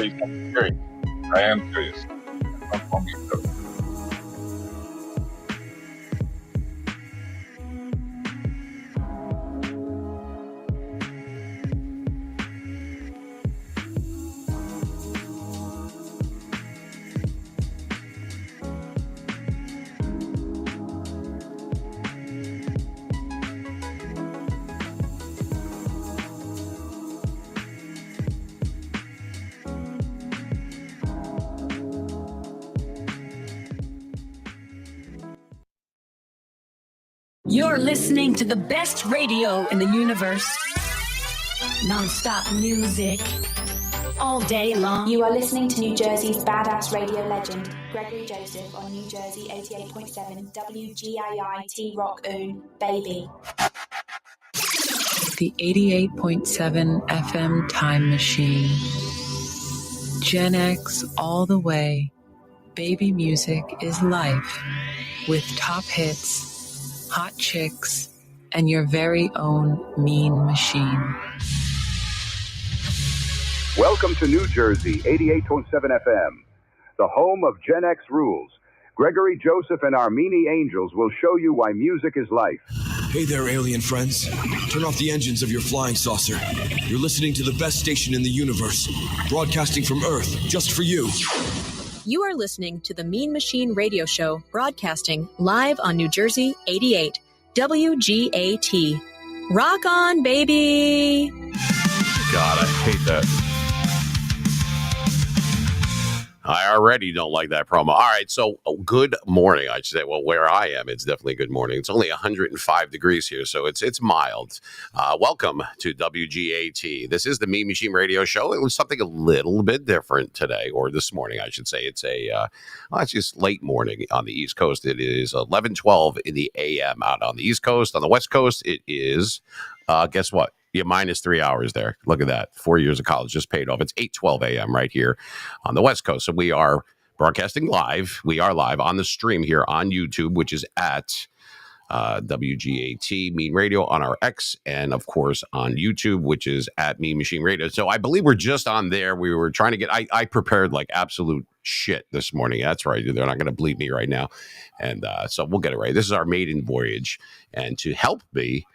really something serious. I am serious. Don't call me a joke. You're listening to the best radio in the universe. Non-stop music. All day long. You are listening to New Jersey's badass radio legend, Gregory Joseph, on New Jersey 88.7 WGAT Rock Oon, baby. The 88.7 FM Time Machine. Gen X all the way. Baby music is life. With top hits, hot chicks, and your very own mean machine. Welcome to New Jersey 88.7 FM, the home of Gen X rules. Gregory Joseph and our meanie angels will show you why music is life. Hey there, alien friends. Turn off the engines of your flying saucer. You're listening to the best station in the universe, broadcasting from Earth just for you. You are listening to the Mean Machine Radio Show, broadcasting live on New Jersey 88 WGAT. Rock on, baby! God, I hate that. I already don't like that promo. All right, so good morning, I should say. Well, where I am, it's definitely good morning. It's only 105 degrees here, so it's mild. Welcome to WGAT. This is the Mean Machine Radio Show. It was something a little bit different today, or this morning, I should say. It's it's just late morning on the East Coast. It is 11:12 in the a.m. out on the East Coast. On the West Coast, it is, guess what? Yeah, minus 3 hours there. Look at that. 4 years of college just paid off. It's 8:12 a.m. right here on the West Coast. So we are broadcasting live. We are live on the stream here on YouTube, which is at WGAT Mean Radio on our X, and of course on YouTube, which is at Mean Machine Radio. So I believe we're just on there. We were trying to get, I prepared like absolute shit this morning. That's right. They're not going to bleep me right now. And so we'll get it right. This is our maiden voyage. And to help me,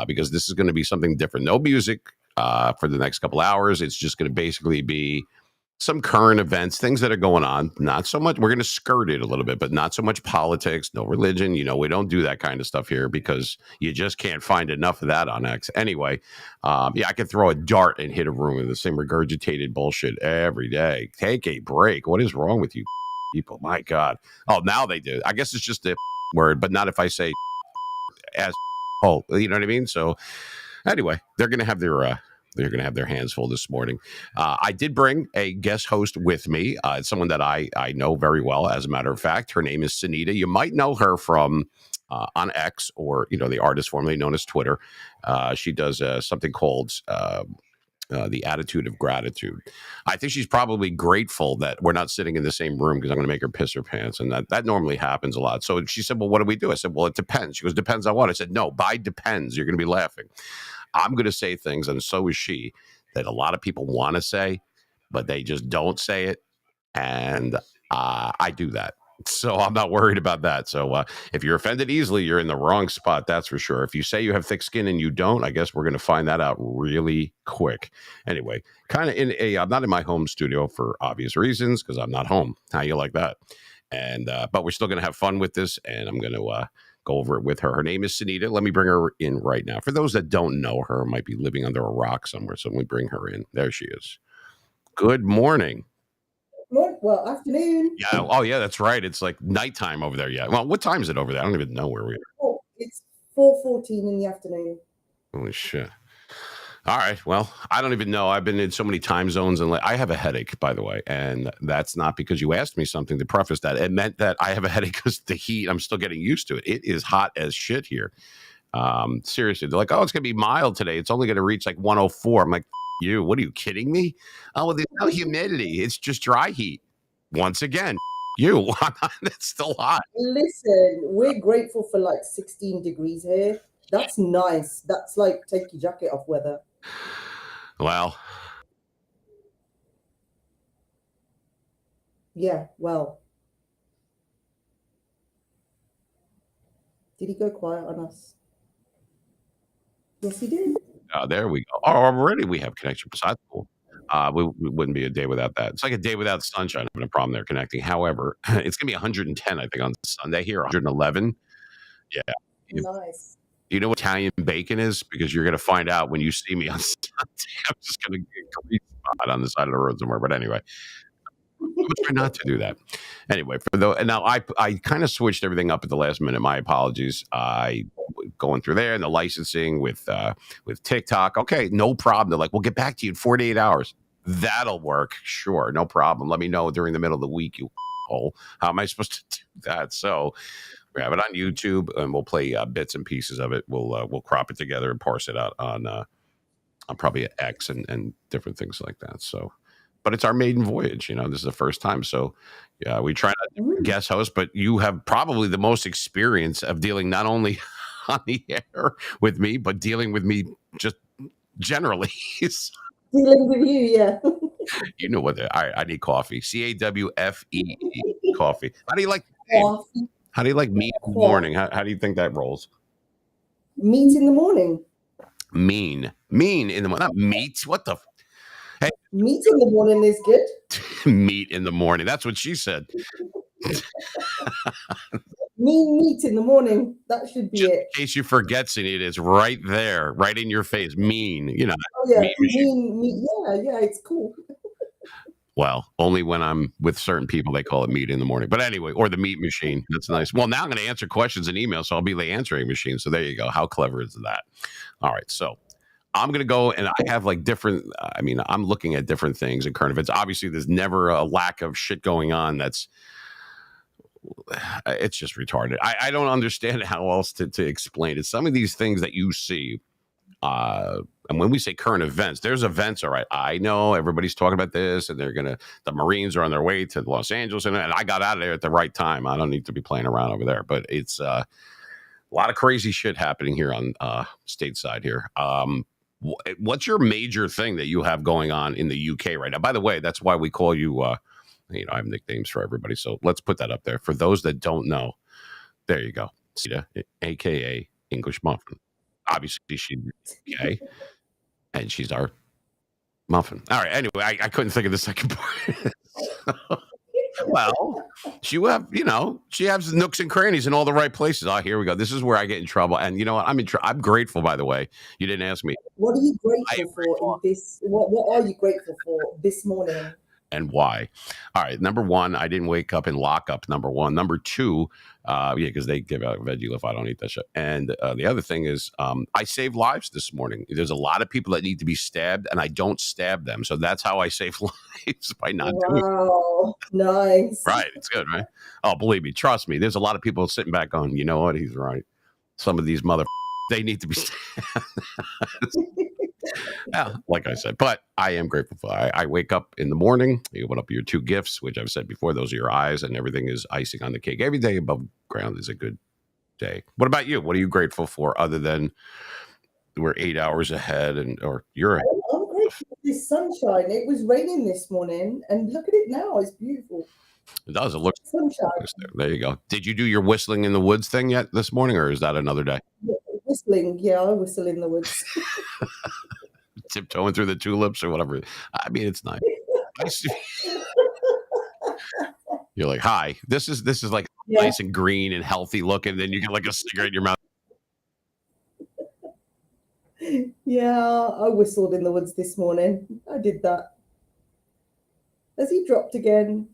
because this is going to be something different. No music for the next couple hours. It's just going to basically be some current events, things that are going on. Not so much. We're going to skirt it a little bit, but not so much politics, no religion. You know, we don't do that kind of stuff here because you just can't find enough of that on X. Anyway, yeah, I could throw a dart and hit a room with the same regurgitated bullshit every day. Take a break. What is wrong with you people? My God. Oh, now they do. I guess it's just a word, but not if I say as. Oh, you know what I mean? So anyway, they're going to have their hands full this morning. I did bring a guest host with me. It's someone that I know very well, as a matter of fact. Her name is Sunita. You might know her from on X, or, you know, the artist formerly known as Twitter. She does something called The Attitude of Gratitude. I think she's probably grateful that we're not sitting in the same room, because I'm going to make her piss her pants. And that normally happens a lot. So she said, well, what do we do? I said, well, it depends. She goes, depends on what? I said, no, by depends. You're going to be laughing. I'm going to say things, and so is she, that a lot of people want to say, but they just don't say it. And I do that. So I'm not worried about that. So if you're offended easily, you're in the wrong spot. That's for sure. If you say you have thick skin and you don't, I guess we're going to find that out really quick. Anyway, kind of I'm not in my home studio for obvious reasons, because I'm not home. How you like that? And but we're still going to have fun with this, and I'm going to go over it with her. Her name is Sunita. Let me bring her in right now. For those that don't know her, might be living under a rock somewhere. So let me bring her in. There she is. Good morning. Well, afternoon. Yeah. Oh, yeah, that's right. It's like nighttime over there. Yeah. Well, what time is it over there? I don't even know where we are. Oh, it's 4:14 in the afternoon. Holy shit. All right. Well, I don't even know. I've been in so many time zones, and I have a headache, by the way. And that's not because you asked me something to preface that. It meant that I have a headache because the heat, I'm still getting used to it. It is hot as shit here. Seriously. They're like, oh, it's going to be mild today. It's only going to reach like 104. I'm like, you, what are you kidding me? Oh, well, there's no humidity. It's just dry heat. Once again, you, it's still hot. Listen, we're grateful for like 16 degrees here. That's nice. That's like take your jacket off weather. Well, Yeah, well, did he go quiet on us? Yes, he did. There we go. Oh, already we have connection. Besides, cool. We wouldn't be a day without that. It's like a day without sunshine. Having a problem there connecting. However, it's gonna be 110, I think, on Sunday here. 111. Yeah. Nice. You know what Italian bacon is? Because you're gonna find out when you see me on Sunday. I'm just gonna get a grease spot on the side of the road somewhere. But anyway, we'll try not to do that. Anyway, and now I kind of switched everything up at the last minute. My apologies. I going through there and the licensing with TikTok. Okay, no problem. They're like, we'll get back to you in 48 hours. That'll work. Sure, no problem. Let me know during the middle of the week, you hole. How am I supposed to do that? So we have it on YouTube, and we'll play bits and pieces of it. We'll crop it together and parse it out on probably X and different things like that. So, but it's our maiden voyage. You know, this is the first time. So, yeah, we try not to guest host, but you have probably the most experience of dealing not only on the air with me, but dealing with me just generally. Dealing with you, yeah. You know what? I need coffee. CAWFEE coffee. How do you like? Coffee. How do you like meat in the morning? How do you think that rolls? Meat in the morning. Mean in the morning. Not meat. What the? Hey, meat in the morning is good. Meat in the morning. That's what she said. Mean meat in the morning. That should be Just it. In case you forget, Cindy, it's right there, right in your face. Mean, you know. Oh yeah, mean. Yeah, it's cool. Well, only when I'm with certain people, they call it meat in the morning. But anyway, or the meat machine. That's nice. Well, now I'm going to answer questions in email, so I'll be the answering machine. So there you go. How clever is that? All right. So I'm going to go, and I have like different, I'm looking at different things in current events. Obviously, there's never a lack of shit going on. It's just retarded. I don't understand how else to explain it. Some of these things that you see, and when we say current events, there's events, all right. I know everybody's talking about this, and the Marines are on their way to Los Angeles, and I got out of there at the right time. I don't need to be playing around over there, but it's a lot of crazy shit happening here on stateside here. What's your major thing that you have going on in the UK right now? By the way, that's why we call you, I have nicknames for everybody, so let's put that up there. For those that don't know, there you go. Sita, a.k.a. English Muffin. Obviously, she's okay, and she's our muffin. All right. Anyway, I couldn't think of the second part. Well, she has nooks and crannies in all the right places. Oh, here we go. This is where I get in trouble. And you know what? I'm grateful, by the way. You didn't ask me. What are you grateful for in this? What are you grateful for this morning? And why? All right. Number one, I didn't wake up in lockup. Number one. Number two, because they give out veggie if I don't eat that shit. And the other thing is, I saved lives this morning. There's a lot of people that need to be stabbed, and I don't stab them. So that's how I save lives, by not doing it. Wow, nice. Right. It's good, right? Oh, believe me, trust me. There's a lot of people sitting back going, you know what? He's right. Some of these they need to be stabbed. Yeah, like I said, but I am grateful for. I wake up in the morning. You open up your two gifts, which I've said before. Those are your eyes, and everything is icing on the cake. Every day above ground is a good day. What about you? What are you grateful for, other than we're 8 hours ahead, or you're? I'm grateful for this sunshine. It was raining this morning, and look at it now. It's beautiful. It does. It looks sunshine. There you go. Did you do your whistling in the woods thing yet this morning, or is that another day? Whistling, yeah, I whistle in the woods. Tiptoeing through the tulips or whatever. I mean, it's nice. You're like, hi. This is like nice and green and healthy looking. Then you get like a cigarette in your mouth. Yeah, I whistled in the woods this morning. I did that. Has he dropped again?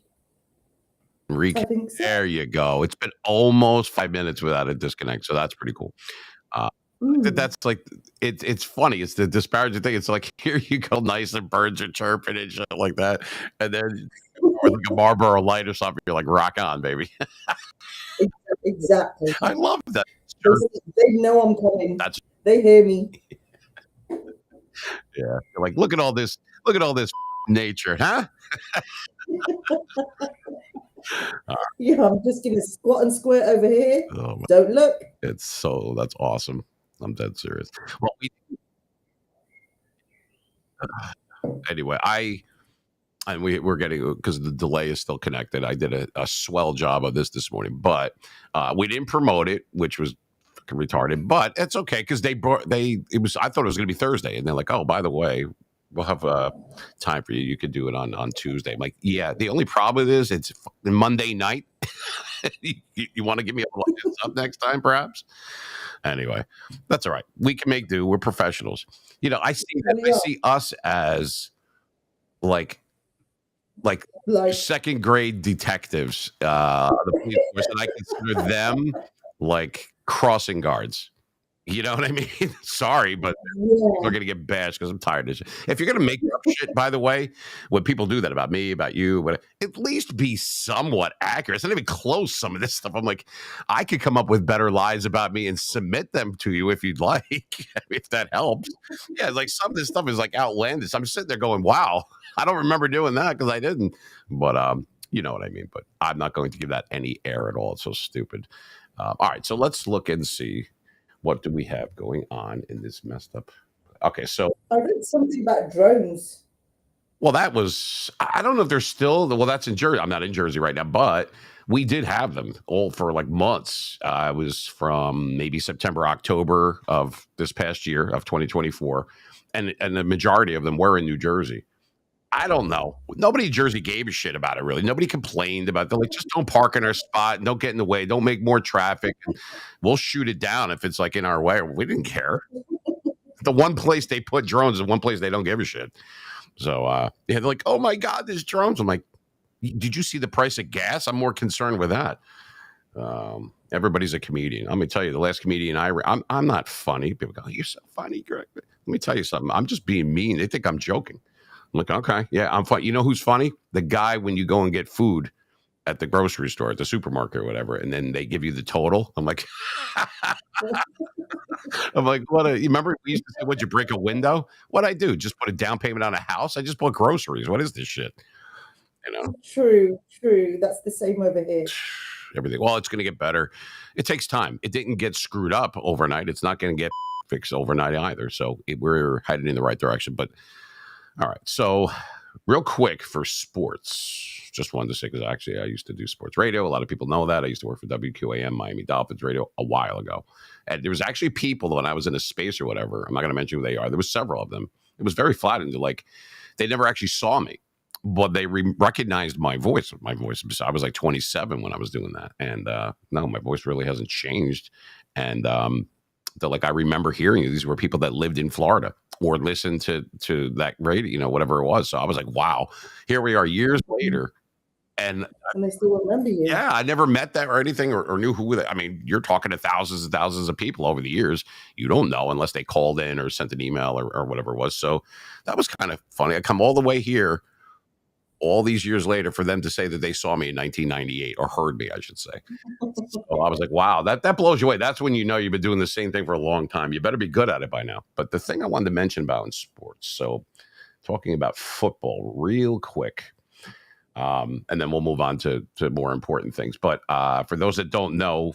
I think so. There you go. It's been almost 5 minutes without a disconnect, so that's pretty cool. That's like it's funny. It's the disparaging thing. It's like, here you go, nice, and birds are chirping and shit like that, and then or like a Marlboro light or something. You're like, rock on, baby. Exactly. I love that. They know I'm coming. They hear me. Yeah. You're like, look at all this nature, huh? Yeah, I'm just gonna squat and squirt over here. Don't look. That's awesome. I'm dead serious. Well, anyway, and we're getting, because the delay is still connected. I did a swell job of this morning, but we didn't promote it, which was fucking retarded. But it's okay because I thought it was going to be Thursday, and they're like, oh, by the way, we'll have time for you. You could do it on Tuesday. I'm like, yeah. The only problem is it's Monday night. you want to give me a little heads up next time, perhaps? Anyway, that's all right. We can make do. We're professionals. I see us as like second grade detectives, the police force, and I consider them like crossing guards. You know what I mean? Sorry, but people are going to get bashed because I'm tired of this. If you're going to make up shit, by the way, when people do that about me, about you, but at least be somewhat accurate. It's not even close, some of this stuff. I'm like, I could come up with better lies about me and submit them to you if you'd like, if that helps. Yeah, like some of this stuff is like outlandish. I'm sitting there going, wow, I don't remember doing that because I didn't. But you know what I mean. But I'm not going to give that any air at all. It's so stupid. All right, so let's look and see. What do we have going on in this messed up? Okay, so I read something about drones. Well, I don't know if they're still, well, that's in Jersey. I'm not in Jersey right now, but we did have them all for like months. It was from maybe September, October of this past year of 2024. And the majority of them were in New Jersey. I don't know. Nobody in Jersey gave a shit about it, really. Nobody complained about it. They're like, just don't park in our spot and don't get in the way. Don't make more traffic. We'll shoot it down if it's like in our way. We didn't care. The one place they put drones is one place they don't give a shit. So they're like, oh my God, there's drones. I'm like, did you see the price of gas? I'm more concerned with that. Everybody's a comedian. I'm gonna tell you, the last comedian I'm not funny. People go, you're so funny, Greg. Let me tell you something. I'm just being mean. They think I'm joking. I'm like, okay, yeah, I'm fine. You know who's funny? The guy when you go and get food at the grocery store, at the supermarket or whatever, and then they give you the total. I'm like, you remember we used to say, would you break a window? What'd I do? Just put a down payment on a house? I just bought groceries. What is this shit? True. That's the same over here. Everything. Well, it's going to get better. It takes time. It didn't get screwed up overnight. It's not going to get fixed overnight either. So we're headed in the right direction. But all right. So real quick for sports, just wanted to say, because actually I used to do sports radio. A lot of people know that. I used to work for WQAM, Miami Dolphins radio a while ago. And there was actually people when I was in a space or whatever, I'm not going to mention who they are. There was several of them. It was very flattering. Like, they never actually saw me, but they recognized my voice. I was like 27 when I was doing that. And no, my voice really hasn't changed. And they're like, I remember hearing you. These were people that lived in Florida or listened to that radio, whatever it was. So I was like, wow, here we are years later. And they still remember you. Yeah, I never met them or anything or knew who they. I mean, you're talking to thousands and thousands of people over the years. You don't know unless they called in or sent an email or whatever it was. So that was kind of funny. I come all the way here all these years later for them to say that they saw me in 1998 or heard me, I should say. So I was like, wow, that blows you away. That's when you know you've been doing the same thing for a long time. You better be good at it by now. But the thing I wanted to mention about in sports, so talking about football real quick, and then we'll move on to more important things. But for those that don't know,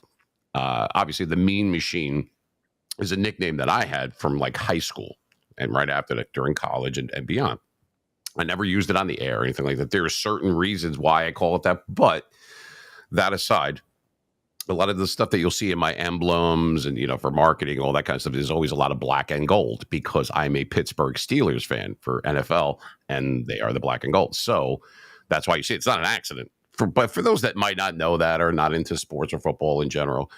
obviously the Mean Machine is a nickname that I had from like high school and right after that during college and beyond. I never used it on the air or anything like that. There are certain reasons why I call it that. But that aside, a lot of the stuff that you'll see in my emblems and, for marketing, all that kind of stuff, there's always a lot of black and gold because I'm a Pittsburgh Steelers fan for NFL and they are the black and gold. So that's why you see it's not an accident. But for those that might not know that or not into sports or football in general,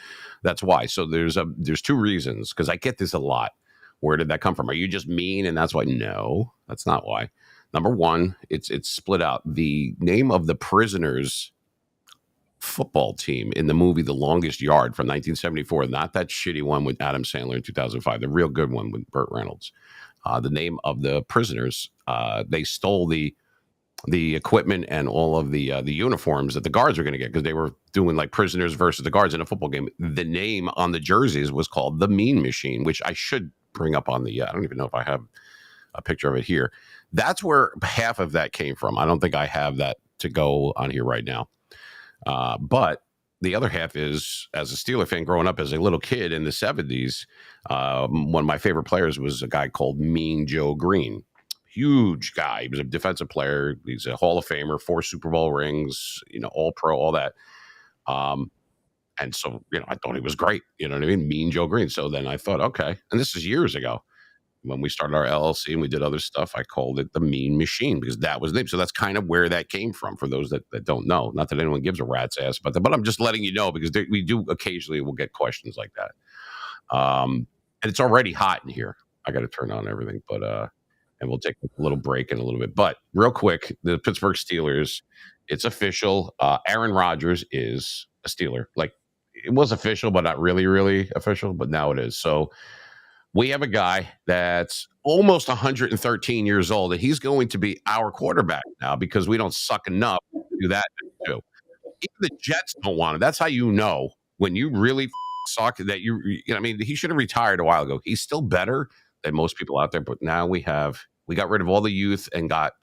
that's why. So there's two reasons, because I get this a lot. Where did that come from? Are you just mean and that's why? No, that's not why. Number one, it's split out. The name of the Prisoners football team in the movie The Longest Yard from 1974, not that shitty one with Adam Sandler in 2005, the real good one with Burt Reynolds. The name of the Prisoners, they stole the equipment and all of the uniforms that the guards were going to get because they were doing like Prisoners versus the guards in a football game. The name on the jerseys was called the Mean Machine, which I should bring up on the, I don't even know if I have a picture of it here. That's where half of that came from. I don't think I have that to go on here right now. But the other half is, as a Steeler fan growing up as a little kid in the 70s, one of my favorite players was a guy called Mean Joe Green. huge guy. He was a defensive player. He's a Hall of Famer, 4 Super Bowl rings, all pro, all that. And so, I thought he was great. You know what I mean? Mean Joe Green. So then I thought, okay. And this is years ago when we started our LLC and we did other stuff. I called it the Mean Machine because that was the name. So that's kind of where that came from for those that don't know. Not that anyone gives a rat's ass about that, but I'm just letting you know because we do occasionally will get questions like that. And it's already hot in here. I got to turn on everything, but and we'll take a little break in a little bit. But real quick, the Pittsburgh Steelers, it's official. Aaron Rodgers is a Steeler. Like, it was official, but not really, really official. But now it is. So we have a guy that's almost 113 years old, and he's going to be our quarterback now because we don't suck enough to do that too. Even the Jets don't want him. That's how you know when you really suck that he should have retired a while ago. He's still better than most people out there, but now we got rid of all the youth and got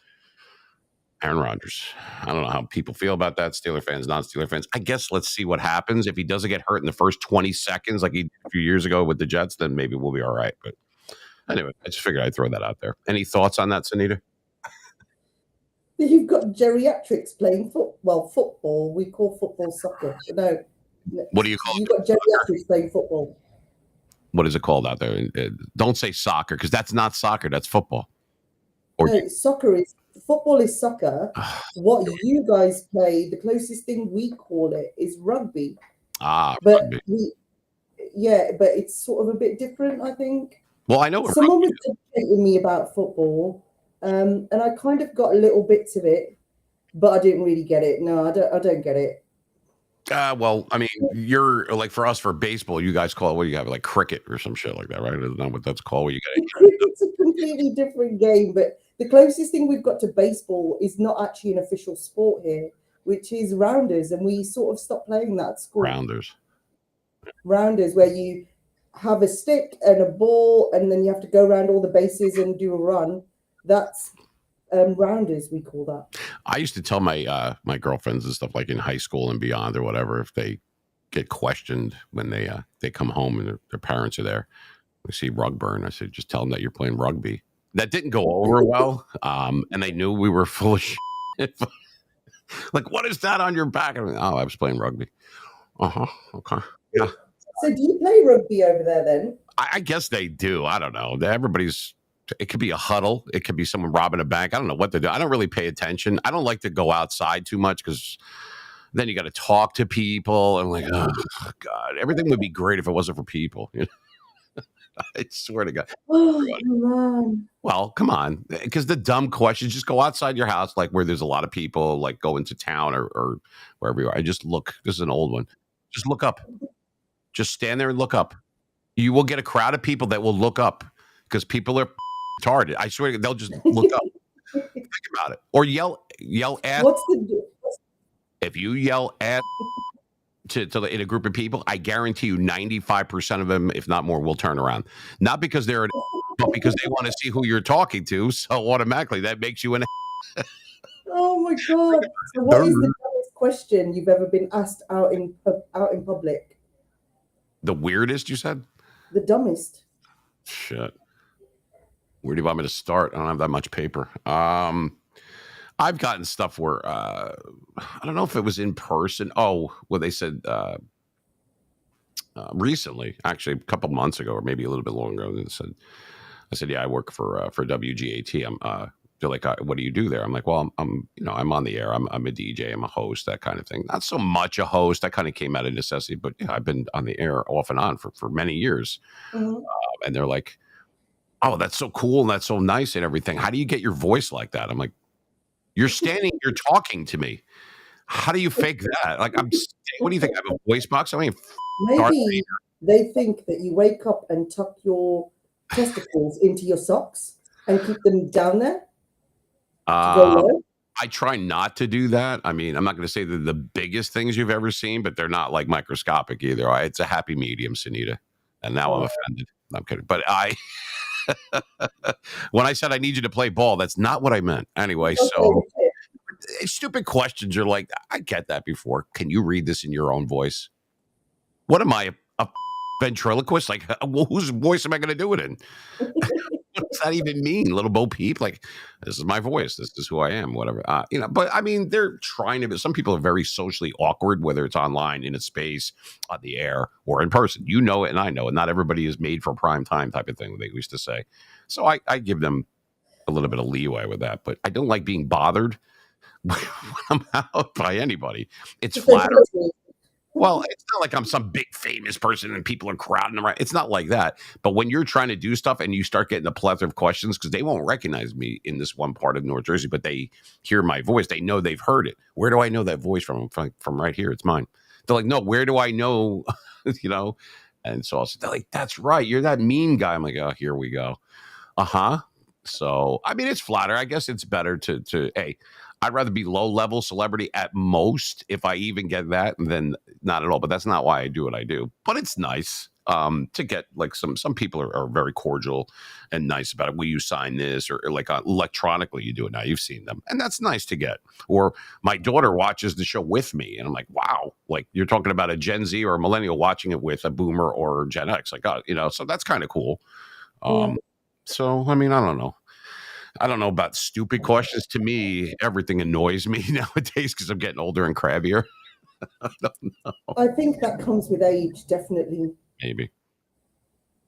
Aaron Rodgers. I don't know how people feel about that. Steeler fans, non-Steeler fans. I guess let's see what happens. If he doesn't get hurt in the first 20 seconds like he did a few years ago with the Jets, then maybe we'll be all right. But anyway, I just figured I'd throw that out there. Any thoughts on that, Sunita? You've got geriatrics playing football. We call football soccer. No. What do you call it? You've got geriatrics playing football. What is it called out there? Don't say soccer because that's not soccer. That's football. Football is soccer. What you guys play, the closest thing we call it is rugby. But rugby. But it's sort of a bit different, I think. Well, I know someone was educating me about football, and I kind of got a little bits of it, but I didn't really get it. No, I don't get it. Well, I mean, you're like for us for baseball, you guys call it, what do you have, like cricket or some shit like that, right? Isn't that what that's called? Where you got Cricket's a completely different game, but the closest thing we've got to baseball is not actually an official sport here, which is rounders, and we sort of stopped playing that at school. Rounders, where you have a stick and a ball, and then you have to go around all the bases and do a run. That's rounders, we call that. I used to tell my my girlfriends and stuff like in high school and beyond or whatever, if they get questioned when they come home and their parents are there, we see rug burn. I said, just tell them that you're playing rugby. That didn't go over well, and they knew we were full of shit. Like, what is that on your back? I was playing rugby. Okay. Yeah. So do you play rugby over there then? I guess they do. I don't know. It could be a huddle. It could be someone robbing a bank. I don't know what to do. I don't really pay attention. I don't like to go outside too much because then you got to talk to people. I'm like, oh, God, everything would be great if it wasn't for people. I swear to God. Oh, man. Well, come on. Because the dumb questions, just go outside your house, like where there's a lot of people, like go into town or wherever you are. I just look. This is an old one. Just look up. Just stand there and look up. You will get a crowd of people that will look up because people are retarded. I swear they'll just look up. Think about it. Or yell at. If you yell at in a group of people, I guarantee you 95% of them, if not more, will turn around. Not because they're but because they want to see who you're talking to. So automatically that makes you an Oh my God. So what is the dumbest question you've ever been asked out in public? The weirdest, you said? The dumbest. Shit. Where do you want me to start? I don't have that much paper. I've gotten stuff where I don't know if it was in person. Oh, well, they said recently, actually a couple months ago, or maybe a little bit longer ago. I said, yeah, I work for WGAT. They're like, what do you do there? I'm like, well, I'm on the air. I'm a DJ. I'm a host, that kind of thing. Not so much a host. That kind of came out of necessity, but yeah, I've been on the air off and on for many years. Mm-hmm. And they're like, oh, that's so cool and that's so nice and everything. How do you get your voice like that? I'm like, you're standing, you're talking to me. How do you fake that? Like, what do you think? I have a voice box? I mean, maybe they think that you wake up and tuck your testicles into your socks and keep them down there. I try not to do that. I mean, I'm not going to say they're the biggest things you've ever seen, but they're not like microscopic either. It's a happy medium, Sunita. And now I'm offended. I'm kidding. But when I said I need you to play ball, that's not what I meant. Anyway, so stupid questions are like, I get that before. Can you read this in your own voice? What am I, a ventriloquist? Like, whose voice am I going to do it in? What does that even mean? Little Bo Peep? Like, this is my voice. This is who I am, whatever. But I mean, they're trying to, but some people are very socially awkward, whether it's online, in a space, on the air, or in person. You know it, and I know it. Not everybody is made for prime time type of thing, they used to say. So I give them a little bit of leeway with that, but I don't like being bothered when I'm out by anybody. It's flattering. Well, it's not like I'm some big famous person and people are crowding around. It's not like that. But when you're trying to do stuff and you start getting a plethora of questions, because they won't recognize me in this one part of North Jersey, but they hear my voice. They know they've heard it. Where do I know that voice from? From right here. It's mine. They're like, no, where do I know? And so they're like, that's right. You're that mean guy. I'm like, oh, here we go. Uh-huh. So, I mean, it's flatter. I guess it's better hey, I'd rather be low level celebrity at most, if I even get that, than not at all. But that's not why I do what I do. But it's nice to get like some people are very cordial and nice about it. Will you sign this or like electronically? You do it now. You've seen them, and that's nice to get. Or my daughter watches the show with me, and I'm like, wow, like you're talking about a Gen Z or a millennial watching it with a Boomer or Gen X, like so that's kind of cool. So I mean, I don't know. I don't know about stupid questions. To me, everything annoys me nowadays because I'm getting older and crabbier. I don't know. I think that comes with age, definitely. Maybe.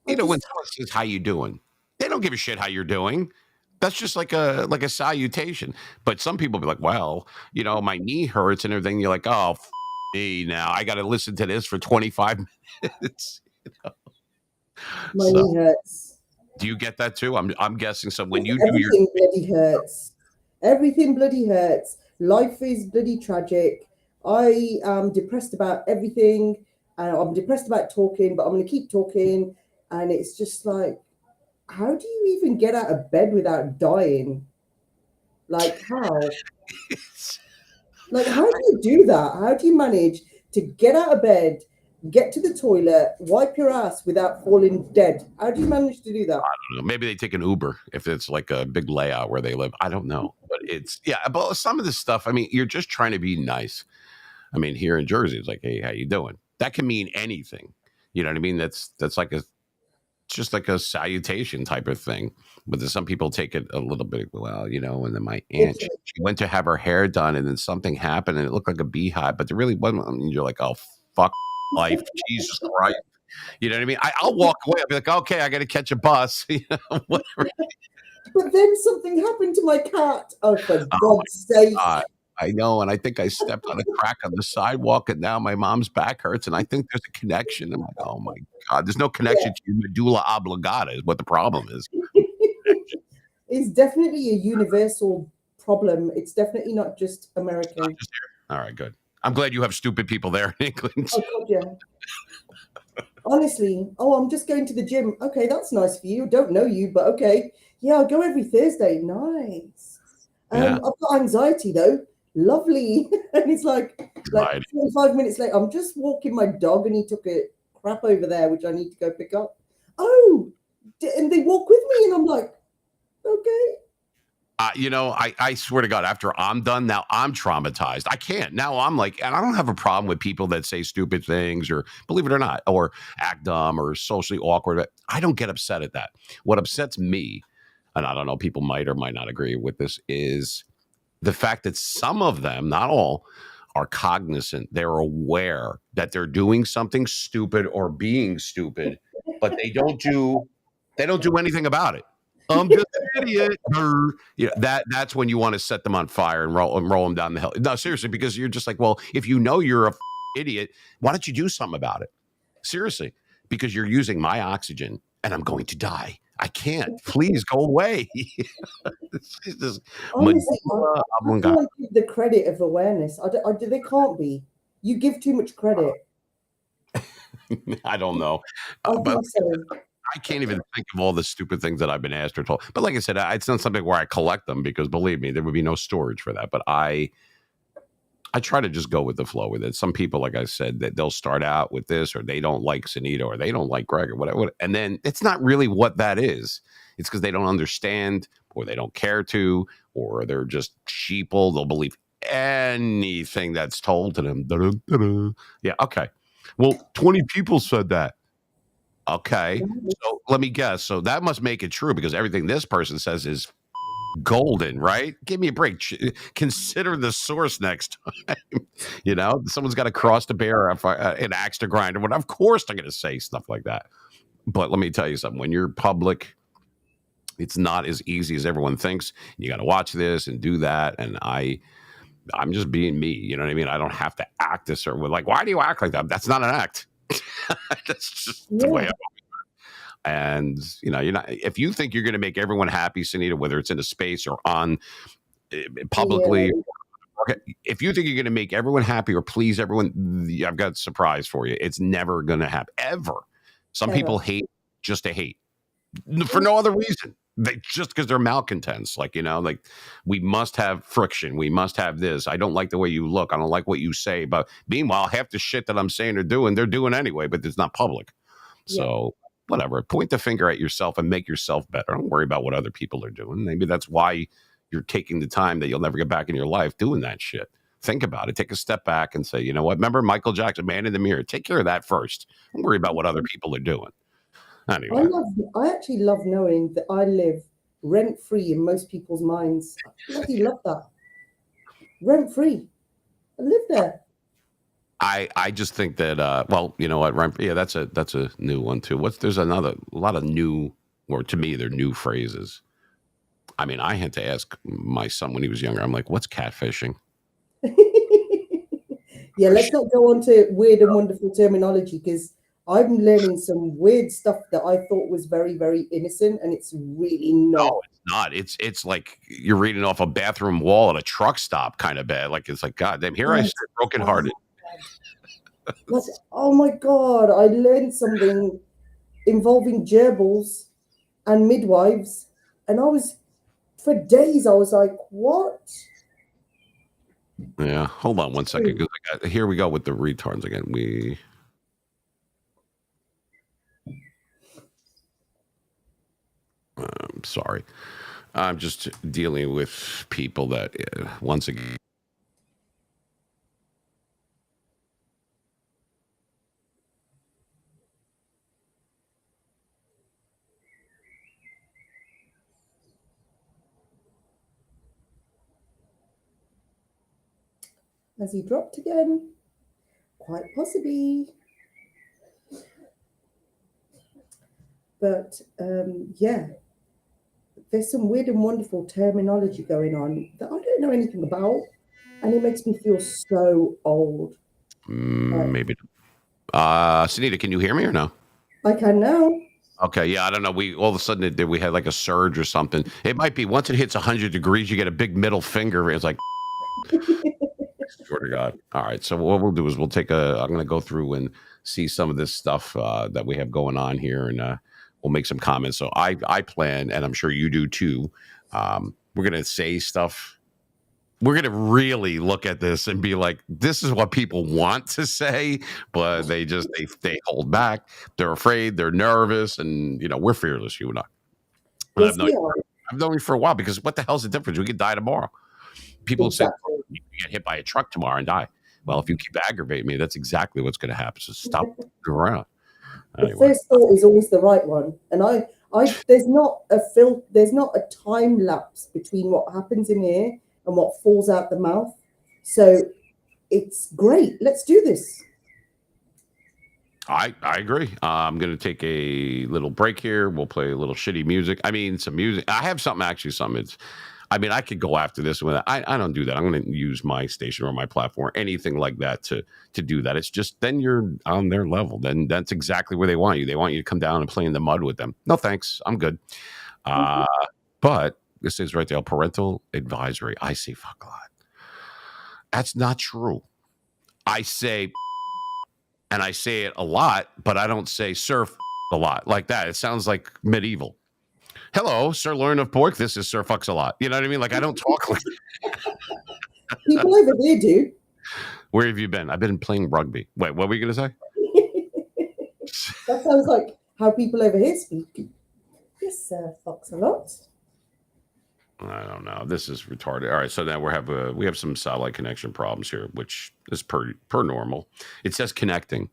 When someone says, how you doing? They don't give a shit how you're doing. That's just like a salutation. But some people be like, well, my knee hurts and everything. You're like, oh, me now. I got to listen to this for 25 minutes. My knee hurts. Do you get that too? I'm guessing so. When you do your bloody hurts. Everything bloody hurts. Life is bloody tragic. I am depressed about everything, and I'm depressed about talking, but I'm going to keep talking. And it's just like, how do you even get out of bed without dying? Like how? Like how do you do that? How do you manage to get out of bed, get to the toilet, wipe your ass without falling dead? How do you manage to do that? I don't know. Maybe they take an Uber if it's like a big layout where they live. I don't know. But but some of this stuff, I mean, you're just trying to be nice. I mean, here in Jersey, it's like, hey, how you doing? That can mean anything. You know what I mean? That's like just like a salutation type of thing. But then some people take it a little bit, and then my aunt, she went to have her hair done and then something happened and it looked like a beehive, but there really wasn't. I mean, you're like, oh, fuck life. Jesus Christ. You know what I mean? I'll walk away. I'll be like, okay, I got to catch a bus. Whatever. But then something happened to my cat. Oh, for God's sake. I know. And I think I stepped on a crack on the sidewalk and now my mom's back hurts. And I think there's a connection. I'm like, oh my God, there's no connection to your medulla oblongata is what the problem is. It's definitely a universal problem. It's definitely not just American. Not just here. All right, good. I'm glad you have stupid people there in England. Oh, God, yeah. Honestly, I'm just going to the gym. Okay, that's nice for you. I don't know you, but okay. Yeah, I'll go every Thursday. Nice. I've got anxiety, though. Lovely. And it's like 45 minutes later, I'm just walking my dog and he took a crap over there, which I need to go pick up. Oh, and they walk with me and I'm like, okay. I swear to God, after I'm done, now I'm traumatized. I can't. Now I'm like, and I don't have a problem with people that say stupid things or, believe it or not, or act dumb or socially awkward. I don't get upset at that. What upsets me, and I don't know, people might or might not agree with this, is the fact that some of them, not all, are cognizant. They're aware that they're doing something stupid or being stupid, but they don't do anything about it. I'm just an idiot. That's when you want to set them on fire and roll them down the hill. No, seriously, because you're just like, well, if you know you're a idiot, why don't you do something about it? Seriously, because you're using my oxygen and I'm going to die. I can't. Please go away. Honestly, I can't give the credit of awareness. They can't be. You give too much credit. I don't know. But I can't even think of all the stupid things that I've been asked or told. But like I said, it's not something where I collect them because, believe me, there would be no storage for that. But I try to just go with the flow with it. Some people, like I said, that they'll start out with this, or they don't like Sunita, or they don't like Greg, or whatever. And then it's not really what that is. It's because they don't understand, or they don't care to, or they're just sheeple. They'll believe anything that's told to them. Da-da, da-da. Yeah, okay. Well, 20 people said that. Okay. So let me guess. So that must make it true because everything this person says is golden, right? Give me a break. Consider the source next time. Someone's got to cross the bear, an axe to grind, or what. Of course, they're going to say stuff like that. But let me tell you something. When you're public, it's not as easy as everyone thinks. You got to watch this and do that. And I'm just being me. You know what I mean? I don't have to act a certain way. Like, why do you act like that? That's not an act. That's just the way I. And you're not. If you think you're going to make everyone happy, Sunita, whether it's in a space or on publicly. Yeah. Okay. If you think you're going to make everyone happy or please everyone, I've got a surprise for you. It's never going to happen ever. Some people hate just to hate for no other reason. Just because they're malcontents. Like we must have friction. We must have this. I don't like the way you look. I don't like what you say. But meanwhile, half the shit that I'm saying or doing, they're doing anyway, but it's not public. Yeah. So whatever. Point the finger at yourself and make yourself better. Don't worry about what other people are doing. Maybe that's why you're taking the time that you'll never get back in your life doing that shit. Think about it. Take a step back and say, you know what? Remember Michael Jackson, Man in the Mirror. Take care of that first. Don't worry about what other people are doing. Anyway. I actually love knowing that I live rent-free in most people's minds. I bloody love that. Rent-free. I live there. I just think that well, you know what, yeah, that's a new one too. There's a lot of new, or to me, they're new phrases. I mean, I had to ask my son when he was younger. I'm like, what's catfishing? Yeah, let's not go on to weird and wonderful terminology because I'm learning some weird stuff that I thought was very, very innocent, and it's really not. No, it's not. It's like you're reading off a bathroom wall at a truck stop kind of bad. Like, it's like, God damn, here I sit brokenhearted. Oh my God, I learned something involving gerbils and midwives, and for days I was like, what? Yeah, hold on one second. Here we go with the retards again. I'm sorry. I'm just dealing with people that, once again. Has he dropped again? Quite possibly. But yeah, there's some weird and wonderful terminology going on that I don't know anything about, and it makes me feel so old. Maybe. Sunita, can you hear me or no? I can now. Okay, yeah, I don't know. We all of a sudden we had like a surge or something. It might be once it hits 100 degrees, you get a big middle finger. It's like, swear to God. All right, so what we'll do is I'm going to go through and see some of this stuff that we have going on here, and we'll make some comments. So I plan, and I'm sure you do too. We're going to say stuff. We're going to really look at this and be like, this is what people want to say, but they hold back. They're afraid. They're nervous. And, we're fearless, you and I. Yes, I've known you for a while because what the hell's the difference? We could die tomorrow. People say, you get hit by a truck tomorrow and die. Well, if you keep aggravating me, that's exactly what's going to happen. So stop around. Anyway. The first thought is always the right one. And there's not a time lapse between what happens in here and what falls out the mouth. So it's great. Let's do this. I agree. I'm going to take a little break here. We'll play a little shitty music. I mean, some music. I have something. I could go after this one. I don't do that. I'm going to use my station or my platform, anything like that to do that. It's just then you're on their level. Then that's exactly where they want you. They want you to come down and play in the mud with them. No, thanks. I'm good. But this is right there. Parental advisory. I say fuck a lot. That's not true. I say, and I say it a lot, but I don't say surf a lot like that. It sounds like medieval. Hello, sirloin of pork. This is Sir Fucks a lot. You know what I mean? Like, I don't talk like people over there do. Where have you been? I've been playing rugby. Wait, what were you going to say? That sounds like how people over here speak. Yes, Sir Fucks a lot. I don't know. This is retarded. All right, so now we have some satellite connection problems here, which is per normal. It says connecting.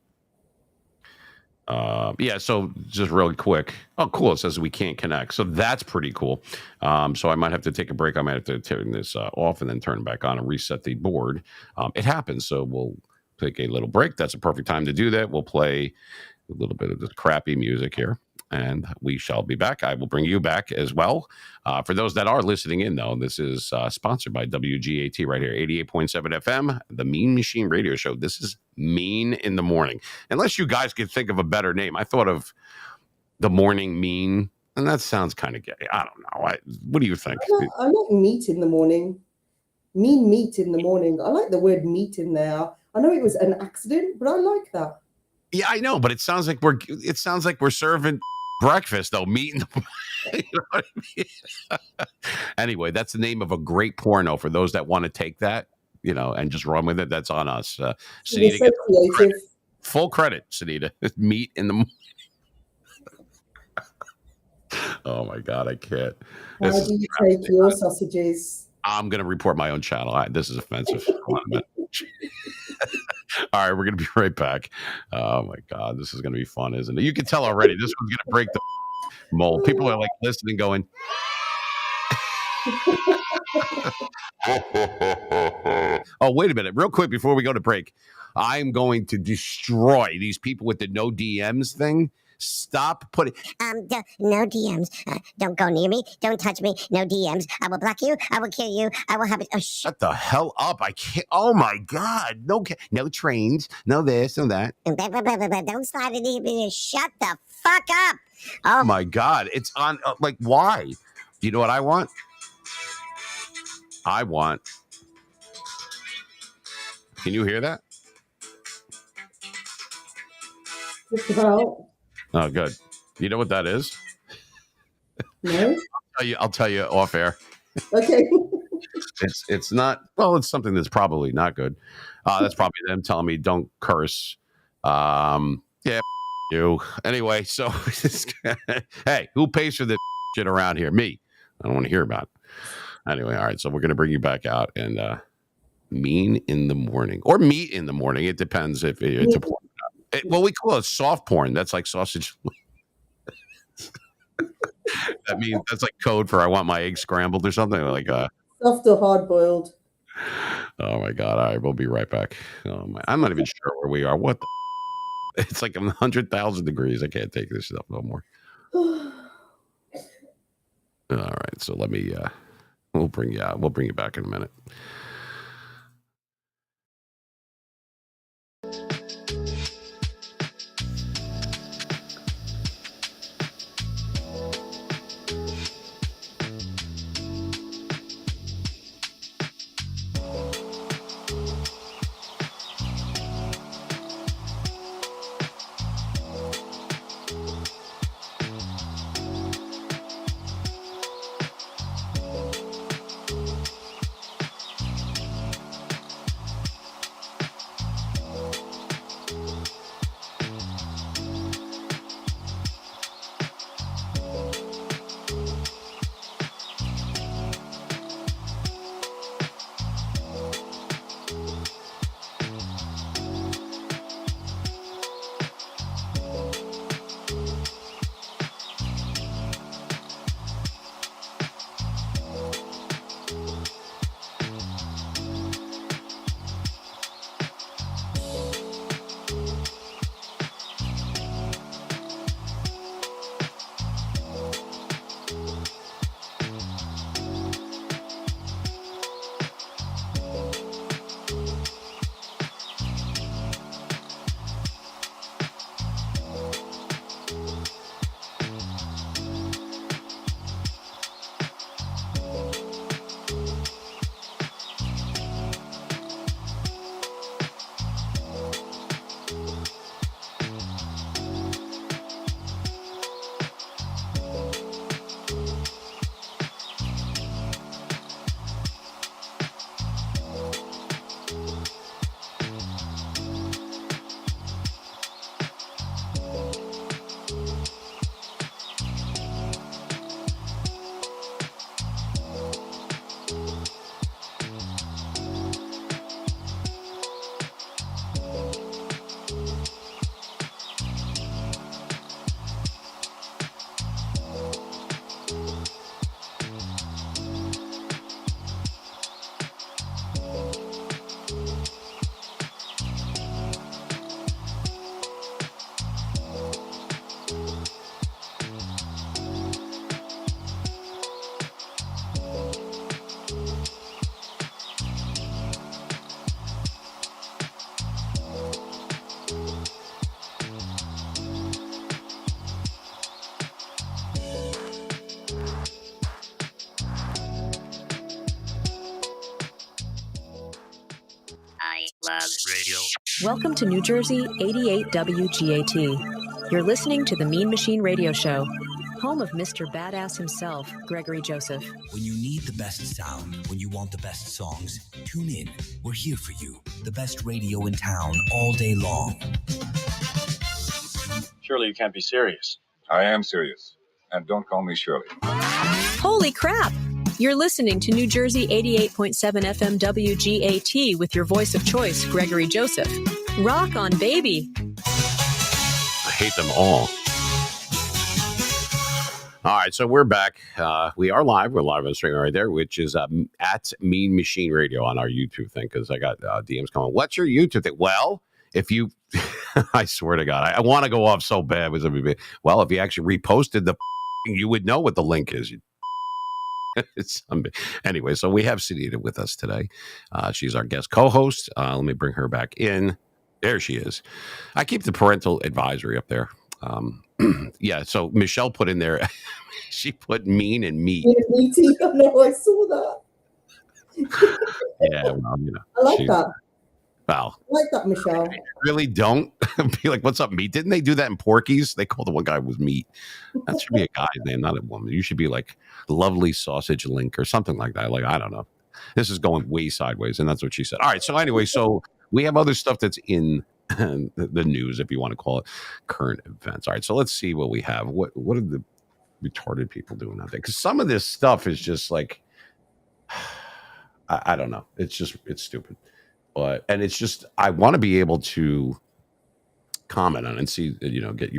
Yeah, so just really quick. Oh, cool. It says we can't connect. So that's pretty cool. So I might have to take a break. I might have to turn this off and then turn it back on and reset the board. It happens. So we'll take a little break. That's a perfect time to do that. We'll play a little bit of this crappy music here, and we shall be back. I will bring you back as well. For those that are listening in, though, this is sponsored by WGAT right here, 88.7 FM, the Mean Machine Radio Show. This is Mean in the Morning. Unless you guys could think of a better name. I thought of the Morning Mean, and that sounds kind of gay. I don't know. What do you think? I like meat in the morning. Mean meat in the morning. I like the word meat in there. I know it was an accident, but I like that. Yeah, I know, but it sounds like we're serving breakfast, though. Meat in the you know what I mean? Anyway, that's the name of a great porno for those that want to take that, and just run with it. That's on us. Sunita gets full credit, Sunita. Meat in the morning. Oh my God, I can't. How do you take your sausages? I'm going to report my own channel. This is offensive. All right, we're going to be right back. Oh my God, this is going to be fun, isn't it? You can tell already. This one's going to break the mold. People are like listening, going. Oh, wait a minute. Real quick before we go to break, I'm going to destroy these people with the no DMs thing. Stop putting. No DMs. Don't go near me. Don't touch me. No DMs. I will block you. I will kill you. I will have it. Oh, shut the hell up. I can't. Oh my God. No trains. No this, no that. Don't slide it in. Shut the fuck up. Oh my God. It's on. Why? Do you know what I want? Can you hear that? Just about. Oh, good. You know what that is? No. I'll tell you off air. Okay. It's not. Well, it's something that's probably not good. That's probably them telling me don't curse. Yeah, you. Anyway, so hey, who pays for this shit around here? Me. I don't want to hear about it. Anyway, all right. So we're gonna bring you back out and mean in the morning or meat in the morning. It depends if it's a porn. Well, we call it soft porn. That's like sausage. That means that's like code for I want my eggs scrambled or something like soft or hard boiled. Oh my God! All right, we'll be right back. I'm not even sure where we are. What? It's like 100,000 degrees. I can't take this stuff no more. All right, so let me. We'll bring you out. We'll bring you back in a minute. Radio. Welcome to New Jersey 88 WGAT. You're listening to the Mean Machine Radio Show, home of Mr. Badass himself, Gregory Joseph. When you need the best sound, when you want the best songs, tune in. We're here for you. The best radio in town all day long. Surely you can't be serious. I am serious. And don't call me Shirley. Holy crap! You're listening to New Jersey 88.7 FM WGAT with your voice of choice, Gregory Joseph. Rock on, baby. I hate them all. All right, so we're back. We are live. We're live on stream right there, which is at Mean Machine Radio on our YouTube thing, because I got DMs coming. What's your YouTube thing? Well, if you, I swear to God, I want to go off so bad with everybody. Well, if you actually reposted the, you would know what the link is. Anyway, so we have Sunita with us today. She's our guest co-host. Let me bring her back in. There she is. I keep the parental advisory up there. Yeah, so Michelle put in there, she put mean and meat. Meaty. I know, I saw that. Yeah, well, you know. I like that. Well, I like that, Michelle. I really don't. Be like, what's up, meat? Didn't they do that in Porky's? They called the one guy was meat. That should be a guy's name, not a woman. You should be like Lovely Sausage Link or something like that. Like, I don't know. This is going way sideways, and that's what she said. All right, so anyway, so we have other stuff that's in the news, if you want to call it current events. All right, so let's see what we have. What are the retarded people doing out there? Because some of this stuff is just like, I don't know. It's stupid. And it's just, I want to be able to comment on it and see, get your, get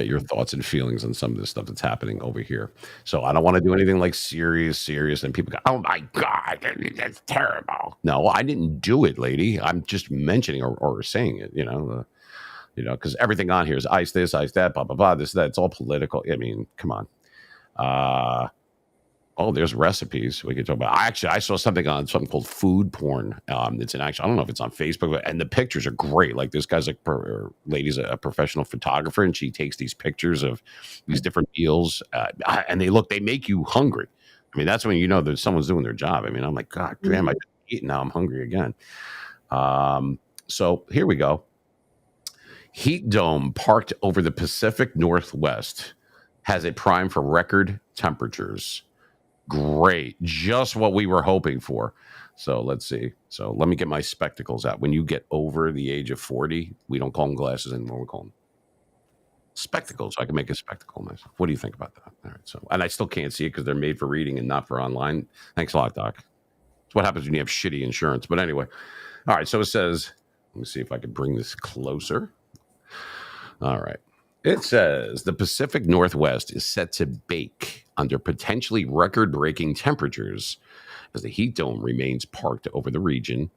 your thoughts and feelings on some of this stuff that's happening over here. So I don't want to do anything like serious, and people go, oh my God, that's terrible. No, I didn't do it, lady. I'm just mentioning or saying it, because everything on here is ice this, ice that, blah, blah, blah, this, that. It's all political. I mean, come on. Oh, there's recipes we could talk about. I saw something on something called food porn. It's an actual, I don't know if it's on Facebook, and the pictures are great. Like this guy's lady's a professional photographer, and she takes these pictures of these different meals, and they make you hungry. I mean, that's when you know that someone's doing their job. I mean, I'm like, God damn, I just eating now. I'm hungry again. So here we go. Heat dome parked over the Pacific Northwest has it primed for record temperatures. Great. Just what we were hoping for. So let's see. So let me get my spectacles out. When you get over the age of 40, we don't call them glasses anymore. We call them spectacles. So I can make a spectacle myself. What do you think about that? All right. So, and I still can't see it because they're made for reading and not for online. Thanks a lot, Doc. It's what happens when you have shitty insurance. But anyway. All right. So it says, let me see if I can bring this closer. All right. It says the Pacific Northwest is set to bake under potentially record-breaking temperatures as the heat dome remains parked over the region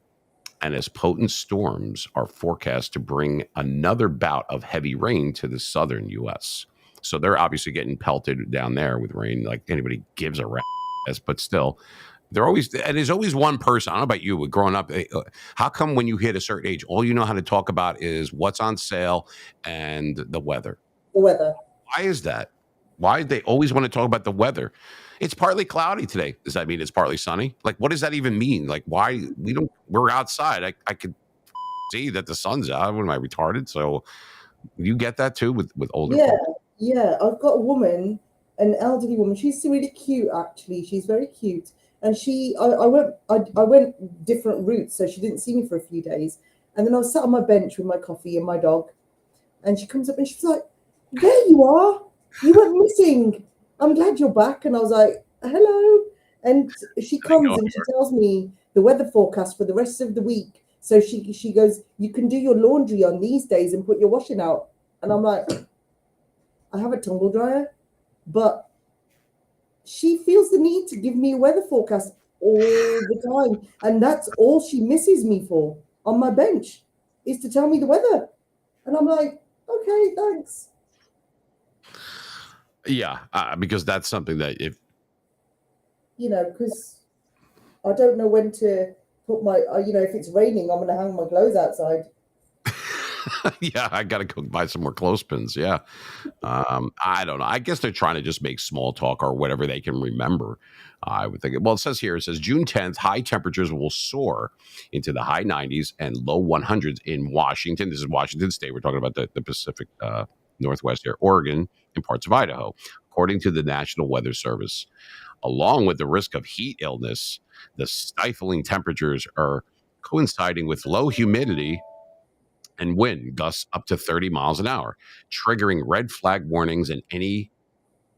and as potent storms are forecast to bring another bout of heavy rain to the southern U.S. So they're obviously getting pelted down there with rain like anybody gives a rat's, but still, there's always one person. I don't know about you, growing up, how come when you hit a certain age, all you know how to talk about is what's on sale and the weather? The weather. Why is that? Why do they always want to talk about the weather? It's partly cloudy today. Does that mean it's partly sunny? Like, what does that even mean? Like, why we're outside. I could see that the sun's out. What am I, retarded? So you get that too with older folks? Yeah. I've got a woman, an elderly woman. She's really cute, actually. She's very cute. And I went different routes, so she didn't see me for a few days. And then I was sat on my bench with my coffee and my dog. And she comes up and she's like, there you are. You went missing. I'm glad you're back. And I was like, hello. And she comes and she tells me the weather forecast for the rest of the week. So she goes, you can do your laundry on these days and put your washing out. And I'm like, I have a tumble dryer. But she feels the need to give me a weather forecast all the time. And that's all she misses me for on my bench is to tell me the weather. And I'm like, okay, thanks. Yeah, because that's something that because I don't know when to put my, if it's raining, I'm going to hang my clothes outside. Yeah, I got to go buy some more clothespins. Yeah. I don't know. I guess they're trying to just make small talk or whatever they can remember. I would think. Well, it says June 10th, high temperatures will soar into the high 90s and low 100s in Washington. This is Washington State. We're talking about the Pacific Northwest here, Oregon, and parts of Idaho, according to the National Weather Service. Along with the risk of heat illness, the stifling temperatures are coinciding with low humidity and wind gusts up to 30 miles an hour, triggering red flag warnings and any,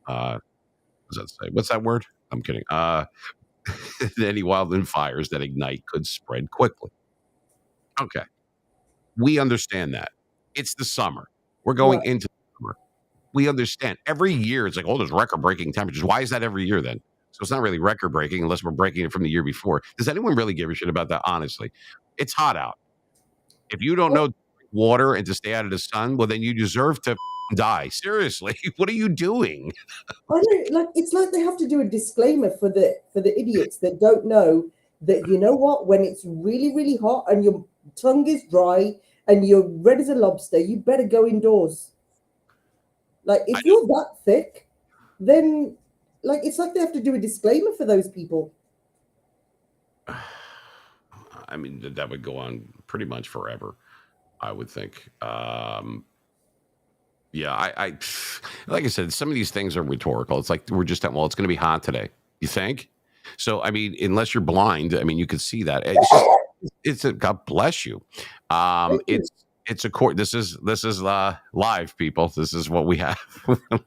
what does that say? What's that word? I'm kidding. Any wildland fires that ignite could spread quickly. Okay. We understand that. It's the summer. We're going into the summer. We understand. Every year it's like, oh, there's record breaking temperatures. Why is that every year then? So it's not really record breaking unless we're breaking it from the year before. Does anyone really give a shit about that? Honestly, it's hot out. If you don't know to drink water and to stay out of the sun, well, then you deserve to die. Seriously, what are you doing? I don't like. It's like they have to do a disclaimer for the idiots that don't know that, you know what, when it's really really hot and your tongue is dry and you're red as a lobster, you better go indoors. Like if you're that thick, then like it's like they have to do a disclaimer for those people. I mean, that would go on pretty much forever, I would think. Yeah, I like I said, some of these things are rhetorical. It's like we're just well, it's going to be hot today. You think? So, I mean, unless you're blind, I mean, you could see that. It's just, it's a God bless you. It's a court. This is live, people. This is what we have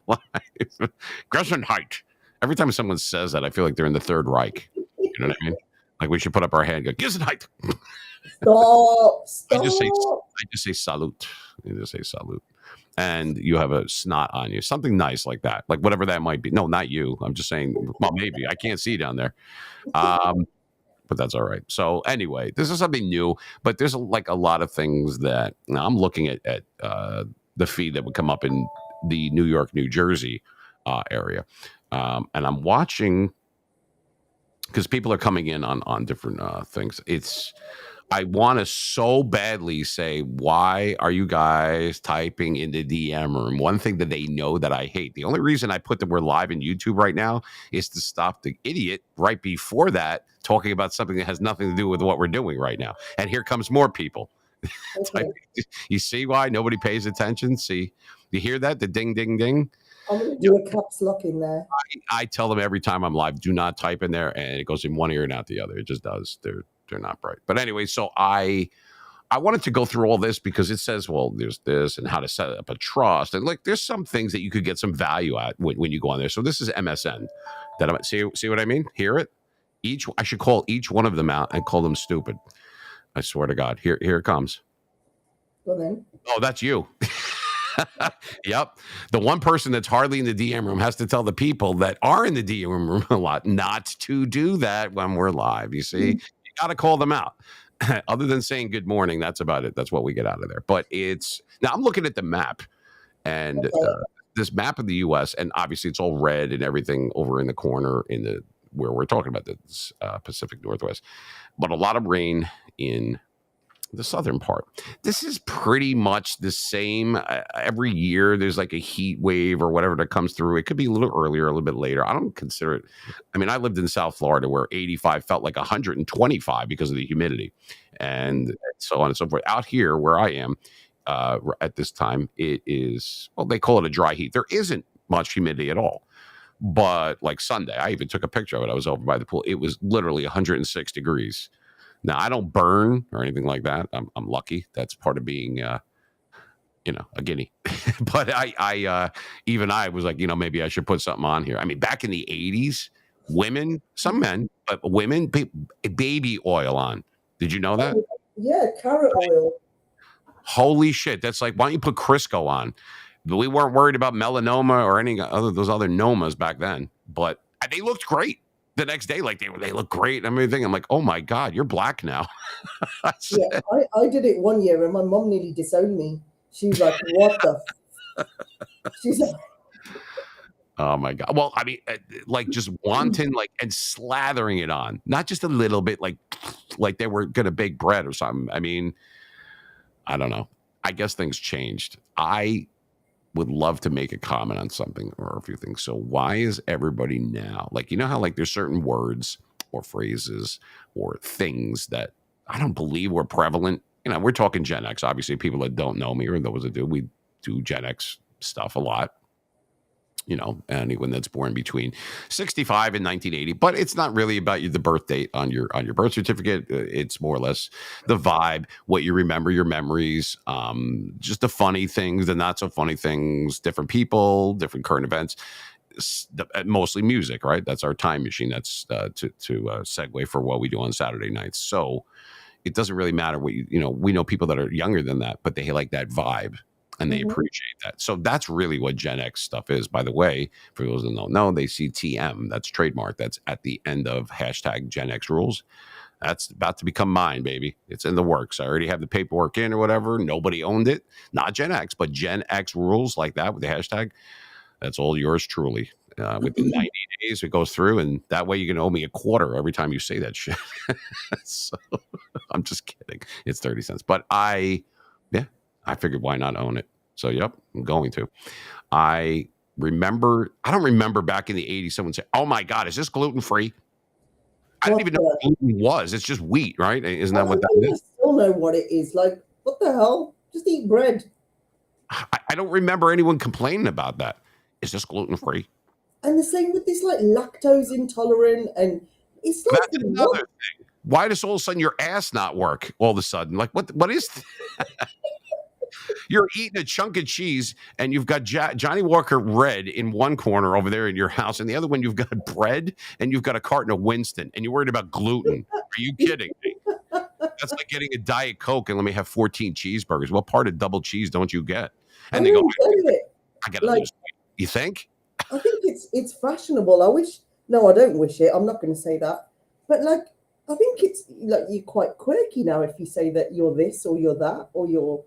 live. Gesundheit. Every time someone says that, I feel like they're in the Third Reich. You know what I mean? Like we should put up our hand and go, Gesundheit. Stop. I just say salute. You just say salute. And you have a snot on you, something nice like that, like whatever that might be. No, not you. I'm just saying, well, maybe I can't see down there, but that's all right. So anyway, this is something new, but there's like a lot of things that I'm looking at the feed that would come up in the New York, New Jersey area, and I'm watching because people are coming in on different things. I want to so badly say, why are you guys typing in the DM room? One thing that they know that I hate. The only reason I put that we're live in YouTube right now is to stop the idiot right before that talking about something that has nothing to do with what we're doing right now. And here comes more people. Okay. You see why nobody pays attention? See, you hear that? The ding, ding, ding. I'm going to do a caps lock in there. I tell them every time I'm live, do not type in there, and it goes in one ear and out the other. It just does. They're not bright. But anyway, so I wanted to go through all this because it says, well, there's this and how to set up a trust. And like, there's some things that you could get some value at when you go on there. So this is MSN that I'm see what I mean? Hear it? I should call each one of them out and call them stupid. I swear to God. Here it comes. Go then. Oh, that's you. Yep. The one person that's hardly in the DM room has to tell the people that are in the DM room a lot not to do that when we're live. You see, you got to call them out. Other than saying good morning, that's about it. That's what we get out of there. But now I'm looking at the map and this map of the U.S. and obviously it's all red and everything over in the corner where we're talking about this Pacific Northwest, but a lot of rain in the southern part. This is pretty much the same every year. There's like a heat wave or whatever that comes through. It could be a little earlier, a little bit later. I don't consider it. I mean, I lived in South Florida where 85 felt like 125 because of the humidity and so on and so forth. Out here where I am at this time, it is, well, they call it a dry heat. There isn't much humidity at all. But like Sunday, I even took a picture of it. I was over by the pool. It was literally 106 degrees. Now, I don't burn or anything like that. I'm lucky. That's part of being, a guinea. But even I was like, maybe I should put something on here. I mean, back in the 80s, women, some men, but women, baby oil on. Did you know that? Yeah, carrot oil. Holy shit. That's like, why don't you put Crisco on? But we weren't worried about melanoma or any other those other nomas back then. But they looked great. The next day, like they look great and everything. I'm like, oh my God, you're black now. Yeah, I did it one year and my mom nearly disowned me. She's like, what the? She's like, oh my God. Well, I mean, like just wanton, like and slathering it on, not just a little bit, like they were gonna bake bread or something. I mean, I don't know. I guess things changed. I would love to make a comment on something or a few things. So why is everybody now, like, you know how like there's certain words or phrases or things that I don't believe were prevalent. You know, we're talking Gen X, obviously people that don't know me or those that do, we do Gen X stuff a lot. You know, anyone that's born between 65 and 1980, but it's not really about the birth date on your birth certificate. It's more or less the vibe, what you remember, your memories, just the funny things, the not so funny things, different people, different current events, mostly music, right? That's our time machine. That's to segue for what we do on Saturday nights. So it doesn't really matter what you know. We know people that are younger than that, but they like that vibe and they appreciate that. So that's really what Gen X stuff is. By the way, for those that don't know, they see TM, that's trademark. That's at the end of hashtag Gen X rules. That's about to become mine, baby. It's in the works. I already have the paperwork in or whatever. Nobody owned it. Not Gen X, but Gen X rules like that with the hashtag. That's all yours truly. Within 90 days, it goes through, and that way you can owe me a quarter every time you say that shit. So I'm just kidding. It's 30 cents. But I figured why not own it? So, yep, I'm going to. I don't remember back in the 80s someone said, oh my God, is this gluten-free? I didn't even know what gluten was. It's just wheat, right? Isn't that what that is? I still know what it is. Like, what the hell? Just eat bread. I don't remember anyone complaining about that. Is this gluten-free? And the same with this, like, lactose intolerant, and it's like, that's another thing. Why does all of a sudden your ass not work all of a sudden? Like, what is You're eating a chunk of cheese and you've got Johnny Walker Red in one corner over there in your house, and the other one you've got bread and you've got a carton of Winston, and you're worried about gluten. Are you kidding me? That's like getting a Diet Coke and let me have 14 cheeseburgers. What part of double cheese don't you get? And they go, I gotta lose weight. You think? I think it's fashionable. I don't wish it. I'm not going to say that. But like, I think it's like you're quite quirky now if you say that you're this or you're that or you're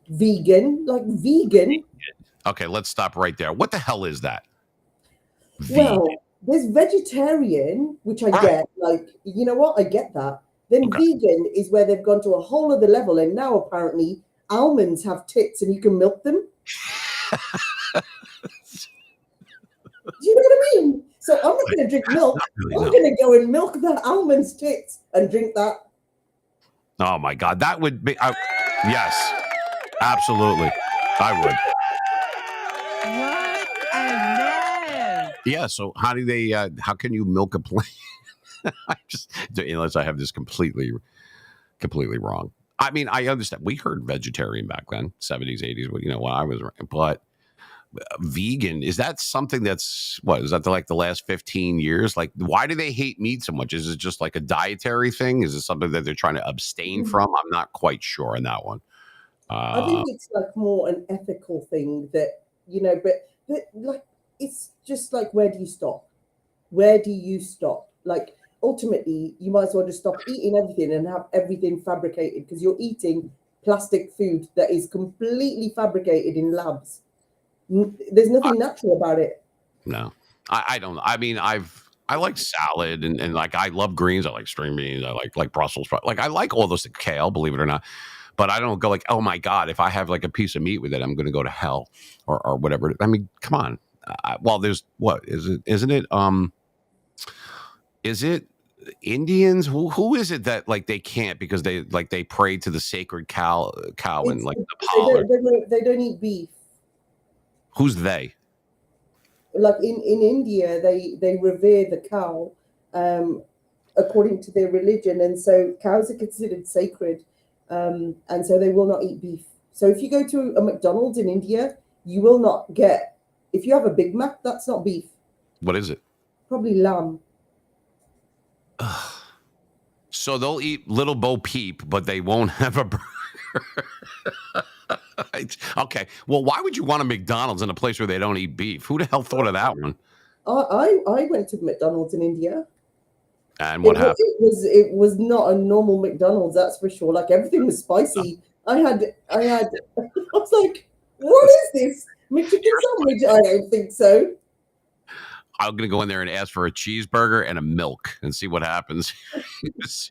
vegan. Like vegan. Okay, let's stop right there. What the hell is that? Well, there's vegetarian, which I get. Like, you know what? I get that. Then vegan is where they've gone to a whole other level, and now apparently almonds have tits and you can milk them. Do you know what I mean? So I'm not going to drink milk. I'm going to go and milk the almond's tits and drink that. Oh my God, that would be yes, absolutely, I would. What a mess! Yeah. So how do they? How can you milk a plant? Unless I have this completely wrong. I mean, I understand. We heard vegetarian back then, 70s, 80s. You know, when I was around, but. Vegan, is that something that's is that like the last 15 years? Like, why do they hate meat so much? Is it just like a dietary thing? Is it something that they're trying to abstain from? I'm not quite sure on that one. I think it's like more an ethical thing that, you know, but like, it's just like, where do you stop? Like, ultimately, you might as well just stop eating everything and have everything fabricated, because you're eating plastic food that is completely fabricated in labs. There's nothing natural about it. No, I don't. I mean, I like salad and like I love greens. I like string beans. I like Brussels sprouts. Like I like all those, kale, believe it or not. But I don't go like, oh my God, if I have like a piece of meat with it, I'm going to go to hell or whatever. I mean, come on. Well, there's what is it? Isn't it? Is it Indians? Who is it that like they can't because they pray to the sacred cow and like Nepal? They don't eat beef. Who's they? Like in India, they revere the cow according to their religion, and so cows are considered sacred, and so they will not eat beef. So if you go to a McDonald's in India, you will not get, if you have a Big Mac, that's not beef. What is it? Probably lamb. So they'll eat Little Bo Peep, but they won't have a burger. Okay. Well, why would you want a McDonald's in a place where they don't eat beef? Who the hell thought of that one? I went to McDonald's in India. And what happened? It was not a normal McDonald's, that's for sure. Like, everything was spicy. I was like, what is this? McChicken sandwich? I don't think so. I'm gonna go in there and ask for a cheeseburger and a milk and see what happens.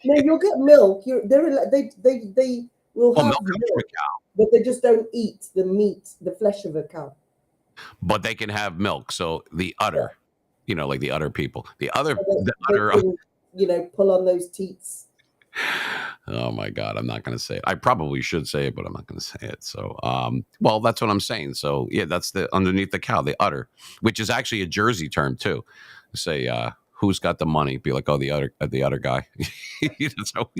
No, you'll get milk. They will Well, have milk comes from a milk, cow, but they just don't eat the meat, the flesh of a cow. but they can have milk. So the udder, like the udder people, the So they udder. can, pull on those teats. Oh my God, I'm not going to say it. I probably should say it, but I'm not going to say it. So, well, that's what I'm saying. So, yeah, that's the underneath the cow, the udder, which is actually a Jersey term too. Say, who's got the money? Be like, oh, the udder guy. So,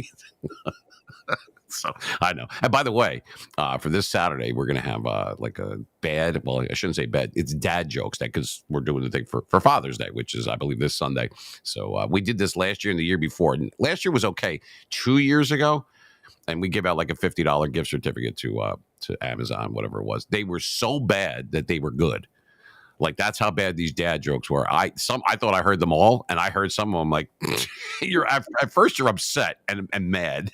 so I know. And by the way, for this Saturday, we're going to have like a bad. Well, I shouldn't say bad. It's dad jokes because we're doing the thing for Father's Day, which is, I believe, this Sunday. So we did this last year and the year before. And last year was okay. 2 years ago, and we give out like a $50 gift certificate to Amazon, whatever it was. They were so bad that they were good. Like that's how bad these dad jokes were. I thought I heard them all, and I heard some of them. Like you're at first you're upset and mad,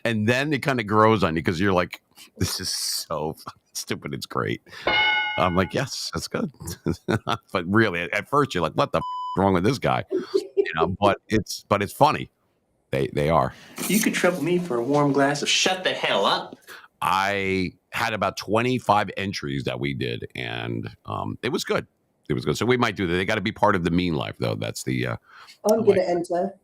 and then it kind of grows on you because you're like, this is so stupid. It's great. I'm like, yes, that's good. But really, at first you're like, what the is wrong with this guy? But it's funny. They are. You could trouble me for a warm glass of shut the hell up. I had about 25 entries that we did, and it was good. It was good. So we might do that. They got to be part of the mean life, though. That's the. I'm going to enter.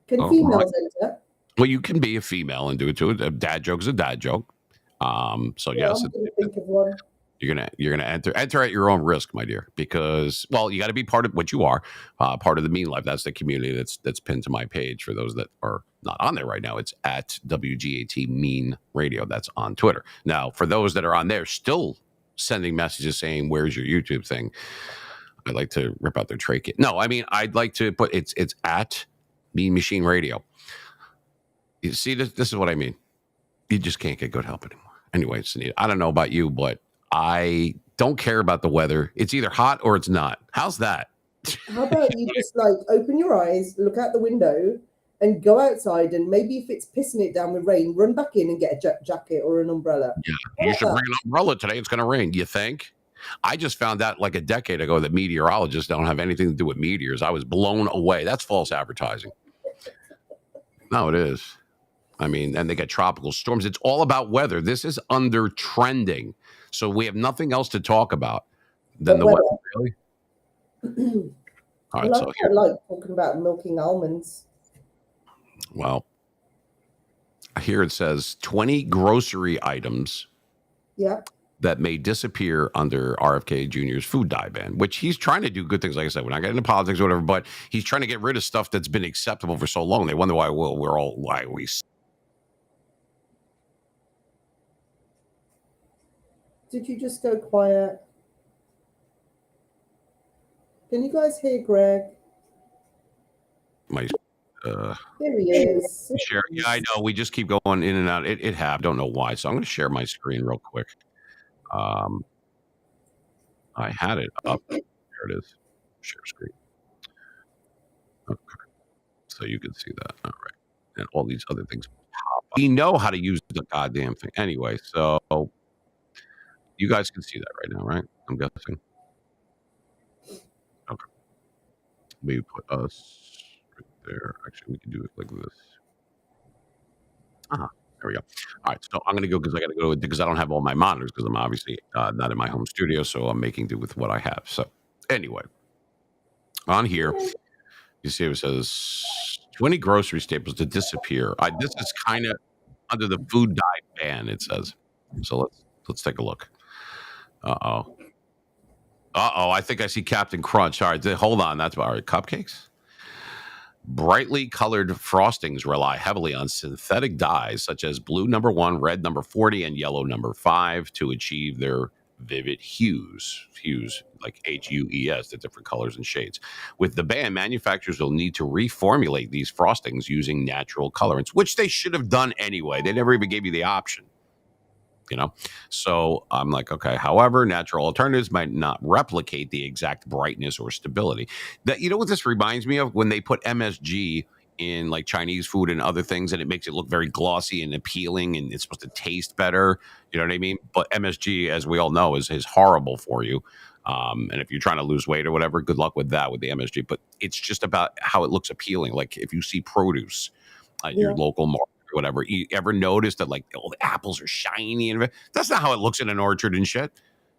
Can females enter? Well, you can be a female and do it too. A dad joke is a dad joke. So yes, I'm going to think of one. You're gonna enter at your own risk, my dear, because you got to be part of what you are, part of the mean life. That's the community that's pinned to my page. For those that are not on there right now, it's at WGAT Mean Radio. That's on Twitter. Now, for those that are on there still sending messages saying, "Where's your YouTube thing?" I'd like to rip out their tray kit. No, I mean I'd like to put it's at Mean Machine Radio. You see, this is what I mean. You just can't get good help anymore. Anyway, Sunita, I don't know about you, but I don't care about the weather. It's either hot or it's not. How's that? How about you just open your eyes, look out the window, and go outside, and maybe if it's pissing it down with rain, run back in and get a jacket or an umbrella. Yeah, you should bring an umbrella today. It's going to rain. You think? I just found out like a decade ago that meteorologists don't have anything to do with meteors. I was blown away. That's false advertising. No, it is. I mean, and they get tropical storms. It's all about weather. This is under trending. So we have nothing else to talk about than the weather, really. All right, I like talking about milking almonds. Well, here it says 20 grocery items that may disappear under RFK Jr.'s food dye ban, which he's trying to do good things. Like I said, we're not getting into politics or whatever, but he's trying to get rid of stuff that's been acceptable for so long. They wonder why we. Did you just go quiet? Can you guys hear Greg? There he is. Share. Yeah, I know. We just keep going in and out. It happened. I don't know why. So I'm going to share my screen real quick. I had it up. There it is. Share screen. Okay. So you can see that. All right. And all these other things pop up. We know how to use the goddamn thing. Anyway, so you guys can see that right now, right? I'm guessing. Okay. Maybe put us right there. Actually, we can do it like this. There we go. All right. So I'm going to go because I got to go because I don't have all my monitors because I'm obviously not in my home studio. So I'm making do with what I have. So anyway, on here, you see it says 20 grocery staples to disappear. This is kind of under the food dye ban, it says. So let's take a look. Uh-oh. I think I see Captain Crunch. All right, hold on. That's all right. Cupcakes? Brightly colored frostings rely heavily on synthetic dyes such as blue number 1, red number 40, and yellow number 5 to achieve their vivid hues. Hues like HUES, the different colors and shades. With the ban, manufacturers will need to reformulate these frostings using natural colorants, which they should have done anyway. They never even gave you the option. So I'm like, okay, however, natural alternatives might not replicate the exact brightness or stability. That, what this reminds me of? When they put MSG in like Chinese food and other things, and it makes it look very glossy and appealing, and it's supposed to taste better. You know what I mean? But MSG, as we all know, is horrible for you. And if you're trying to lose weight or whatever, good luck with that with the MSG. But it's just about how it looks appealing. Like if you see produce at your local market whatever. You ever notice that like, oh, the apples are shiny and that's not how it looks in an orchard and shit.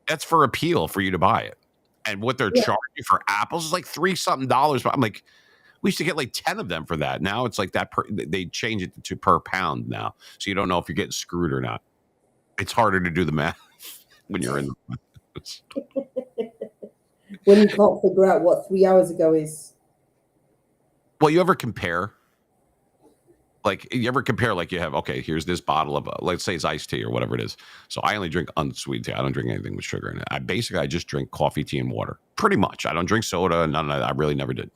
That's for appeal for you to buy it. And what they're charging for apples is like $3-something. I'm like, we used to get like 10 of them for that. Now it's like that. They change it to per pound now, so you don't know if you're getting screwed or not. It's harder to do the math when you're in the when you can't figure out what 3 hours ago is. Well, you ever compare? Like, you ever compare, like, you have, okay, here's this bottle of, let's say it's iced tea or whatever it is. So I only drink unsweetened tea. I don't drink anything with sugar in it. I just drink coffee, tea, and water. Pretty much. I don't drink soda. None of that. I really never did.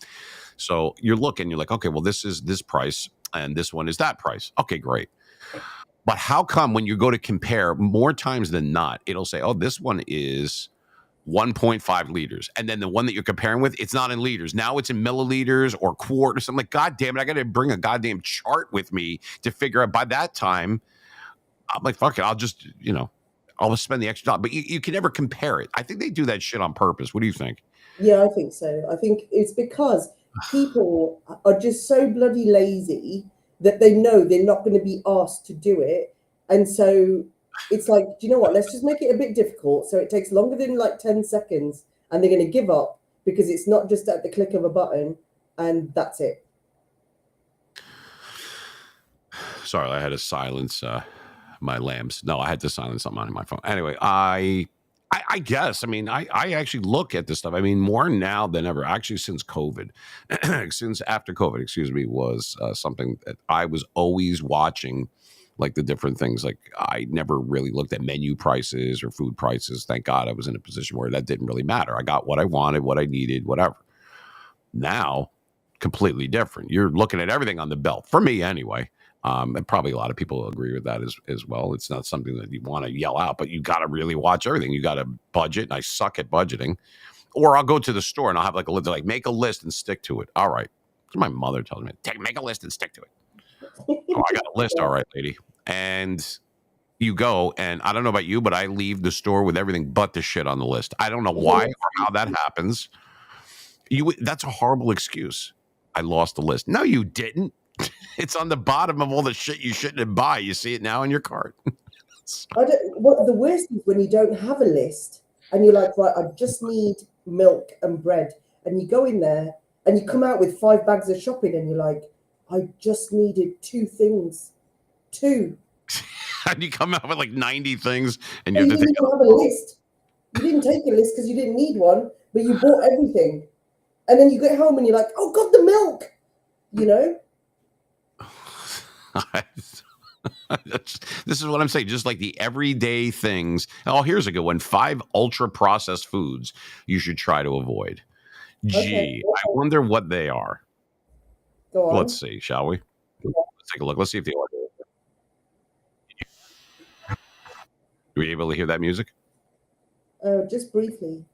So you're looking, you're like, okay, well, this is this price, and this one is that price. Okay, great. But how come when you go to compare, more times than not, it'll say, oh, this one is 1.5 liters. And then the one that you're comparing with, it's not in liters. Now it's in milliliters or quarters. I'm like, God damn it, I got to bring a goddamn chart with me to figure out. By that time, I'm like, fuck it, I'll just, I'll just spend the extra time. But you can never compare it. I think they do that shit on purpose. What do you think? Yeah, I think so. I think it's because people are just so bloody lazy that they know they're not going to be asked to do it. And so it's like, do you know what? Let's just make it a bit difficult. So it takes longer than like 10 seconds and they're going to give up because it's not just at the click of a button and that's it. Sorry, I had to silence my lambs. No, I had to silence something on my phone. Anyway, I guess, I actually look at this stuff. More now than ever, actually, since COVID, since after COVID, was something that I was always watching, like the different things. Like I never really looked at menu prices or food prices. Thank God I was in a position where that didn't really matter. I got what I wanted, what I needed, whatever. Now, completely different. You're looking at everything on the belt, for me anyway. And probably a lot of people agree with that as well. It's not something that you want to yell out, but you got to really watch everything. You got to budget. And I suck at budgeting. Or I'll go to the store and I'll have like a list, like make a list and stick to it. All right. My mother tells me, make a list and stick to it. Oh, I got a list. All right, lady. And you go, and I don't know about you, but I leave the store with everything but the shit on the list. I don't know why or how that happens. That's a horrible excuse. I lost the list. No, you didn't. It's on the bottom of all the shit you shouldn't buy. You see it now in your cart. What the worst is when you don't have a list and you're like, right, I just need milk and bread. And you go in there and you come out with 5 bags of shopping and you're like, I just needed 2 things. 2. And you come out with like 90 things and you didn't have a list. You didn't take a list because you didn't need one, but you bought everything. And then you get home and you're like, oh God, the milk, This is what I'm saying. Just like the everyday things. Oh, here's a good one. 5 ultra processed foods you should try to avoid. Gee, I wonder what they are. Go on. Let's see, shall we? Let's take a look. Let's see if the audio. Were you able to hear that music? Just briefly.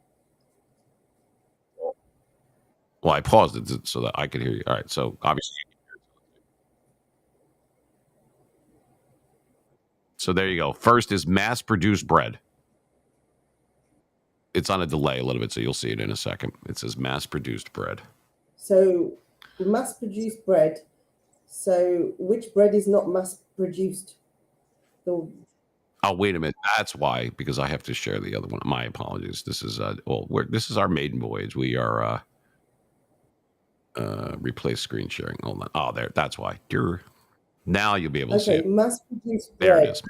Well, I paused it so that I could hear you. All right. So obviously. So there you go. First is mass-produced bread. It's on a delay a little bit, so you'll see it in a second. It says mass-produced bread. So mass-produced bread. So which bread is not mass-produced? Oh, wait a minute. That's why, because I have to share the other one. My apologies. This is this is our maiden voyage. We are replace screen sharing. Hold on. Oh, there. That's why. Now you'll be able to see it. Mass-produced bread. There it is.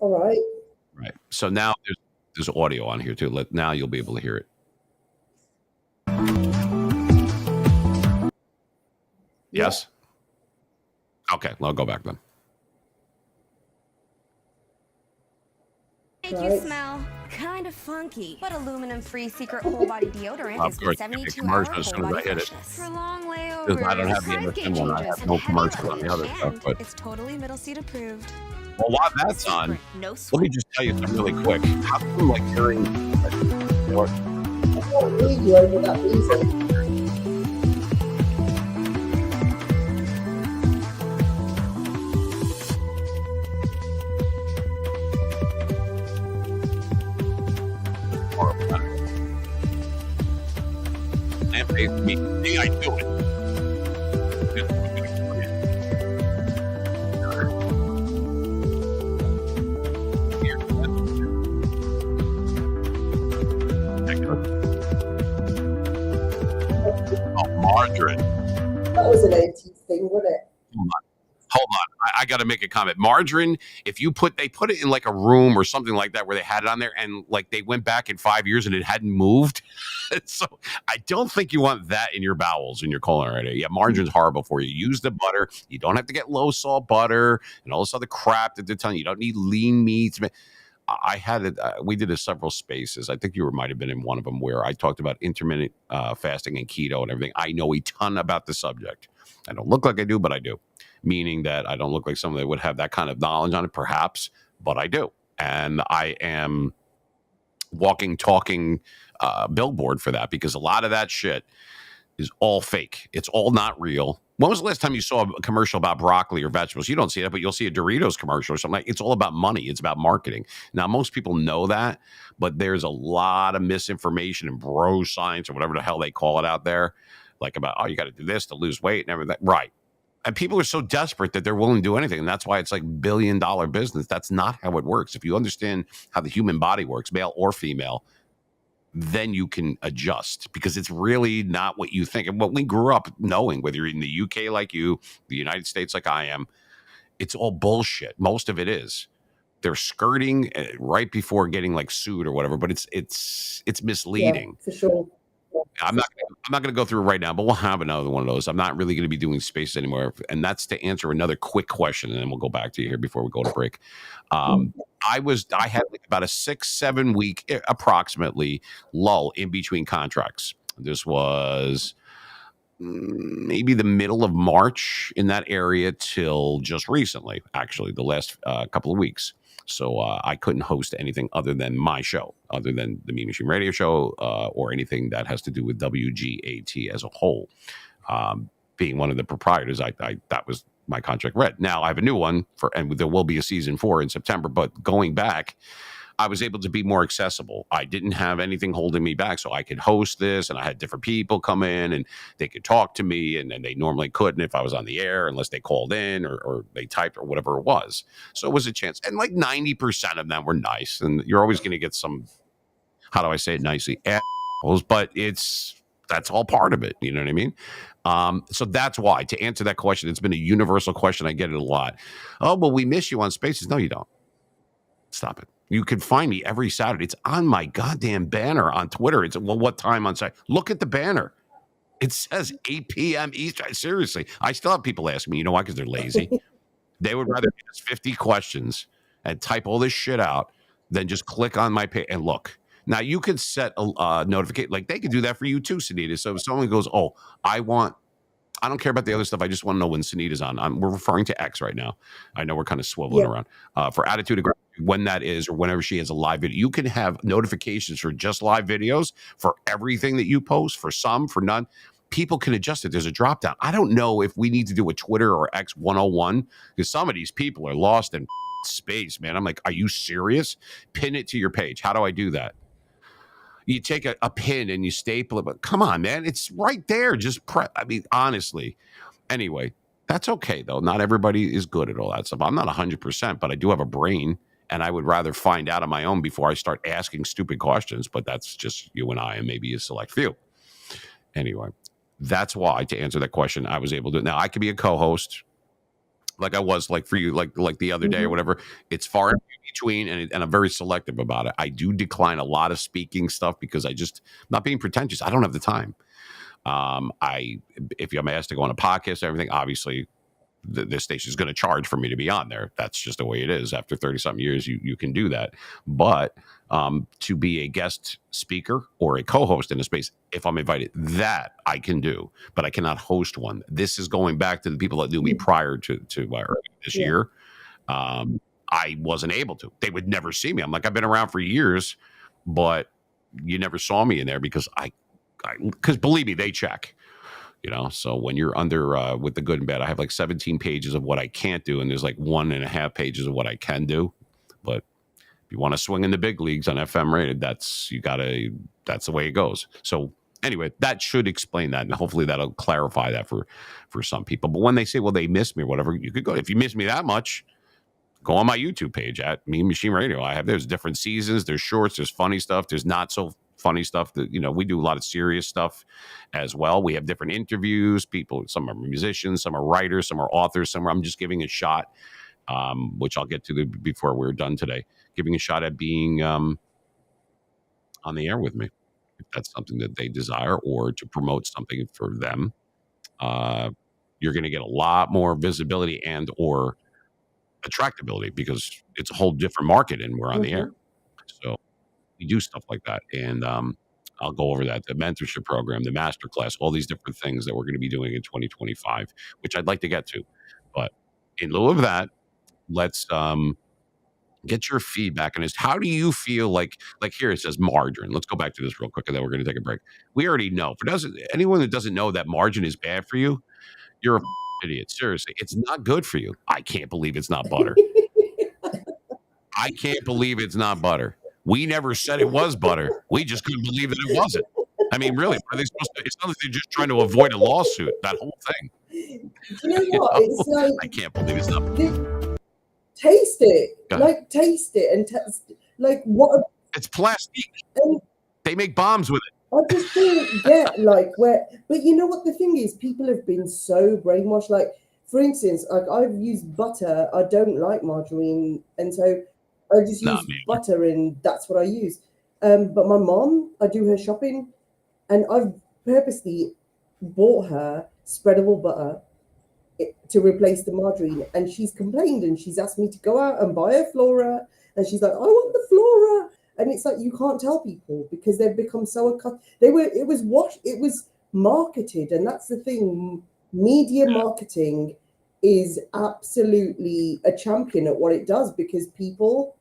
All right. Right. So now there's audio on here too. Now you'll be able to hear it. Yes? Okay. I'll go back then. Thank you smell kind of funky, but aluminum-free secret whole body deodorant is for 72-hour whole body freshness. For long layovers, I don't have the MSN one. I have no commercial on the other stuff, but it's totally middle seat approved. Well, while that's on, let me just tell you something really quick. How come like hearing? I can't read you over that music. I do it. margarine. That was an 80s thing, wasn't it? Hold on. I got to make a comment. Margarine, if they put it in like a room or something like that where they had it on there and like they went back in 5 years and it hadn't moved. So I don't think you want that in your bowels, in your colon area. Yeah, margarine's horrible for you. Use the butter. You don't have to get low salt butter and all this other crap that they're telling you. You don't need lean meats. I had it. We did several spaces. I think you might have been in one of them where I talked about intermittent fasting and keto and everything. I know a ton about the subject. I don't look like I do, but I do. Meaning that I don't look like someone that would have that kind of knowledge on it, perhaps, but I do. And I am walking, talking billboard for that because a lot of that shit is all fake. It's all not real. When was the last time you saw a commercial about broccoli or vegetables? You don't see that, but you'll see a Doritos commercial or something like. It's all about money. It's about marketing. Now, most people know that, but there's a lot of misinformation and bro science or whatever the hell they call it out there, like about, oh, you got to do this to lose weight and everything. Right. And people are so desperate that they're willing to do anything. And that's why it's like $1 billion business. That's not how it works. If you understand how the human body works, male or female, then you can adjust because it's really not what you think. And what we grew up knowing, whether you're in the UK like you, the United States like I am, it's all bullshit. Most of it is. They're skirting right before getting like sued or whatever, but it's misleading. Yeah, for sure. I'm not going to go through it right now, but we'll have another one of those. I'm not really going to be doing space anymore. And that's to answer another quick question. And then we'll go back to you here before we go to break. I had like about a 6-7 week approximately lull in between contracts. This was maybe the middle of March in that area till just recently, actually the last couple of weeks. So I couldn't host anything other than my show, other than the Mean Machine Radio Show or anything that has to do with WGAT as a whole. Being one of the proprietors, I that was my contract read. Now I have a new one and there will be a season 4 in September. But going back, I was able to be more accessible. I didn't have anything holding me back, so I could host this, and I had different people come in, and they could talk to me, and they normally couldn't if I was on the air, unless they called in or they typed or whatever it was. So it was a chance, and like 90% of them were nice, and you're always going to get some, how do I say it nicely, assholes, but that's all part of it. You know what I mean? So that's why, to answer that question, it's been a universal question. I get it a lot. Oh, well, we miss you on Spaces. No, you don't. Stop it. You can find me every Saturday. It's on my goddamn banner on Twitter. It's, well, what time on Saturday? Look at the banner. It says 8 p.m. Eastern. Seriously. I still have people ask me, you know why? Because they're lazy. They would rather give us 50 questions and type all this shit out than just click on my page and look. Now, you could set a notification. Like, they could do that for you too, Sunita. So if someone goes, oh, I don't care about the other stuff. I just want to know when Sunita's on. We're referring to X right now. I know we're kind of swiveling around. For Attitude of Gratitude, when that is, or whenever she has a live video, you can have notifications for just live videos, for everything that you post, for some, for none. People can adjust it. There's a drop down. I don't know if we need to do a Twitter or X 101, because some of these people are lost in space, man. I'm like, are you serious? Pin it to your page. How do I do that? You take a pin and you staple it, but come on, man, it's right there. Just I mean, honestly. Anyway, that's okay though. Not everybody is good at all that stuff. I'm not 100%, but I do have a brain, and I would rather find out on my own before I start asking stupid questions. But that's just you and I, and maybe a select few. Anyway, that's why, to answer that question, I was able to. Now I could be a co-host, like I was, like for you, like the other day or whatever. It's far in between, and I'm very selective about it. I do decline a lot of speaking stuff because I'm not being pretentious. I don't have the time. If I'm asked to go on a podcast and everything, obviously this station is going to charge for me to be on there. That's just the way it is. After 30-something years, you can do that. But to be a guest speaker or a co-host in a space, if I'm invited, that I can do. But I cannot host one. This is going back to the people that knew me prior to this year. I wasn't able to. They would never see me. I'm like, I've been around for years, but you never saw me in there because because believe me, they check. You know, so when you're under with the good and bad, I have like 17 pages of what I can't do, and there's like 1.5 pages of what I can do. But if you want to swing in the big leagues on FM rated, that's the way it goes. So anyway, that should explain that, and hopefully that'll clarify that for some people. But when they say, well, they missed me or whatever, you could go, if you miss me that much, go on my YouTube page at Mean Machine Radio. There's different seasons, there's shorts, there's funny stuff, there's not so funny stuff. That we do a lot of serious stuff as well. We have different interviews. People, some are musicians, some are writers, some are authors. Some I'm just giving a shot, which I'll get to before we're done today. Giving a shot at being on the air with me, if that's something that they desire, or to promote something for them. You're going to get a lot more visibility and or attractability because it's a whole different market and we're on the air. So we do stuff like that. And I'll go over that, the mentorship program, the masterclass, all these different things that we're going to be doing in 2025, which I'd like to get to. But in lieu of that, let's get your feedback on this. How do you feel like here it says margarine. Let's go back to this real quick and then we're going to take a break. We already know. For anyone that doesn't know that margarine is bad for you, you're a idiot. Seriously, it's not good for you. I can't believe it's not butter. I can't believe it's not butter. We never said it was butter. We just couldn't believe that it wasn't. I mean, really, are they supposed to? It's not like they're just trying to avoid a lawsuit. That whole thing. Do you know what? It's like, I can't believe it's not. Taste it, taste it, and like what? It's plastic. They make bombs with it. I just don't get but you know what the thing is? People have been so brainwashed. Like, for instance, like I've used butter. I don't like margarine, and so I just use butter, and that's what I use. But my mom, I do her shopping, and I've purposely bought her spreadable butter to replace the margarine, and she's complained, and she's asked me to go out and buy a Flora, and she's like, I want the Flora. And it's like, you can't tell people because they've become so accustomed. It was marketed. And that's the thing. Media marketing is absolutely a champion at what it does because people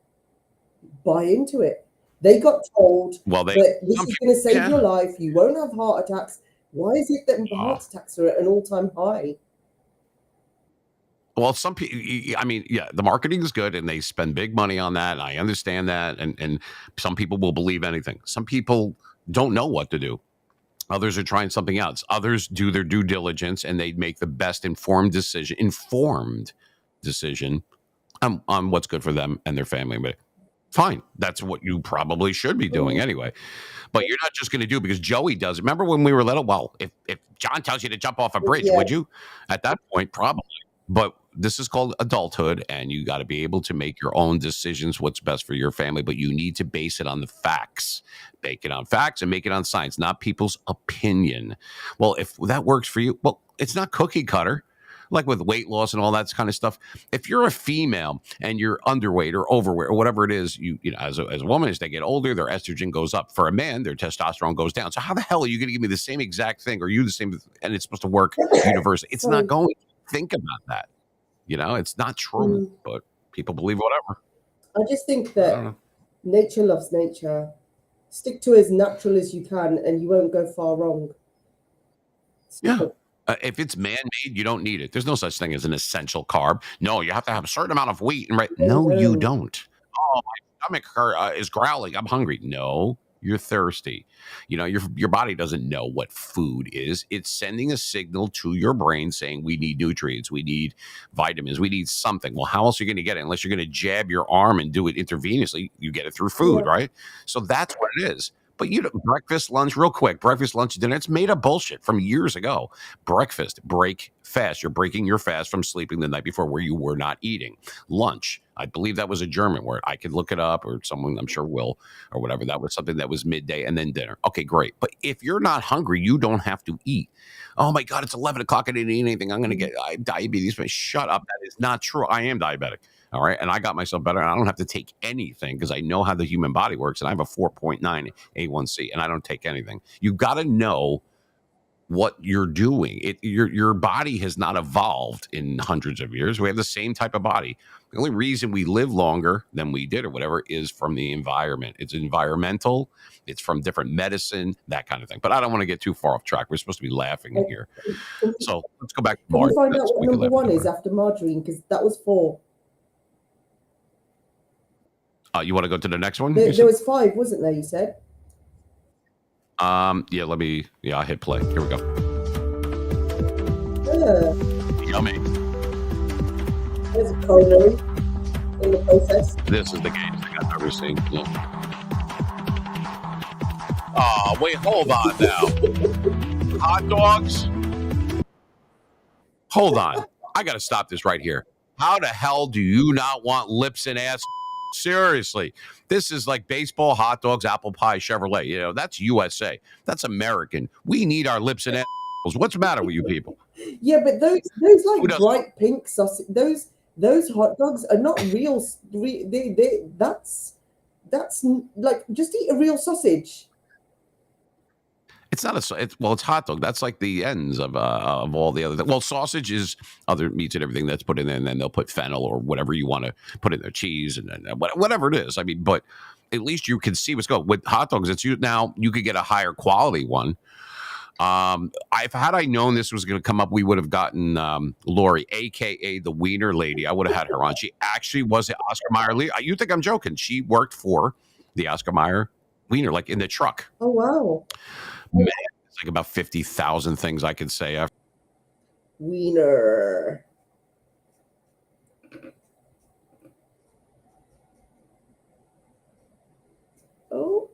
buy into it. They got told that this is going to save your life. You won't have heart attacks. Why is it that heart attacks are at an all-time high? Well, some people, I mean, the marketing is good and they spend big money on that. And I understand that. And some people will believe anything. Some people don't know what to do. Others are trying something else. Others do their due diligence and they make the best informed decision on what's good for them and their family. But fine. That's what you probably should be doing anyway. But you're not just going to do it because Joey does it. Remember when we were little? Well, if John tells you to jump off a bridge, would you? At that point, probably. But this is called adulthood, and you got to be able to make your own decisions, what's best for your family, but you need to base it on the facts. Bake it on facts and make it on science, not people's opinion. Well, if that works for you, well, it's not cookie cutter. Like with weight loss and all that kind of stuff. If you're a female and you're underweight or overweight or whatever it is, you know, as a woman, as they get older, their estrogen goes up. For a man, their testosterone goes down. So how the hell are you going to give me the same exact thing or you the same, and it's supposed to work universally? It's not going to. Think about that. You know, it's not true, but people believe whatever. I just think that nature loves nature. Stick to as natural as you can and you won't go far wrong. If it's man-made, you don't need it. There's no such thing as an essential carb. No, you have to have a certain amount of wheat. No, you don't. Oh, my stomach is growling. I'm hungry. No, you're thirsty. You know, your body doesn't know what food is. It's sending a signal to your brain saying we need nutrients, we need vitamins, we need something. Well, how else are you going to get it? Unless you're going to jab your arm and do it intravenously, you get it through food, right? So that's what it is. But you know, breakfast, lunch, real quick, breakfast, lunch, dinner, it's made up bullshit from years ago. Breakfast, break fast. You're breaking your fast from sleeping the night before where you were not eating. Lunch, I believe that was a German word. I could look it up or someone I'm sure will or whatever. That was something that was midday and then dinner. Okay, great. But if you're not hungry, you don't have to eat. Oh my God, it's 11 o'clock. I didn't eat anything. I'm going to get diabetes. Shut up. That is not true. I am diabetic. All right. And I got myself better. And I don't have to take anything because I know how the human body works. And I have a 4.9 A1C and I don't take anything. You got to know what you're doing. Your body has not evolved in hundreds of years. We have the same type of body. The only reason we live longer than we did or whatever is from the environment. It's environmental. It's from different medicine, that kind of thing. But I don't want to get too far off track. We're supposed to be laughing in here. So let's go back to margarine. Can you find out what number one is after margarine? Because that was 4. You want to go to the next one? There was 5, wasn't there, you said? I hit play. Here we go. Yummy. There's a culinary in the process. This is the game thing I've ever seen. Yeah. Oh, wait, hold on now. Hot dogs? Hold on. I got to stop this right here. How the hell do you not want lips and ass? Seriously. This is like baseball, hot dogs, apple pie, Chevrolet. You know, that's USA. That's American. We need our lips and ass. What's the matter with you people? Yeah, but those like bright pink sausage, those hot dogs are not real. That's like, just eat a real sausage. It's not it's hot dog. That's like the ends of all the other. Well, sausage is other meats and everything that's put in there, and then they'll put fennel or whatever you want to put in their cheese and whatever it is. I mean, but at least you can see what's going. With hot dogs, now you could get a higher quality one. Had I known this was going to come up, we would have gotten Lori, aka the Wiener Lady. I would have had her on. She actually was an Oscar Mayer leader. You think I'm joking? She worked for the Oscar Mayer Wiener, like in the truck. Oh wow! Man, it's like about 50,000 things I could say after. Wiener. Oh,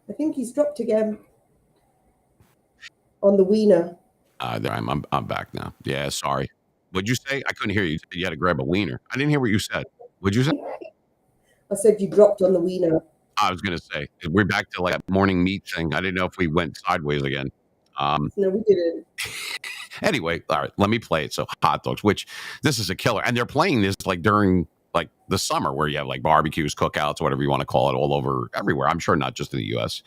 I think he's dropped again. On the wiener. There I'm back now. Yeah, sorry. What'd you say? I couldn't hear you. You had to grab a wiener. I didn't hear what you said. What'd you say? I said you dropped on the wiener. I was gonna say we're back to like a morning meat thing. I didn't know if we went sideways again. No, we didn't. Anyway, all right, let me play it. So hot dogs, which this is a killer. And they're playing this like during like the summer where you have like barbecues, cookouts, whatever you want to call it, all over everywhere. I'm sure not just in the US.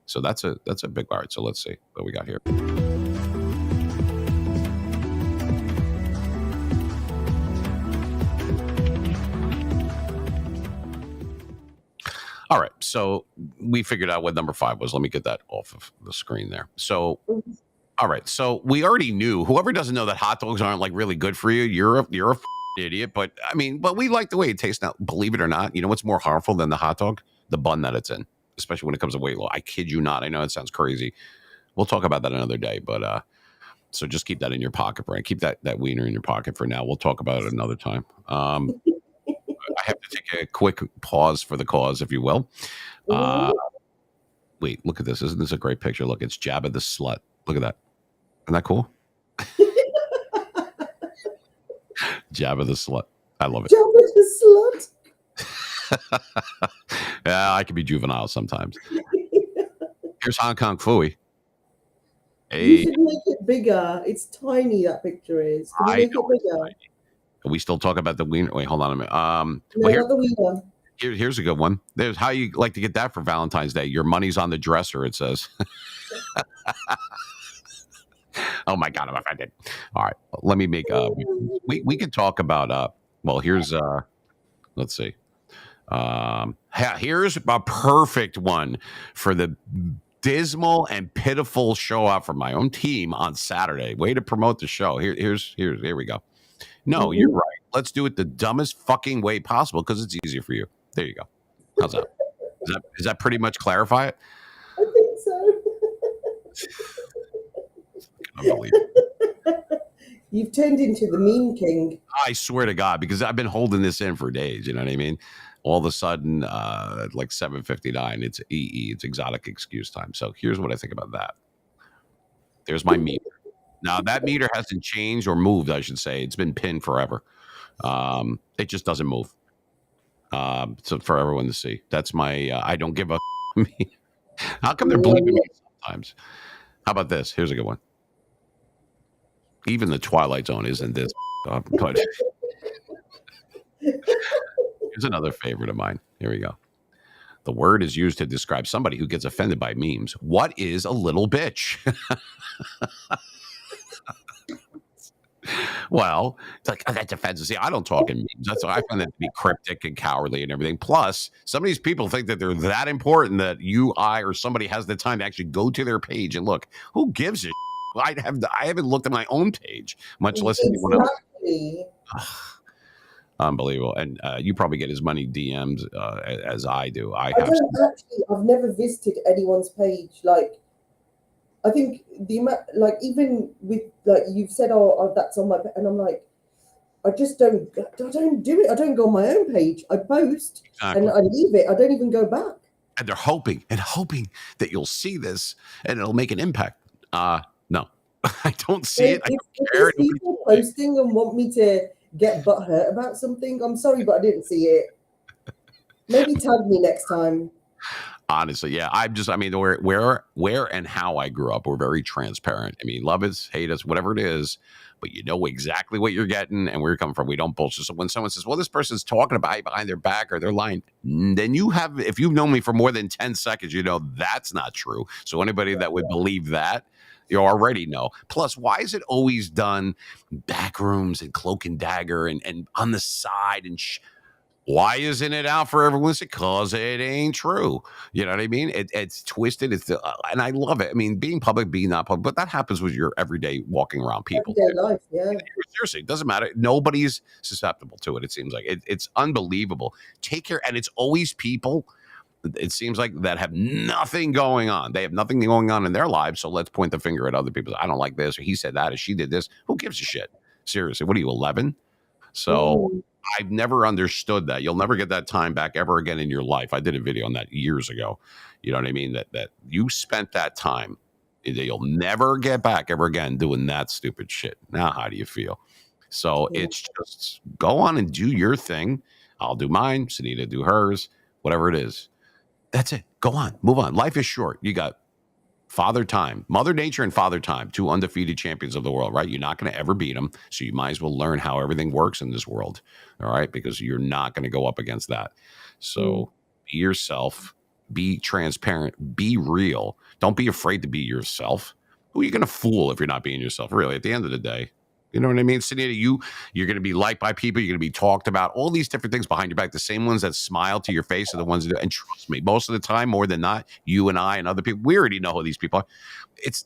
So that's a big. All right, so let's see what we got here. All right, so we figured out what number 5 was. Let me get that off of the screen there. So, all right, so we already knew. Whoever doesn't know that hot dogs aren't like really good for you, you're a idiot. But I mean, but we like the way it tastes now. Believe it or not, you know what's more harmful than the hot dog? The bun that it's in. Especially when it comes to weight loss. I kid you not. I know it sounds crazy. We'll talk about that another day, but so just keep that in your pocket, Brian. Keep that wiener in your pocket for now. We'll talk about it another time. I have to take a quick pause for the cause, if you will. Wait, look at this. Isn't this a great picture? Look, it's Jabba the Slut. Look at that. Isn't that cool? Jabba the Slut. I love it. Jabba the Slut. Yeah, I can be juvenile sometimes. Here's Hong Kong Phooey. Hey. You should make it bigger. It's tiny, that picture is. Can you make it bigger? Are we still talking about the wiener? Wait, hold on a minute. No, well, not the wiener. Here's a good one. There's how you like to get that for Valentine's Day. Your money's on the dresser, it says. Oh my God, I'm offended. All right, let me make we can talk about well, here's let's see. Here's a perfect one for the dismal and pitiful show out from my own team on Saturday. Way to promote the show. Here we go. No, you're right. Let's do it the dumbest fucking way possible because it's easier for you. There you go. How's that? Does that pretty much clarify it? I think so. Unbelievable. You've turned into the meme king. I swear to God, because I've been holding this in for days. You know what I mean? All of a sudden, like 7:59, it's EE. It's exotic excuse time. So here's what I think about that. There's my meter. Now that meter hasn't changed or moved, I should say. It's been pinned forever. It just doesn't move. So for everyone to see, that's my. I don't give a. How come they're believing me sometimes? How about this? Here's a good one. Even the Twilight Zone isn't this, but here's another favorite of mine. Here we go. The word is used to describe somebody who gets offended by memes. What is a little bitch? Well, it's like, oh, that's offensive. See, I don't talk in memes. That's why I find that to be cryptic and cowardly and everything. Plus, some of these people think that they're that important that I, or somebody has the time to actually go to their page and look. Who gives a shit? I haven't looked at my own page, much less anyone else. Unbelievable. And you probably get as many DMs as I do. I've never visited anyone's page. Like, I think the amount, like, even with, like, you've said, oh that's on my, and I'm like, I don't do it. I don't go on my own page. I post and I leave it. I don't even go back. And they're hoping that you'll see this and it'll make an impact. No, I don't see it. I don't If care. there's people posting and want me to get butthurt about something, I'm sorry, but I didn't see it. Maybe tag me next time. Honestly, yeah. I mean, where and how I grew up, we're very transparent. I mean, love us, hate us, whatever it is, but you know exactly what you're getting and where you're coming from. We don't bullshit. So when someone says, well, this person's talking about you behind their back or they're lying, then if you've known me for more than 10 seconds, you know that's not true. So anybody that would believe that, you already know. Plus, why is it always done back rooms and cloak and dagger and on the side and why isn't it out for everyone to see? Because it ain't true. You know what I mean? It's twisted. And I love it. I mean, being public, being not public, but that happens with your everyday walking around people. Everyday life, yeah. Seriously, it doesn't matter. Nobody's susceptible to it. It seems like it's unbelievable. Take care, and it's always people. It seems like that have nothing going on. They have nothing going on in their lives. So let's point the finger at other people. I don't like this, or he said that, or she did this. Who gives a shit? Seriously, what are you, 11? So. I've never understood that. You'll never get that time back ever again in your life. I did a video on that years ago. You know what I mean? That you spent that time that you'll never get back ever again doing that stupid shit. Now, how do you feel? So it's just go on and do your thing. I'll do mine. Sunita do hers. Whatever it is. That's it. Go on. Move on. Life is short. You got Father Time, Mother Nature and Father Time, two undefeated champions of the world, right? You're not going to ever beat them. So you might as well learn how everything works in this world. All right. Because you're not going to go up against that. So be yourself, be transparent, be real. Don't be afraid to be yourself. Who are you going to fool if you're not being yourself? Really, at the end of the day, you know what I mean? Sunita, you're going to be liked by people. You're going to be talked about, all these different things behind your back. The same ones that smile to your face are the ones that do. And trust me, most of the time, more than not, you and I and other people, we already know who these people are.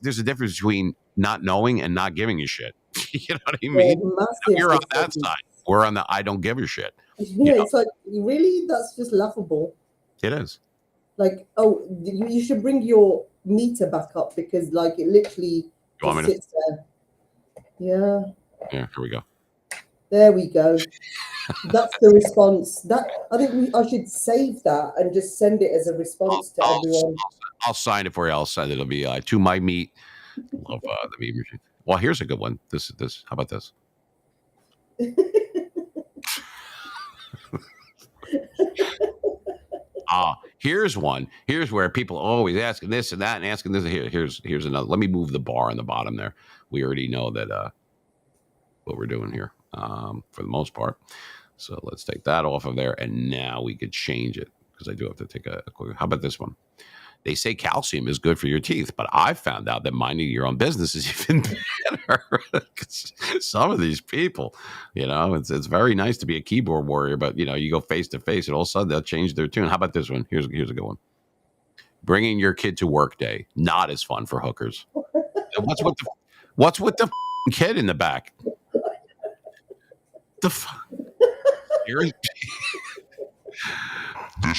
There's a difference between not knowing and not giving a shit. You know what I mean? You're on that side. We're on the I don't give a shit. Yeah, it's like, really? That's just laughable. It is. Like, oh, you should bring your meter back up because, like, it literally just sits there. Yeah. Yeah, here we go. There we go. That's the response. That I think I should save that and just send it as a response to everyone. I'll sign it for you. I'll send it. It'll be to my meat. Love the meat machine. Well, here's a good one. This. How about this? Here's one. Here's where people are always asking this and that and asking this. Here's another. Let me move the bar on the bottom there. We already know that what we're doing here for the most part. So let's take that off of there. And now we could change it because I do have to take a quick. How about this one? They say calcium is good for your teeth, but I've found out that minding your own business is even better. Some of these people, you know, it's very nice to be a keyboard warrior, but, you know, you go face to face and all of a sudden they'll change their tune. How about this one? Here's a good one. Bringing your kid to work day, not as fun for hookers. What's with the kid in the back? This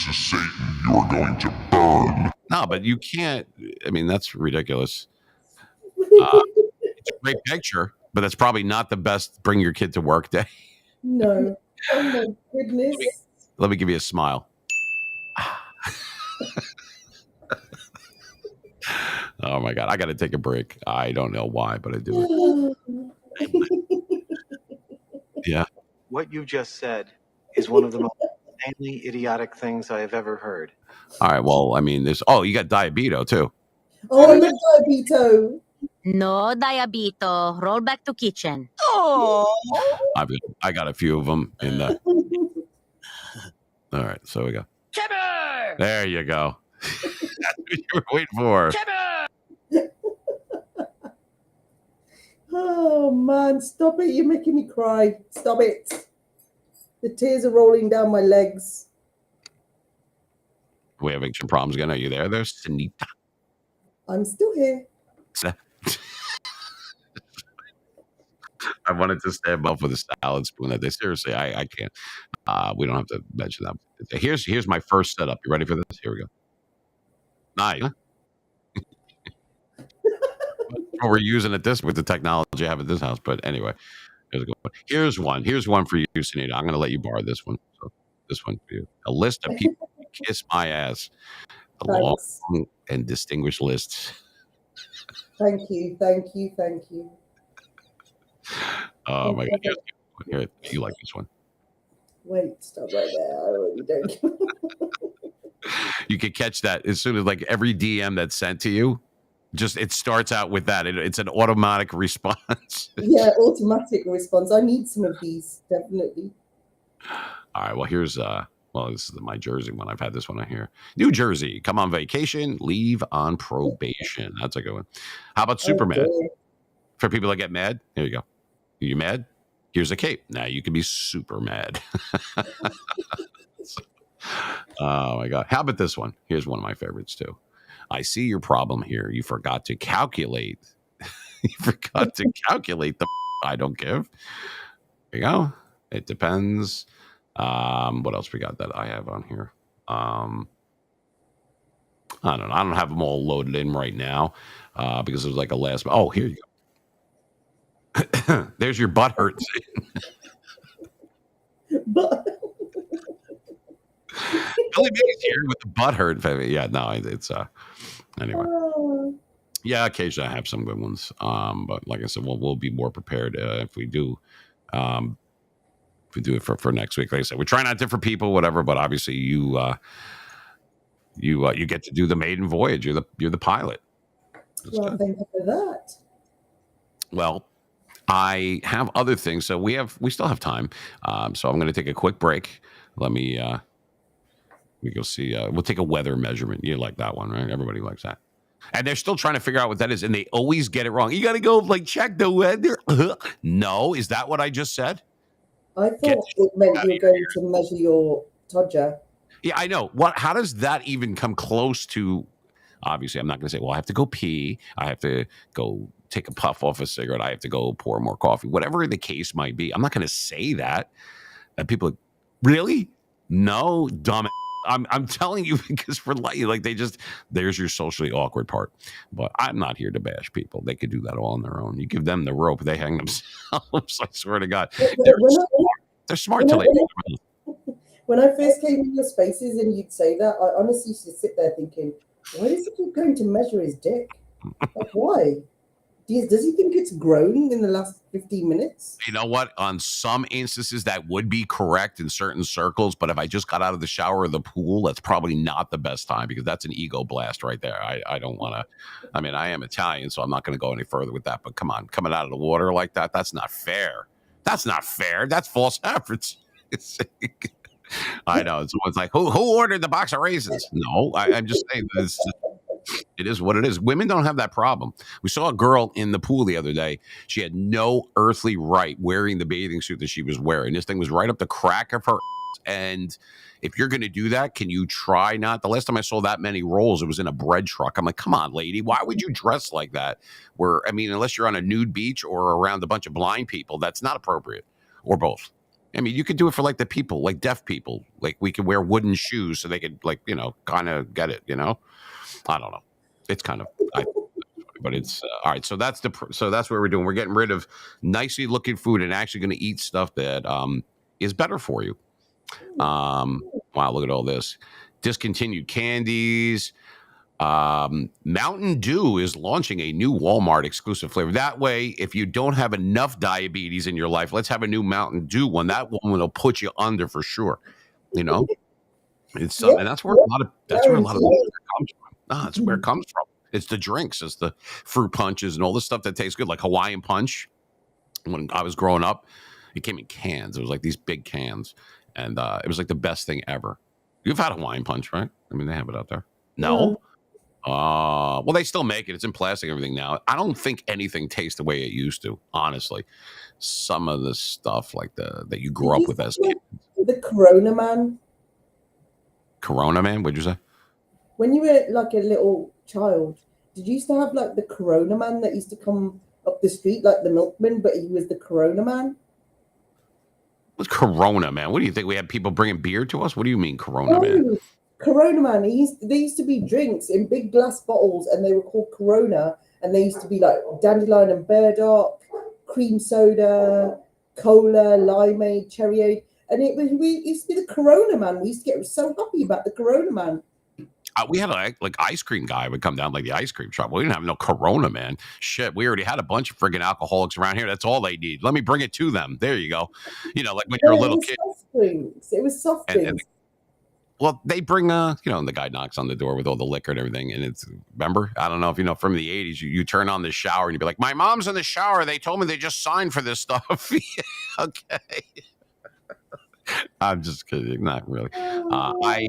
is Satan. You're going to burn. No, but you can't. I mean, that's ridiculous. It's a great picture, but that's probably not the best bring your kid to work day. No. Oh, my goodness. Let me give you a smile. Oh, my God. I got to take a break. I don't know why, but I do. Yeah. What you just said is one of the most insanely idiotic things I have ever heard. All right. Well, I mean, you got Diabito too. Oh, I love Diabito. No, Diabito. Roll back to kitchen. Oh. I got a few of them in the. All right. So we go. Chipper! There you go. That's what you were waiting for. Oh, man. Stop it. You're making me cry. Stop it. The tears are rolling down my legs. We're having some problems again. Are you there, Sunita? I'm still here. I wanted to stand up with a salad spoon that day. Seriously, I can't. We don't have to mention that. Here's my first setup. You ready for this? Here we go. Nice. What we're using at this with the technology I have at this house. But anyway, here's a good one. Here's one for you, Sunita. I'm going to let you borrow this one. So this one for you. A list of people who kiss my ass. the long and distinguished lists. Thank you. Oh my God! Here, you like this one? Wait, stop right there. I really don't. You could catch that as soon as like every DM that's sent to you. Just it starts out with that. It's an automatic response. Yeah, automatic response. I need some of these, definitely. All right. Well, here's this is my Jersey one. I've had this one on here. New Jersey, come on vacation, leave on probation. That's a good one. How about Superman? For people that get mad, here you go. Are you mad? Here's a cape. Now you can be super mad. Oh my God. How about this one? Here's one of my favorites too. I see your problem here. You forgot to calculate. You forgot to calculate the I don't give. There you go. It depends. What else we got that I have on here? I don't know. I don't have them all loaded in right now because it was like a last. Oh, here you go. There's your butt hurts. Billy Mays here with the butt hurt. Yeah, no, it's anyway. Yeah, occasionally I have some good ones. But like I said, we'll be more prepared if we do. If we do it for next week. Like I said, we're trying out different people, whatever. But obviously, you get to do the maiden voyage. You're the pilot. Well, thank you for that. Well, I have other things, so we still have time. So I'm going to take a quick break. Let me go see. We'll take a weather measurement. You like that one, right? Everybody likes that. And they're still trying to figure out what that is, and they always get it wrong. You got to go check the weather. No, is that what I just said? I thought it meant you were going to measure your todger. Yeah, I know. How does that even come close to? Obviously, I'm not going to say, well, I have to go pee. I have to go take a puff off a cigarette. I have to go pour more coffee. Whatever the case might be. I'm not going to say that. And people are, really? No, dumb. I'm telling you because for there's your socially awkward part. But I'm not here to bash people. They could do that all on their own. You give them the rope, they hang themselves. I swear to God. They're smart till they When I first came in your spaces and you'd say that, I honestly used to sit there thinking, why does he keep going to measure his dick? Like, why? Does he think it's grown in the last 15 minutes? You know what? On some instances, that would be correct in certain circles. But if I just got out of the shower or the pool, that's probably not the best time because that's an ego blast right there. I don't want to. I mean, I am Italian, so I'm not going to go any further with that. But come on, coming out of the water like that, that's not fair. That's not fair. That's false efforts. I know. Someone's like, who ordered the box of raisins? No, I'm just saying this. It is what it is. Women don't have that problem. We saw a girl in the pool the other day. She had no earthly right wearing the bathing suit that she was wearing. This thing was right up the crack of her. And if you're going to do that, can you try not? The last time I saw that many rolls, it was in a bread truck. I'm like, come on, lady. Why would you dress like that? Unless you're on a nude beach or around a bunch of blind people, that's not appropriate. Or both. I mean, you could do it for the people, like deaf people. Like we could wear wooden shoes so they could kind of get it, I don't know. It's kind of, but it's all right. So that's what we're doing. We're getting rid of nicely looking food and actually going to eat stuff that is better for you. Wow, look at all this. Discontinued candies. Mountain Dew is launching a new Walmart exclusive flavor. That way, if you don't have enough diabetes in your life, let's have a new Mountain Dew one. That one will put you under for sure. It's and that's where a lot of comes from. That's where it comes from. It's the drinks, it's the fruit punches and all the stuff that tastes good, like Hawaiian Punch. When I was growing up, it came in cans. It was like these big cans, and it was like the best thing ever. You've had Hawaiian Punch, right? I mean, they have it out there. No. Well, they still make it. It's in plastic and everything now. I don't think anything tastes the way it used to, honestly. Some of the stuff that you grew up with as kids. The Corona Man. Corona Man? What'd you say? When you were like a little child, did you used to have the Corona Man that used to come up the street like the milkman, but he was the Corona Man? What's Corona Man? What do you think? We had people bringing beer to us? What do you mean Corona Man? Corona Man. They used to be drinks in big glass bottles, and they were called Corona, and they used to be like dandelion and burdock, cream soda, cola, limeade, cherryade, and we used to be the Corona Man. We used to get so happy about the Corona Man. We had like ice cream guy would come down, like the ice cream shop. We didn't have no Corona, man. Shit, we already had a bunch of friggin' alcoholics around here. That's all they need. Let me bring it to them. There you go. Like when you're a little kid. Soft drinks. It was soft drinks. Well, they bring, and the guy knocks on the door with all the liquor and everything. And it's, remember, I don't know if you know from the 80s, you turn on the shower and you'd be like, my mom's in the shower. They told me they just signed for this stuff. Okay. I'm just kidding. Not really. I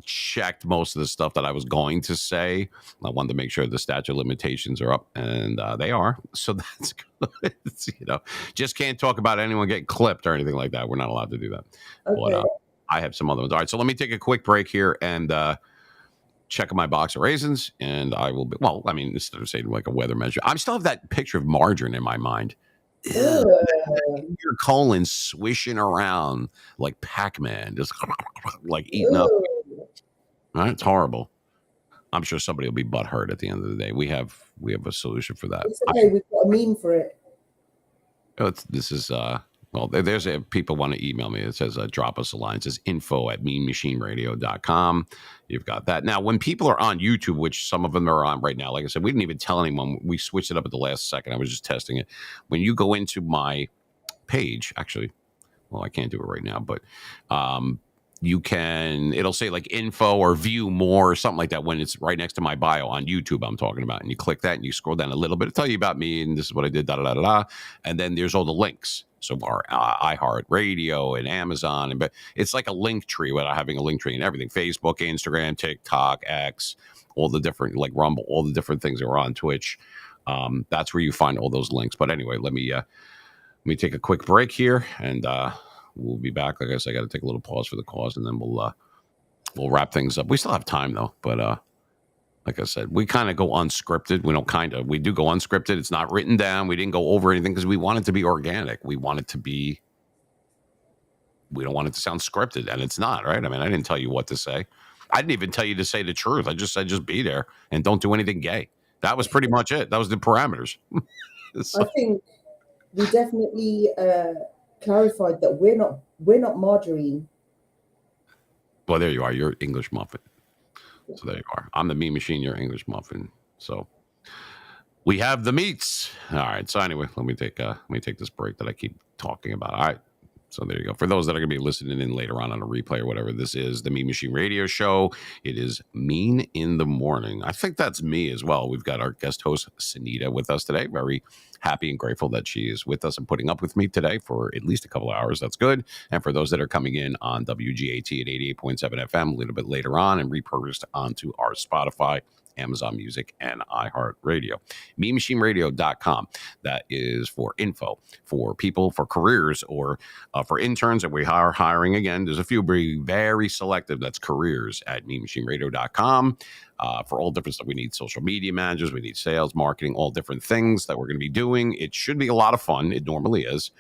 checked most of the stuff that I was going to say. I wanted to make sure the statute of limitations are up, and they are. So that's good. Just can't talk about anyone getting clipped or anything like that. We're not allowed to do that. Okay. But I have some other ones. All right, so let me take a quick break here and check my box of raisins, and I will be, instead of saying like a weather measure, I still have that picture of margarine in my mind. Your colon swishing around like Pac-Man, just like eating up. Right? It's horrible. I'm sure somebody will be butthurt at the end of the day. We have a solution for that. It's okay. We've got a meme for it. There's people want to email me. It says drop us a line. It says info@meanmachineradio.com. You've got that. Now, when people are on YouTube, which some of them are on right now, like I said, we didn't even tell anyone. We switched it up at the last second. I was just testing it. When you go into my page, actually, well, I can't do it right now, but it'll say like info or view more or something like that when it's right next to my bio on YouTube I'm talking about. And you click that and you scroll down a little bit. It'll tell you about me and this is what I did, da-da-da-da-da. And then there's all the links. So our iHeart Radio and Amazon. But it's like a link tree without having a link tree and everything. Facebook, Instagram, TikTok, X, all the different, like Rumble, all the different things that are on Twitch. That's where you find all those links. But anyway, let me take a quick break here and we'll be back. Like I said, I got to take a little pause for the cause, and then we'll wrap things up. We still have time though, but like I said, we kind of go unscripted. We do go unscripted. It's not written down. We didn't go over anything because we want it to be organic. We don't want it to sound scripted, and it's not, right? I mean, I didn't tell you what to say. I didn't even tell you to say the truth. I just said just be there and don't do anything gay. That was pretty much it. That was the parameters. I think we definitely clarified that we're not margarine. Well, there you are. You're English muffin. So there you are. I'm the Mean Machine. You're English muffin. So we have the meats. All right. So anyway, let me take this break that I keep talking about. All right. So there you go. For those that are going to be listening in later on a replay or whatever, this is the Mean Machine Radio Show. It is Mean in the Morning. I think that's me as well. We've got our guest host, Sunita, with us today. Very happy and grateful that she is with us and putting up with me today for at least a couple of hours. That's good. And for those that are coming in on WGAT at 88.7 FM a little bit later on and repurposed onto our Spotify, Amazon Music, and iHeart Radio. MeanMachineRadio.com. That is for info, for people, for careers, or for interns that we are hiring. Again, there's a few very selective. That's careers at MeanMachineRadio.com. For all different stuff. We need social media managers. We need sales, marketing, all different things that we're going to be doing. It should be a lot of fun. It normally is,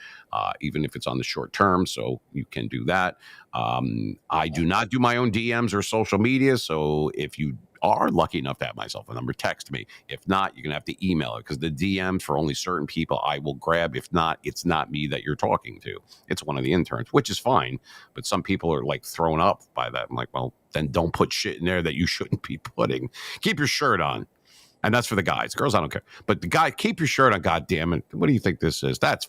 even if it's on the short term. So you can do that. I do not do my own DMs or social media. So if you are lucky enough to have my cell phone number, text me. If not, you're going to have to email it because the DMs for only certain people I will grab. If not, it's not me that you're talking to. It's one of the interns, which is fine. But some people are like thrown up by that. I'm like, well, then don't put shit in there that you shouldn't be putting. Keep your shirt on. And that's for the guys. Girls, I don't care. But the guy, keep your shirt on, God damn it. What do you think this is? That's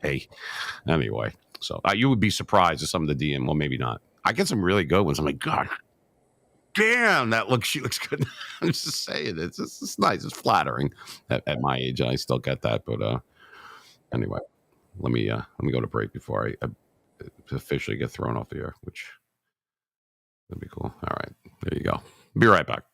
hey. Anyway, so you would be surprised at some of the DM. Well, maybe not. I get some really good ones. I'm like, God damn, she looks good. I'm just saying, it's nice. It's flattering at my age. I still get that. But anyway, let me go to break before I officially get thrown off the air, which would be cool. All right, there you go. Be right back.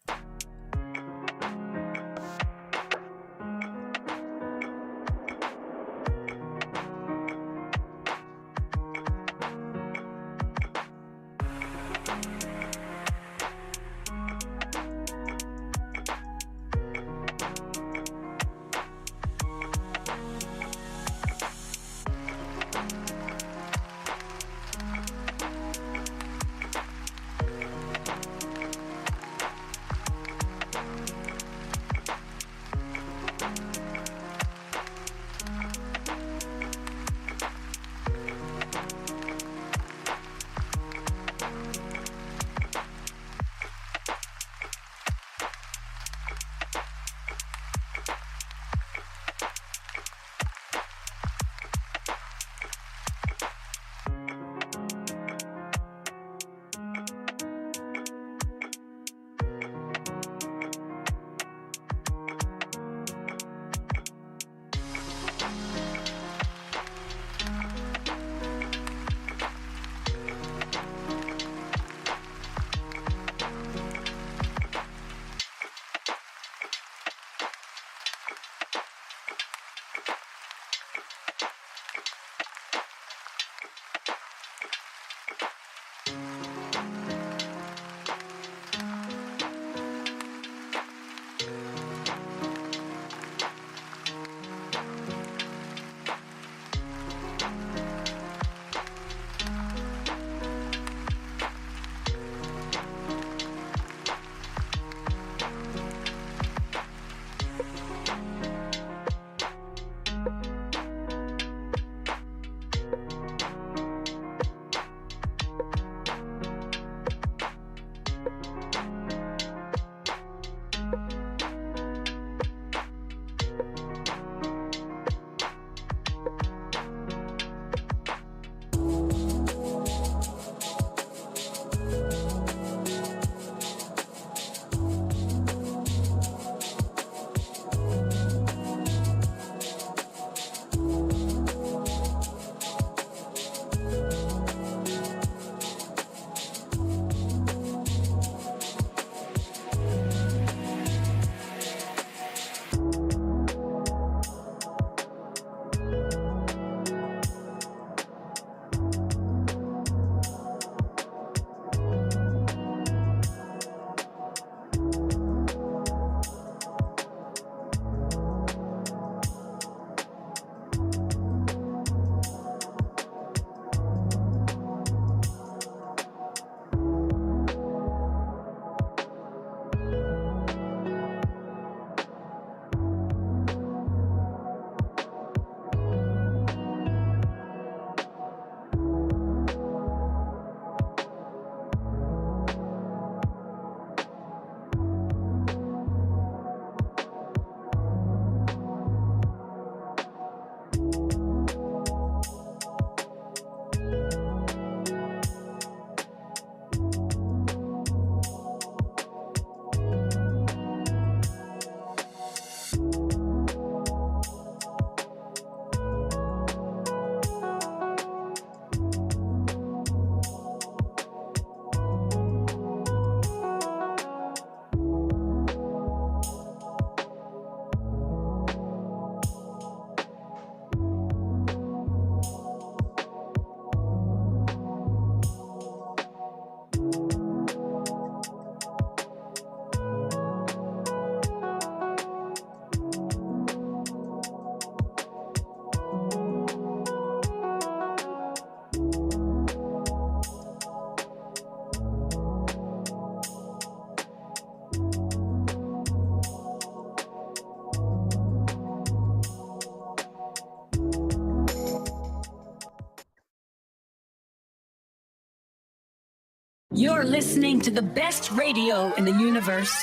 You're listening to the best radio in the universe.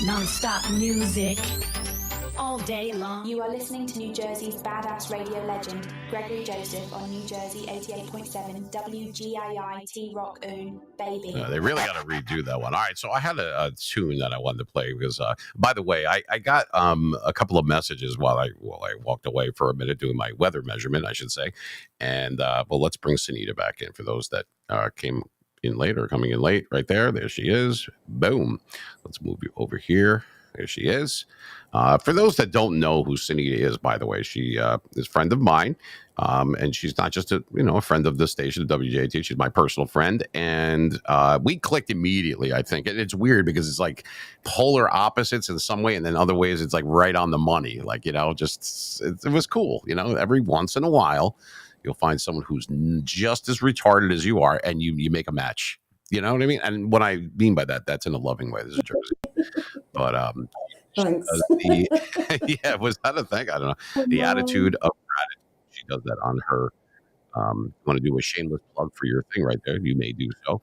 Non-stop music. All day long. You are listening to New Jersey's badass radio legend, Gregory Joseph, on New Jersey 88.7 WGAI T-Rock Oon, baby. They really got to redo that one. All right, so I had a tune that I wanted to play because, by the way, I got a couple of messages while I walked away for a minute doing my weather measurement, I should say. And, well, let's bring Sunita back in for those that came in late or coming in late. Right there she is. Boom. Let's move you over here. There she is. For those that don't know who Sunita is, by the way, she is a friend of mine, and she's not just a friend of the station, the WGAT. She's my personal friend, and we clicked immediately, I think. And it's weird because it's like polar opposites in some way, and then other ways it's like right on the money. Like it was cool. Every once in a while, you'll find someone who's just as retarded as you are, and you make a match. You know what I mean? And what I mean by that, that's in a loving way. This is Jersey, but thanks. Was that a thing? I don't know. The attitude of gratitude. She does that on her. Want to do a shameless plug for your thing right there? You may do so.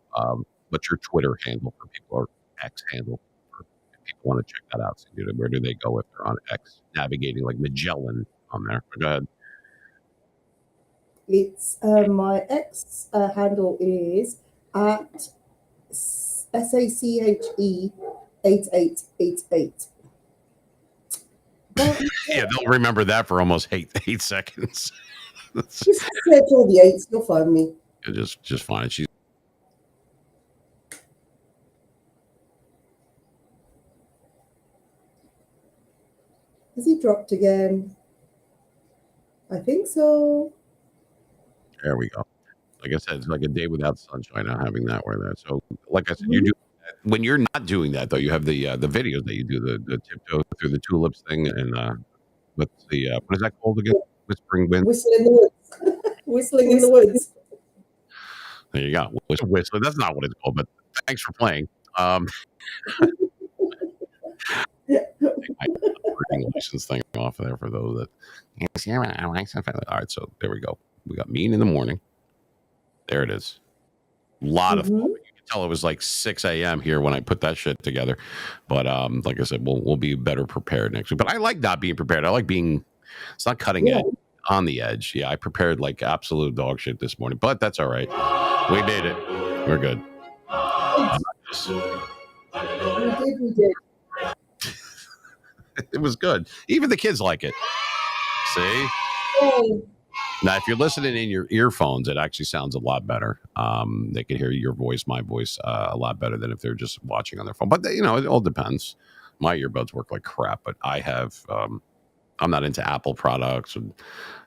What's your Twitter handle for people, or X handle? If people want to check that out, so where do they go if they're on X, navigating like Magellan on there? Go ahead. It's my X handle is at SACHE 8888. Yeah, they'll remember that for almost eight seconds. Just search all the 8s, you'll find me. Just fine. She's Has he dropped again? I think so. There we go. Like I said, it's like a day without sunshine, not having that where that. So, like I said, you do when you're not doing that though. You have the videos that you do, the tiptoe through the tulips thing, and what's the what is that called again? Whispering wind. Whistling in the woods. Whistling in the woods. There you go. Whistling. That's not what it's called, but thanks for playing. Working license thing off there for those that. All right, so there we go. We got Mean in the morning. There it is. A lot of fun. You can tell it was like 6 a.m. here when I put that shit together. But like I said, we'll be better prepared next week. But I like not being prepared. I like being, it's not cutting edge, on the edge. Yeah, I prepared like absolute dog shit this morning, but that's all right. We made it. We're good. We did. It was good. Even the kids like it. See? Now, if you're listening in your earphones, it actually sounds a lot better. They can hear your voice, my voice, a lot better than if they're just watching on their phone. But, it all depends. My earbuds work like crap, but I have, I'm not into Apple products. And,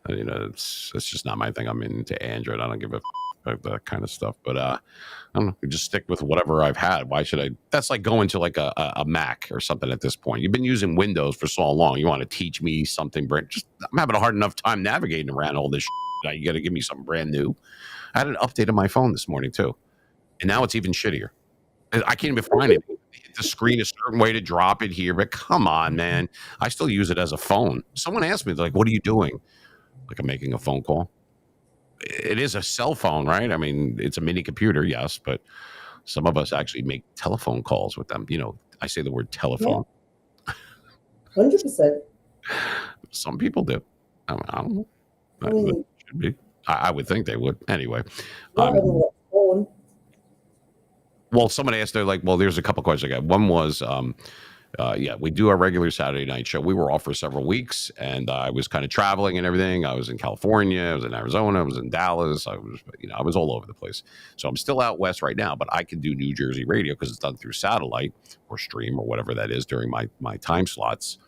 it's just not my thing. I'm into Android. I don't give a that kind of stuff. But I don't know. Just stick with whatever I've had. Why should I? That's like going to like a Mac or something at this point. You've been using Windows for so long. You want to teach me something brand? I'm having a hard enough time navigating around all this shit. Now you got to give me something brand new. I had an update on my phone this morning too, and now it's even shittier. I can't even find it. The screen a certain way to drop it here, but come on, man. I still use it as a phone. Someone asked me, like, what are you doing? Like, I'm making a phone call. It is a cell phone, right? I mean, it's a mini computer, yes, but some of us actually make telephone calls with them. I say the word telephone. 100%. Some people do. I don't know. It should be. I would think they would. Anyway. Well, somebody asked, they're like, well, there's a couple questions I got. One was, we do our regular Saturday night show. We were off for several weeks, and I was kind of traveling and everything. I was in California, I was in Arizona, I was in Dallas. I was all over the place. So I'm still out west right now, but I can do New Jersey radio because it's done through satellite or stream or whatever that is during my time slots,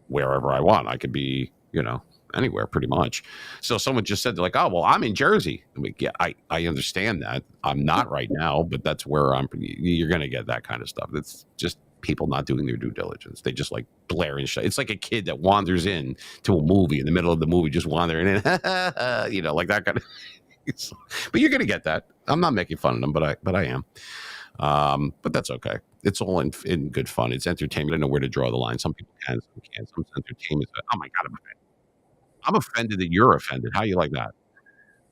wherever I want. I could be, anywhere pretty much. So someone just said, they're like, oh, well, I'm in Jersey. I mean, yeah, I understand that. I'm not right now, but that's where you're going to get that kind of stuff. It's just people not doing their due diligence. They just like blaring shit. It's like a kid that wanders in to a movie in the middle of the movie, just wandering in, like that kind of. But you're going to get that. I'm not making fun of them, but I am. But that's okay. It's all in good fun. It's entertainment. I know where to draw the line. Some people can, some can't. Some entertainment. Oh my God, I'm offended that you're offended. How you like that?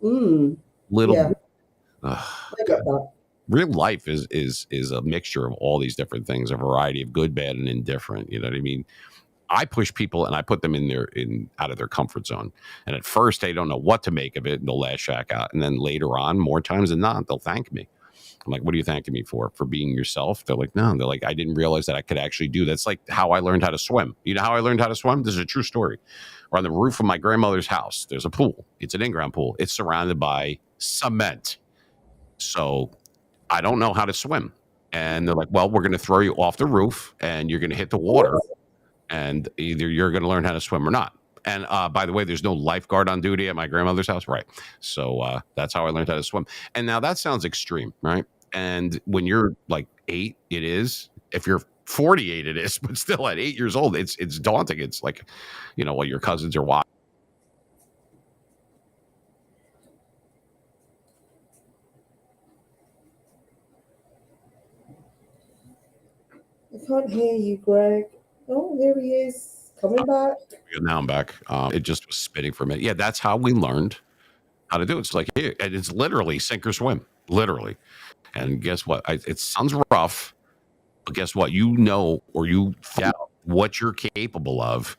Little. Yeah. I get that. Real life is a mixture of all these different things, a variety of good, bad, and indifferent. You know what I mean? I push people and I put them out of their comfort zone. And at first they don't know what to make of it and they'll lash back out. And then later on, more times than not, they'll thank me. I'm like, what are you thanking me for? For being yourself? They're like, no. They're like, I didn't realize that I could actually do that. That's like how I learned how to swim. You know how I learned how to swim? This is a true story. We're on the roof of my grandmother's house. There's a pool. It's an in-ground pool. It's surrounded by cement. So I don't know how to swim. And they're like, well, we're going to throw you off the roof and you're going to hit the water. And either you're going to learn how to swim or not. And by the way, there's no lifeguard on duty at my grandmother's house. Right. So that's how I learned how to swim. And now that sounds extreme, right? And when you're like 8, it is. If you're 48, it is. But still at 8 years old, it's daunting. It's like, well, your cousins are watching. I can't hear you, Greg. Oh, here he is. Coming back. Now I'm back. It just was spinning for a minute. Yeah, that's how we learned how to do it. It's like, hey, and it's literally sink or swim. Literally. And guess what? It sounds rough, but guess what? Or you doubt what you're capable of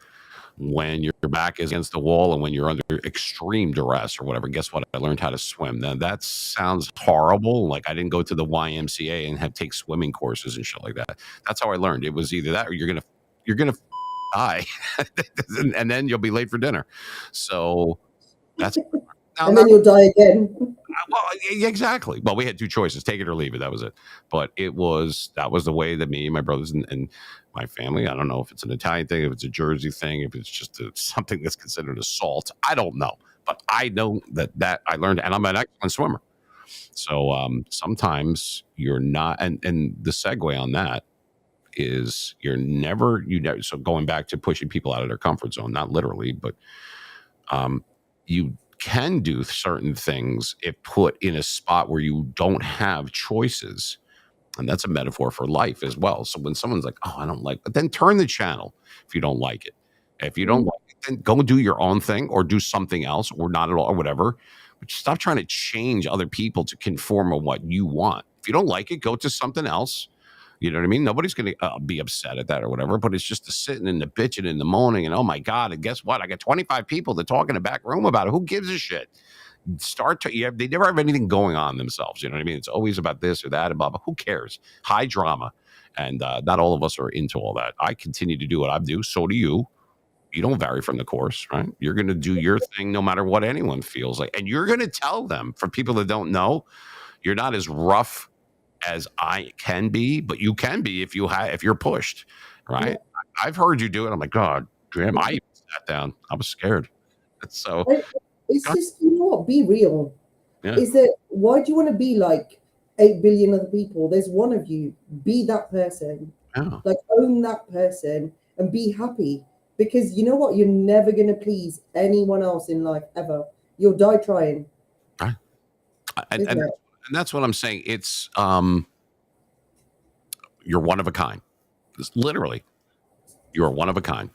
when your back is against the wall and when you're under extreme duress or whatever. Guess what? I learned how to swim. Now that sounds horrible. Like I didn't go to the YMCA and take swimming courses and shit like that. That's how I learned. It was either that or you're gonna die, and then you'll be late for dinner. So that's. And then you'll die again. Well, exactly. Well, we had 2 choices: take it or leave it. That was it. But that was the way that me and my brothers and my family. I don't know if it's an Italian thing, if it's a Jersey thing, if it's just something that's considered assault. I don't know, but I know that I learned, and I'm an excellent swimmer. So sometimes you're not, and the segue on that is you're never. So going back to pushing people out of their comfort zone, not literally, but you can do certain things if put in a spot where you don't have choices. And that's a metaphor for life as well. So when someone's like, oh, I don't like, but then turn the channel if you don't like it. If you don't like it, then go and do your own thing or do something else or not at all or whatever. But stop trying to change other people to conform to what you want. If you don't like it, go to something else. You know what I mean? Nobody's going to be upset at that or whatever, but it's just the sitting and the bitching in the moaning and, oh my God, and guess what? I got 25 people to talk in the back room about it. Who gives a shit? They never have anything going on themselves. You know what I mean? It's always about this or that and blah, blah. Who cares? High drama. And not all of us are into all that. I continue to do what I do. So do you. You don't vary from the course, right? You're going to do your thing no matter what anyone feels like. And you're going to tell them, for people that don't know, you're not as rough as I can be, but you can be if you're pushed, right? Yeah. I've heard you do it. I'm like, God damn, I even sat down. I was scared. So it's just, you know what? Be real. Yeah. Is that why do you want to be like 8 billion other people? There's one of you. Be that person. Yeah. Like own that person and be happy. Because you know what? You're never going to please anyone else in life ever. You'll die trying. Right. And that's what I'm saying. It's you're one of a kind. It's literally, you're one of a kind.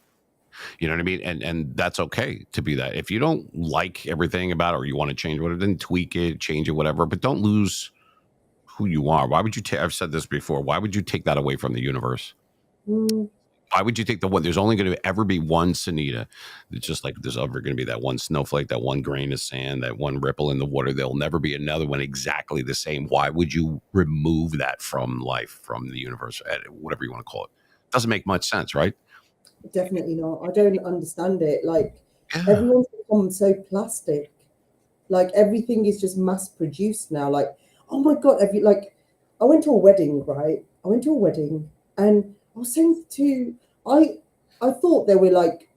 You know what I mean? And that's okay to be that. If you don't like everything about it or you want to change whatever, then tweak it, change it, whatever. But don't lose who you are. Why would you I've said this before. Why would you take that away from the universe? Why would you take the one? There's only going to ever be one Sunita. It's just like there's ever going to be that one snowflake, that one grain of sand, that one ripple in the water. There'll never be another one exactly the same. Why would you remove that from life, from the universe, whatever you want to call it? Doesn't make much sense, right? Definitely not. I don't understand it. Like everyone's become so plastic. Like everything is just mass produced now. Like, oh my God, I went to a wedding, right? I went to a wedding and I was saying I thought they were like,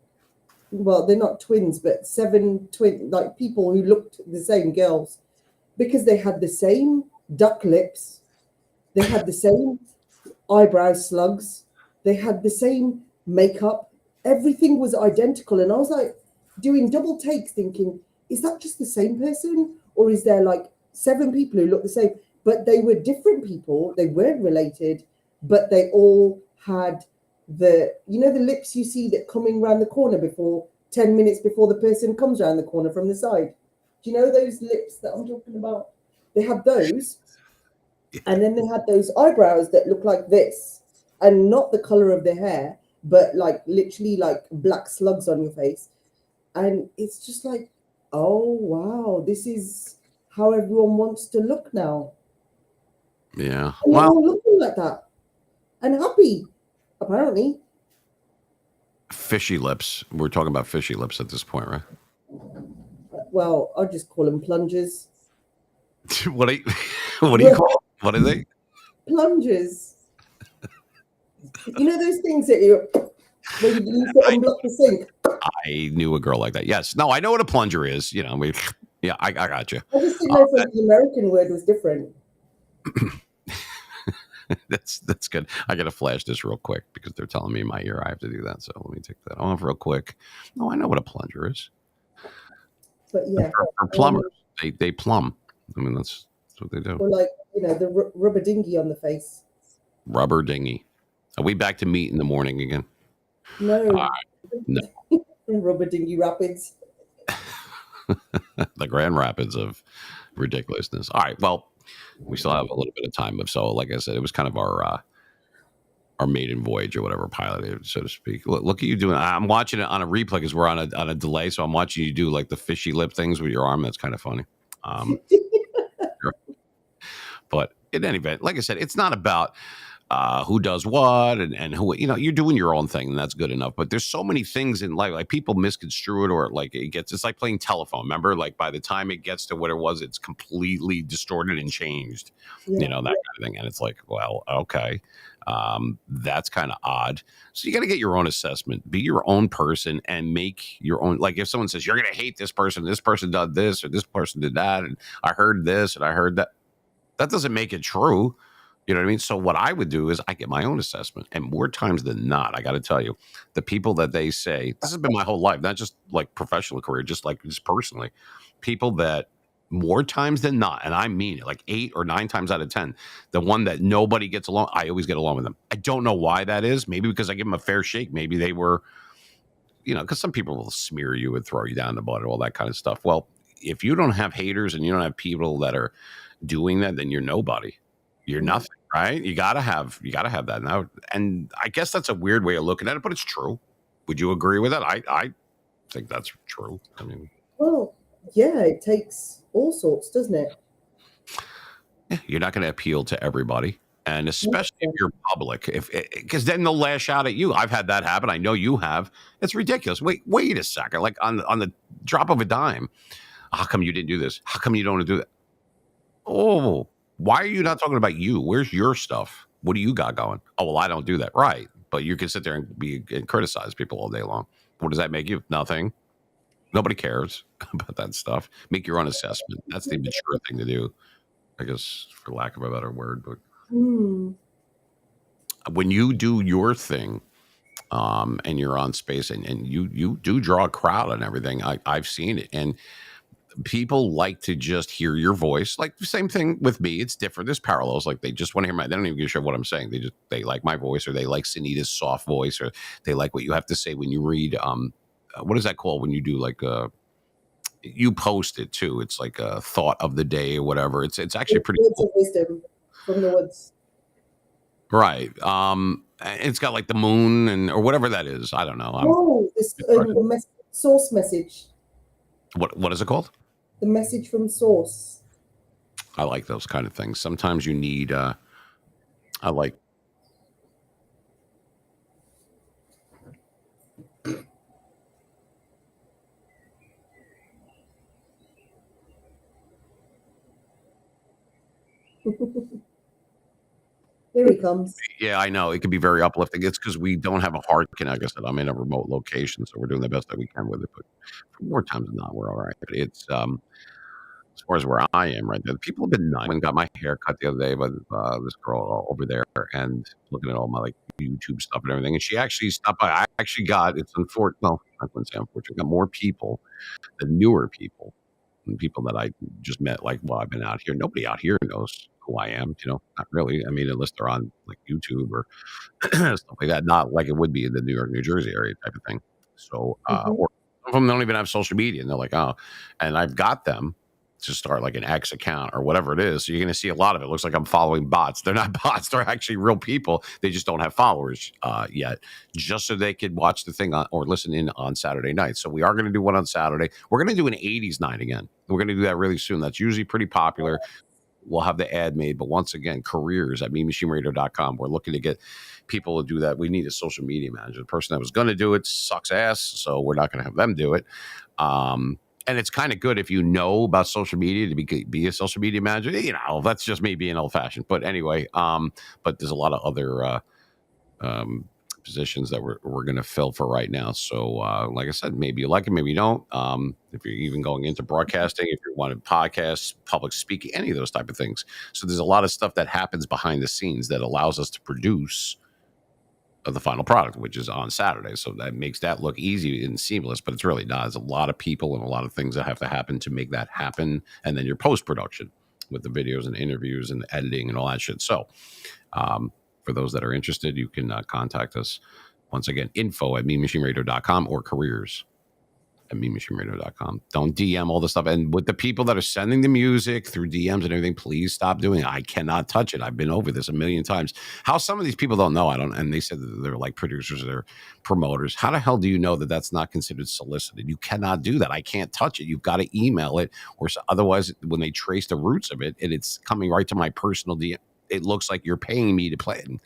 well, they're not twins, but 7 twin, like people who looked the same, girls, because they had the same duck lips, they had the same eyebrow slugs, they had the same makeup, everything was identical. And I was like doing double takes thinking, is that just the same person? Or is there like 7 people who look the same? but they were different people. They weren't related, but they all had the lips you see that coming around the corner before 10 minutes before the person comes around the corner from the side. Do you know those lips that I'm talking about? They had those, and then they had those eyebrows that look like this, and not the color of their hair, but like literally like black slugs on your face. And it's just like, oh wow, this is how everyone wants to look now. Yeah. And they're all looking like that and happy, apparently. Fishy lips. We're talking about fishy lips at this point, right? Well, I'll just call them plungers. What do you call them? What are they? Plungers. You know those things that where you use to unblock the sink? I knew a girl like that. Yes. No, I know what a plunger is. You know, yeah, I got you. I just didn't know if the American word was different. That's good. I got to flash this real quick because they're telling me in my ear I have to do that. So let me take that off real quick. No, I know what a plunger is. But yeah, for plumbers, they plumb. I mean, that's what they do. Or like the rubber dinghy on the face. Rubber dinghy. Are we back to meat in the morning again? No. No. Rubber dinghy rapids. The Grand Rapids of ridiculousness. All right. Well, we still have a little bit of time. So, like I said, it was kind of our maiden voyage or whatever, pilot, so to speak. Look at you doing. I'm watching it on a replay because we're on a delay. So I'm watching you do like the fishy lip things with your arm. That's kind of funny. But in any event, like I said, it's not about who does what and who, you're doing your own thing and that's good enough. But there's so many things in life, like people misconstrue it, or like it's like playing telephone. Remember, like by the time it gets to what it was, it's completely distorted and changed, that kind of thing. And it's like, well, okay, that's kind of odd. So you got to get your own assessment, be your own person and make your own. Like if someone says you're going to hate this person did this or this person did that, and I heard this and I heard that, that doesn't make it true. You know what I mean? So what I would do is I get my own assessment. And more times than not, I got to tell you, the people that they say, this has been my whole life, not just like professional career, just personally, people that more times than not, and I mean it, like 8 or 9 times out of 10, the one that nobody gets along, I always get along with them. I don't know why that is. Maybe because I give them a fair shake. Maybe they were, because some people will smear you and throw you down the butt and all that kind of stuff. Well, if you don't have haters and you don't have people that are doing that, then you're nobody. You're nothing, right? You gotta have that now. And I guess that's a weird way of looking at it, but it's true. Would you agree with that? I think that's true. I mean, well, yeah, it takes all sorts, doesn't it? You're not going to appeal to everybody, and especially if you're public, because then they'll lash out at you. I've had that happen. I know you have. It's ridiculous. Wait a second. Like on the drop of a dime, how come you didn't do this? How come you don't do that? Oh. Why are you not talking about you? Where's your stuff? What do you got going? Oh, well, I don't do that. Right. But you can sit there and criticize people all day long. What does that make you? Nothing. Nobody cares about that stuff. Make your own assessment. That's the mature thing to do, I guess, for lack of a better word. But when you do your thing and you're on space and you do draw a crowd and everything, I've seen it. And people like to just hear your voice. Like the same thing with me. It's different. There's parallels. Like they just want to hear they don't even give a shit what I'm saying. They like my voice, or they like Sunita's soft voice, or they like what you have to say when you read. What is that called when you do like you post it too? It's like a thought of the day or whatever. It's actually pretty words of wisdom from the woods. Right. It's got like the moon or whatever that is. I don't know. This source message. What is it called? The message from source. I like those kind of things. Sometimes you need I like Here he comes. Yeah, I know. It can be very uplifting. It's because we don't have a hard connection. Like I said, I'm in a remote location, so we're doing the best that we can with it. But more times than not, we're all right. But it's as far as where I am right now, people have been nice. I went and got my hair cut the other day by this girl over there, and looking at all my like YouTube stuff and everything. And she actually stopped by. I actually got, it's unfortunate. Well, I wouldn't say unfortunate. Got more people, the newer people, and people that I just met. Like, well, I've been out here. Nobody out here knows who I am, not really. I mean, unless they're on like YouTube or stuff like that, not like it would be in the New York, New Jersey area type of thing. So, or some of them don't even have social media, and they're like, oh, and I've got them to start like an X account or whatever it is. So you're going to see a lot of it. Looks like I'm following bots. They're not bots. They're actually real people. They just don't have followers yet, just so they could watch the thing or listen in on Saturday night. So we are going to do one on Saturday. We're going to do an 80s night again. We're going to do that really soon. That's usually pretty popular. We'll have the ad made, but once again, careers at meanmachineradio.com. We're looking to get people to do that. We need a social media manager. The person that was going to do it sucks ass, so we're not going to have them do it. And it's kind of good if you know about social media to be a social media manager. That's just me being old fashioned. But anyway, but there's a lot of other positions that we're going to fill for right now. So, like I said, maybe you like it, maybe you don't. If you're even going into broadcasting, if you want to podcast, public speaking, any of those type of things. So there's a lot of stuff that happens behind the scenes that allows us to produce the final product, which is on Saturday. So that makes that look easy and seamless, but it's really not. There's a lot of people and a lot of things that have to happen to make that happen. And then your post-production with the videos and interviews and the editing and all that shit. So, for those that are interested, you can contact us. Once again, info@meanmachineradio.com or careers at meanmachineradio.com. Don't DM all the stuff. And with the people that are sending the music through DMs and everything, please stop doing it. I cannot touch it. I've been over this a million times. How some of these people don't know, and they said that they're like producers, they're promoters. How the hell do you know that that's not considered solicited? You cannot do that. I can't touch it. You've got to email it, or otherwise, when they trace the roots of it, and it's coming right to my personal DM, it looks like you're paying me to play it. And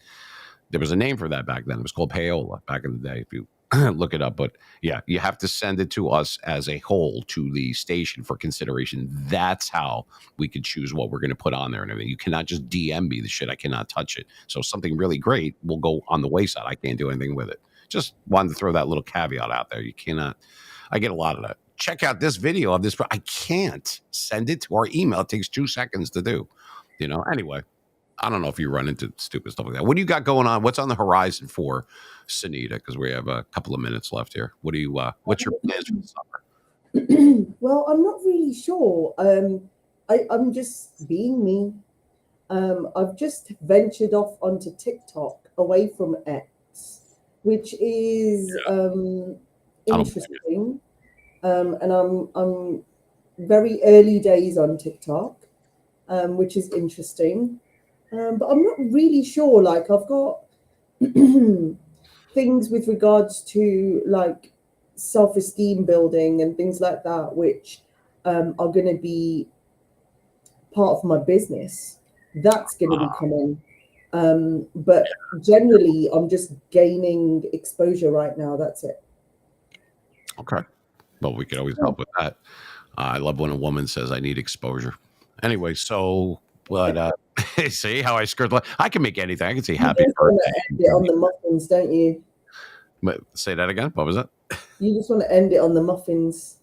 there was a name for that back then. It was called payola back in the day, if you look it up. But yeah, you have to send it to us as a whole to the station for consideration. That's how we could choose what we're going to put on there and everything. You cannot just DM me the shit. I cannot touch it. So something really great will go on the wayside. I can't do anything with it. Just wanted to throw that little caveat out there. You cannot. I get a lot of that. Check out this video of this. I can't send it to our email. It takes 2 seconds to do. Anyway. I don't know if you run into stupid stuff like that. What do you got going on? What's on the horizon for Sunita? Because we have a couple of minutes left here. What do you? What's your plans for the summer? Well, I'm not really sure. I'm just being me. I've just ventured off onto TikTok away from X, which is interesting. And I'm very early days on TikTok, which is interesting. But I'm not really sure. Like, I've got things with regards to like self-esteem building and things like that, which are going to be part of my business. That's going to be coming. But generally, I'm just gaining exposure right now. That's it. Okay. Well, we could always help with that. I love when a woman says, I need exposure. Anyway, so... But see how I skirt? I can make anything. I can say happy birthday. End it on the muffins, don't you? But say that again. What was that? You just want to end it on the muffins.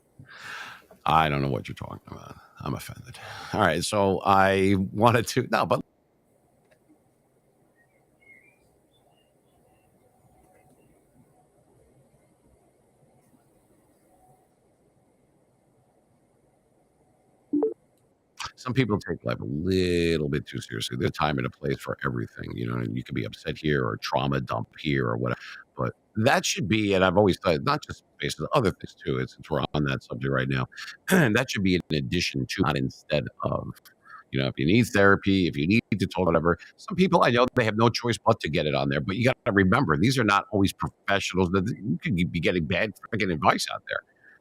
I don't know what you're talking about. I'm offended. All right, so I wanted to but some people take life a little bit too seriously. There's a time and a place for everything. You can be upset here or trauma dump here or whatever. But that should be, and I've always thought, not just based on other things too, since we're on that subject right now, that should be in addition to, not instead of. If you need therapy, if you need to talk, whatever. Some people, I know, they have no choice but to get it on there. But you got to remember, these are not always professionals. You could be getting bad freaking advice out there.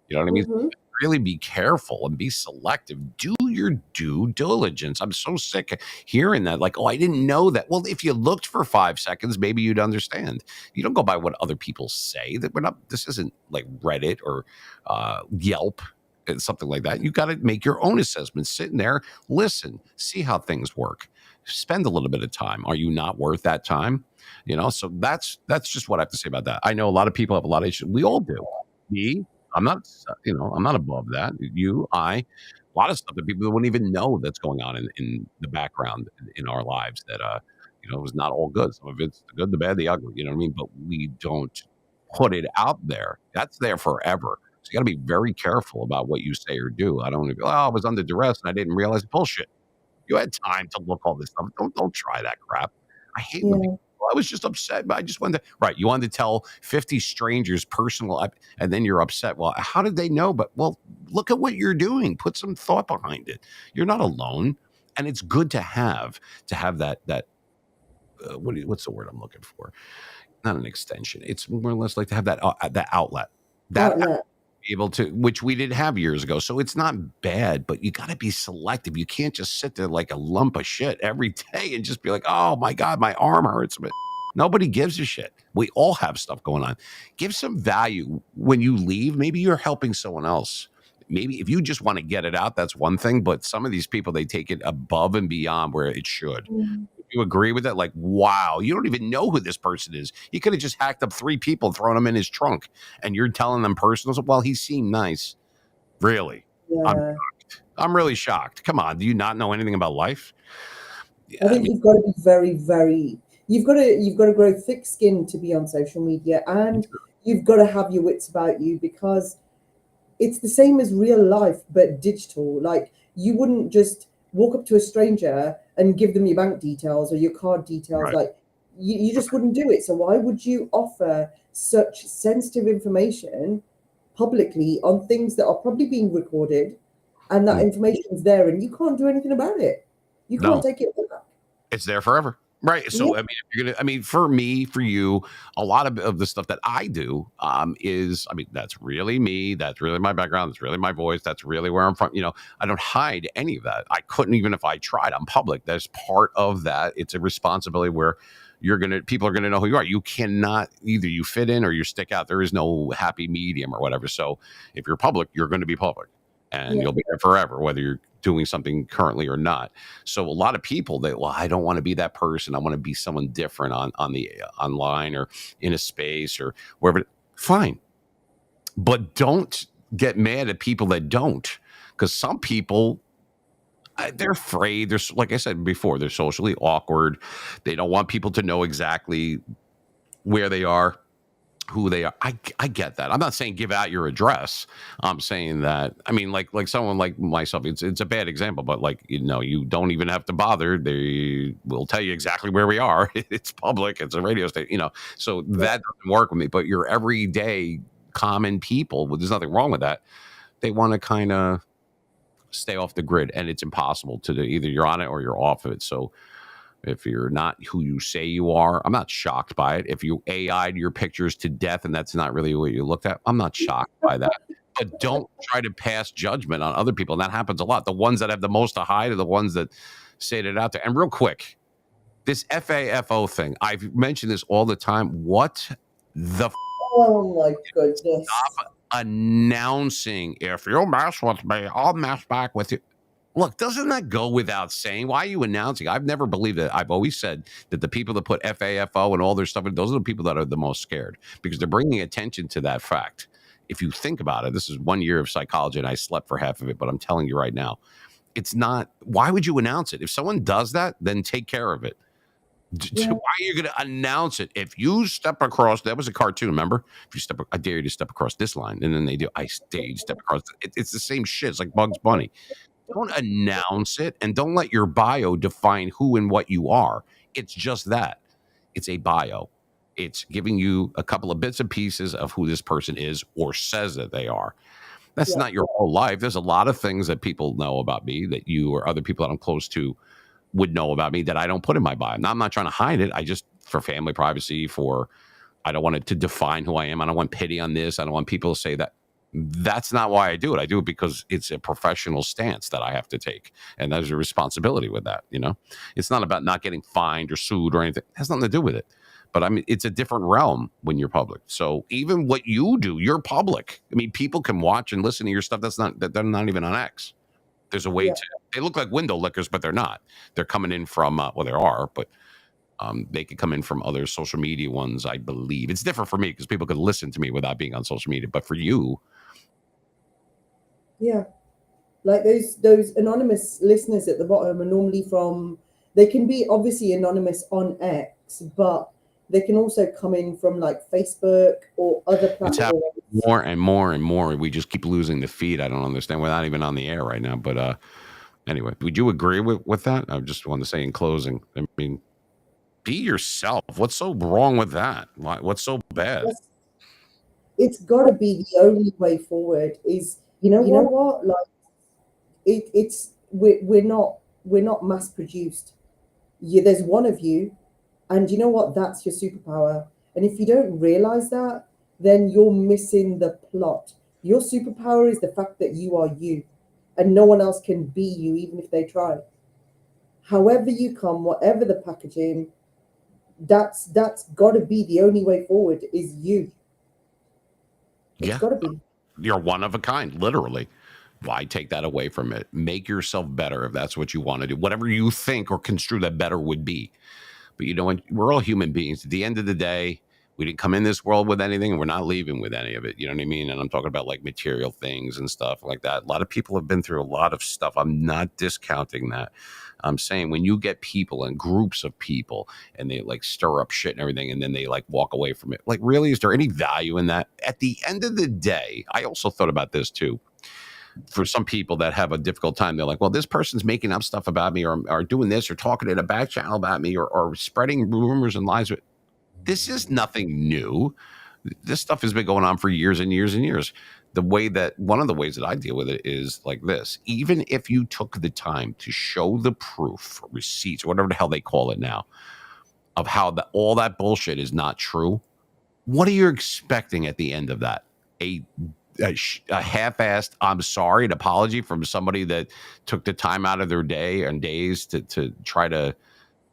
You know what I mean? Mm-hmm. Really be careful and be selective. Do your due diligence. I'm so sick of hearing that. Like, oh, I didn't know that. Well, if you looked for 5 seconds, maybe you'd understand. You don't go by what other people say. That we're not. This isn't like Reddit or Yelp. Something like that. You got to make your own assessment. Sit in there, listen, see how things work. Spend a little bit of time. Are you not worth that time? So that's just what I have to say about that. I know a lot of people have a lot of issues. We all do. Me, I'm not. I'm not above that. You, a lot of stuff that people wouldn't even know that's going on in the background in our lives. That it was not all good. Some of it's the good, the bad, the ugly. You know what I mean? But we don't put it out there. That's there forever. So you got to be very careful about what you say or do. I don't want to go, I was under duress and I didn't realize bullshit. You had time to look all this stuff. Don't try that crap. I hate when people, I was just upset. But I just wanted to, right. You wanted to tell 50 strangers personal, and then you're upset. Well, how did they know? But look at what you're doing. Put some thought behind it. You're not alone. And it's good to have that what's the word I'm looking for? Not an extension. It's more or less like to have that outlet. That be able to, which we didn't have years ago. So it's not bad, but you got to be selective. You can't just sit there like a lump of shit every day and just be like, oh my God, my arm hurts. But nobody gives a shit. We all have stuff going on. Give some value when you leave. Maybe you're helping someone else. Maybe if you just want to get it out, that's one thing. But some of these people, they take it above and beyond where it should. You agree with it? Like, wow, you don't even know who this person is. He could have just hacked up 3 people and thrown them in his trunk. And you're telling them personal. Well, he seemed nice. Really? Yeah. I'm really shocked. Come on. Do you not know anything about life? I think you've got to be very, very, you've got to grow thick skin to be on social media, and you've got to have your wits about you, because it's the same as real life, but digital. Like, you wouldn't just walk up to a stranger and give them your bank details or your card details. Right. Like, you just wouldn't do it. So why would you offer such sensitive information publicly on things that are probably being recorded, and that information is there and you can't do anything about it? You can't take it back. It's there forever. Right. So, I mean, if you're gonna, for me, for you, a lot of the stuff that I do is, that's really me. That's really my background. That's really my voice. That's really where I'm from. I don't hide any of that. I couldn't, even if I tried. I'm public. That's part of that. It's a responsibility where people are gonna know who you are. You cannot, either you fit in or you stick out. There is no happy medium or whatever. So if you're public, you're going to be public, and you'll be there forever, whether you're doing something currently or not. So a lot of people I don't want to be that person. I want to be someone different on the online or in a space or wherever. Fine. But don't get mad at people that don't, because some people, they're afraid. They're, like I said before, they're socially awkward. They don't want people to know exactly where they are, who they are. I get that. I'm not saying give out your address. I'm saying that, like someone like myself, it's a bad example, but you don't even have to bother. They will tell you exactly where we are. It's public. It's a radio station, so that doesn't work with me. But your everyday common people, there's nothing wrong with that. They want to kind of stay off the grid, and it's impossible to do. Either you're on it or you're off of it. So if you're not who you say you are, I'm not shocked by it. If you AI'd your pictures to death and that's not really what you looked at, I'm not shocked by that. But don't try to pass judgment on other people. And that happens a lot. The ones that have the most to hide are the ones that say it out there. And real quick, this FAFO thing, I've mentioned this all the time. What the oh my goodness. Stop announcing, if you mess with me, I'll mess back with you. Look, doesn't that go without saying? Why are you announcing? I've never believed it. I've always said that the people that put FAFO and all their stuff, those are the people that are the most scared, because they're bringing attention to that fact. If you think about it, this is 1 year of psychology, and I slept for half of it, but I'm telling you right now, it's not. Why would you announce it? If someone does that, then take care of it. Why are you going to announce it? If you step across, that was a cartoon, remember? If you step, I dare you to step across this line, and then they do, I dare you to step across. It's the same shit. It's like Bugs Bunny. Don't announce it, and don't let your bio define who and what you are. It's just that. It's a bio. It's giving you a couple of bits and pieces of who this person is or says that they are. That's not your whole life. There's a lot of things that people know about me that you or other people that I'm close to would know about me that I don't put in my bio. Now, I'm not trying to hide it. I just, for family privacy, I don't want it to define who I am. I don't want pity on this. I don't want people to say that. That's not why I do it. I do it because it's a professional stance that I have to take. And there's a responsibility with that, It's not about not getting fined or sued or anything. It has nothing to do with it. But it's a different realm when you're public. So even what you do, you're public. People can watch and listen to your stuff. They're not even on X. There's a way to, they look like window lickers, but they're not. They're coming in from, there are, but they could come in from other social media ones, I believe. It's different for me because people could listen to me without being on social media. But for you. Yeah. Like those anonymous listeners at the bottom are normally they can be obviously anonymous on X, but they can also come in from like Facebook or other platforms. It's happening more and more and more. We just keep losing the feed. I don't understand. We're not even on the air right now, but Anyway, would you agree with that? I just want to say in closing, I mean, be yourself. What's so wrong with that? What's so bad? It's got to be the only way forward. Is you know what? Like we're not mass produced. There's one of you, and you know what? That's your superpower. And if you don't realize that, then you're missing the plot. Your superpower is the fact that you are you, and no one else can be you, even if they try. However you come, whatever the packaging, that's got to be the only way forward. Is you. It's got to be. You're one of a kind, literally. Why take that away from it? Make yourself better if that's what you want to do. Whatever you think or construe that better would be. But you know what? We're all human beings. At the end of the day, we didn't come in this world with anything, and we're not leaving with any of it. You know what I mean? And I'm talking about like material things and stuff like that. A lot of people have been through a lot of stuff. I'm not discounting that. I'm saying when you get people and groups of people and they like stir up shit and everything, and then they like walk away from it. Like, really, is there any value in that? At the end of the day, I also thought about this too. For some people that have a difficult time, they're like, well, this person's making up stuff about me or doing this or talking in a back channel about me or spreading rumors and lies. This is nothing new. This stuff has been going on for years and years and years. One of the ways that I deal with it is like this. Even if you took the time to show the proof, receipts, or whatever the hell they call it now, of how all that bullshit is not true, what are you expecting at the end of that? A half-assed I'm sorry, an apology from somebody that took the time out of their day and days to try to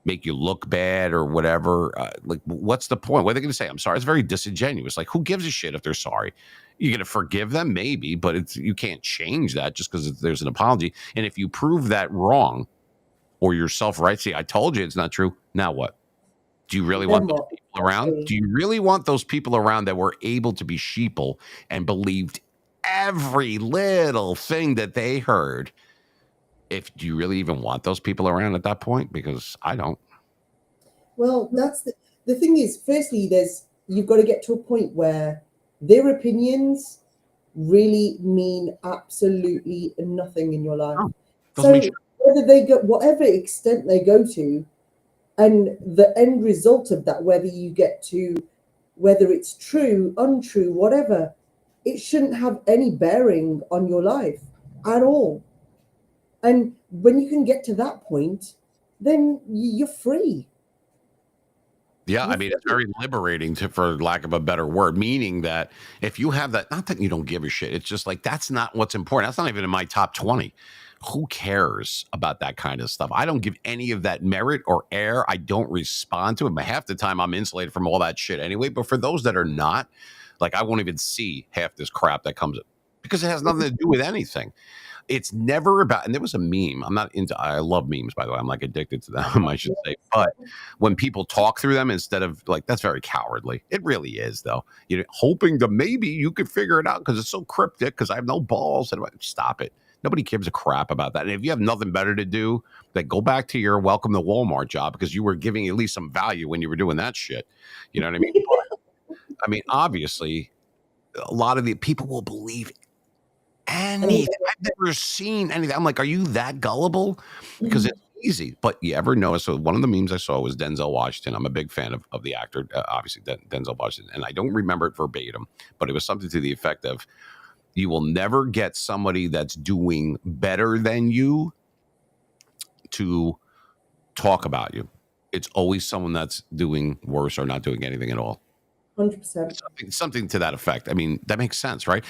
make you look bad or whatever. Like, what's the point? What are they going to say? I'm sorry. It's very disingenuous. Like, who gives a shit if they're sorry? You're going to forgive them? Maybe, but you can't change that just because there's an apology. And if you prove that wrong or yourself right, see, I told you it's not true. Now what? Do you really want those people around? Do you really want those people around that were able to be sheeple and believed every little thing that they heard? Do you really even want those people around at that point? Because I don't. Well, that's the thing is, firstly, you've got to get to a point where their opinions really mean absolutely nothing in your life. So whether they go, whatever extent they go to, and the end result of that, whether it's true, untrue, whatever, it shouldn't have any bearing on your life at all. And when you can get to that point, then you're free. Yeah, I mean, it's very liberating, for lack of a better word, meaning that if you have that, not that you don't give a shit, it's just like, that's not what's important. That's not even in my top 20. Who cares about that kind of stuff? I don't give any of that merit or air. I don't respond to it. But half the time I'm insulated from all that shit anyway. But for those that are not, like, I won't even see half this crap that comes up because it has nothing to do with anything. It's never about, and there was a meme. I love memes, by the way. I'm like addicted to them, I should say. But when people talk through them instead of like, that's very cowardly. It really is, though. You know, hoping that maybe you could figure it out because it's so cryptic because I have no balls. And stop it. Nobody gives a crap about that. And if you have nothing better to do, then go back to your welcome to Walmart job because you were giving at least some value when you were doing that shit. You know what I mean? But, I mean, obviously, a lot of the people will believe anything. I've never seen anything. I'm like, are you that gullible? Because it's easy. But you ever notice? So one of the memes I saw was Denzel Washington. I'm a big fan of the actor, obviously Denzel Washington, and I don't remember it verbatim, but it was something to the effect of, you will never get somebody that's doing better than you to talk about you. It's always someone that's doing worse or not doing anything at all. 100%. Something to that effect. I mean, that makes sense, right?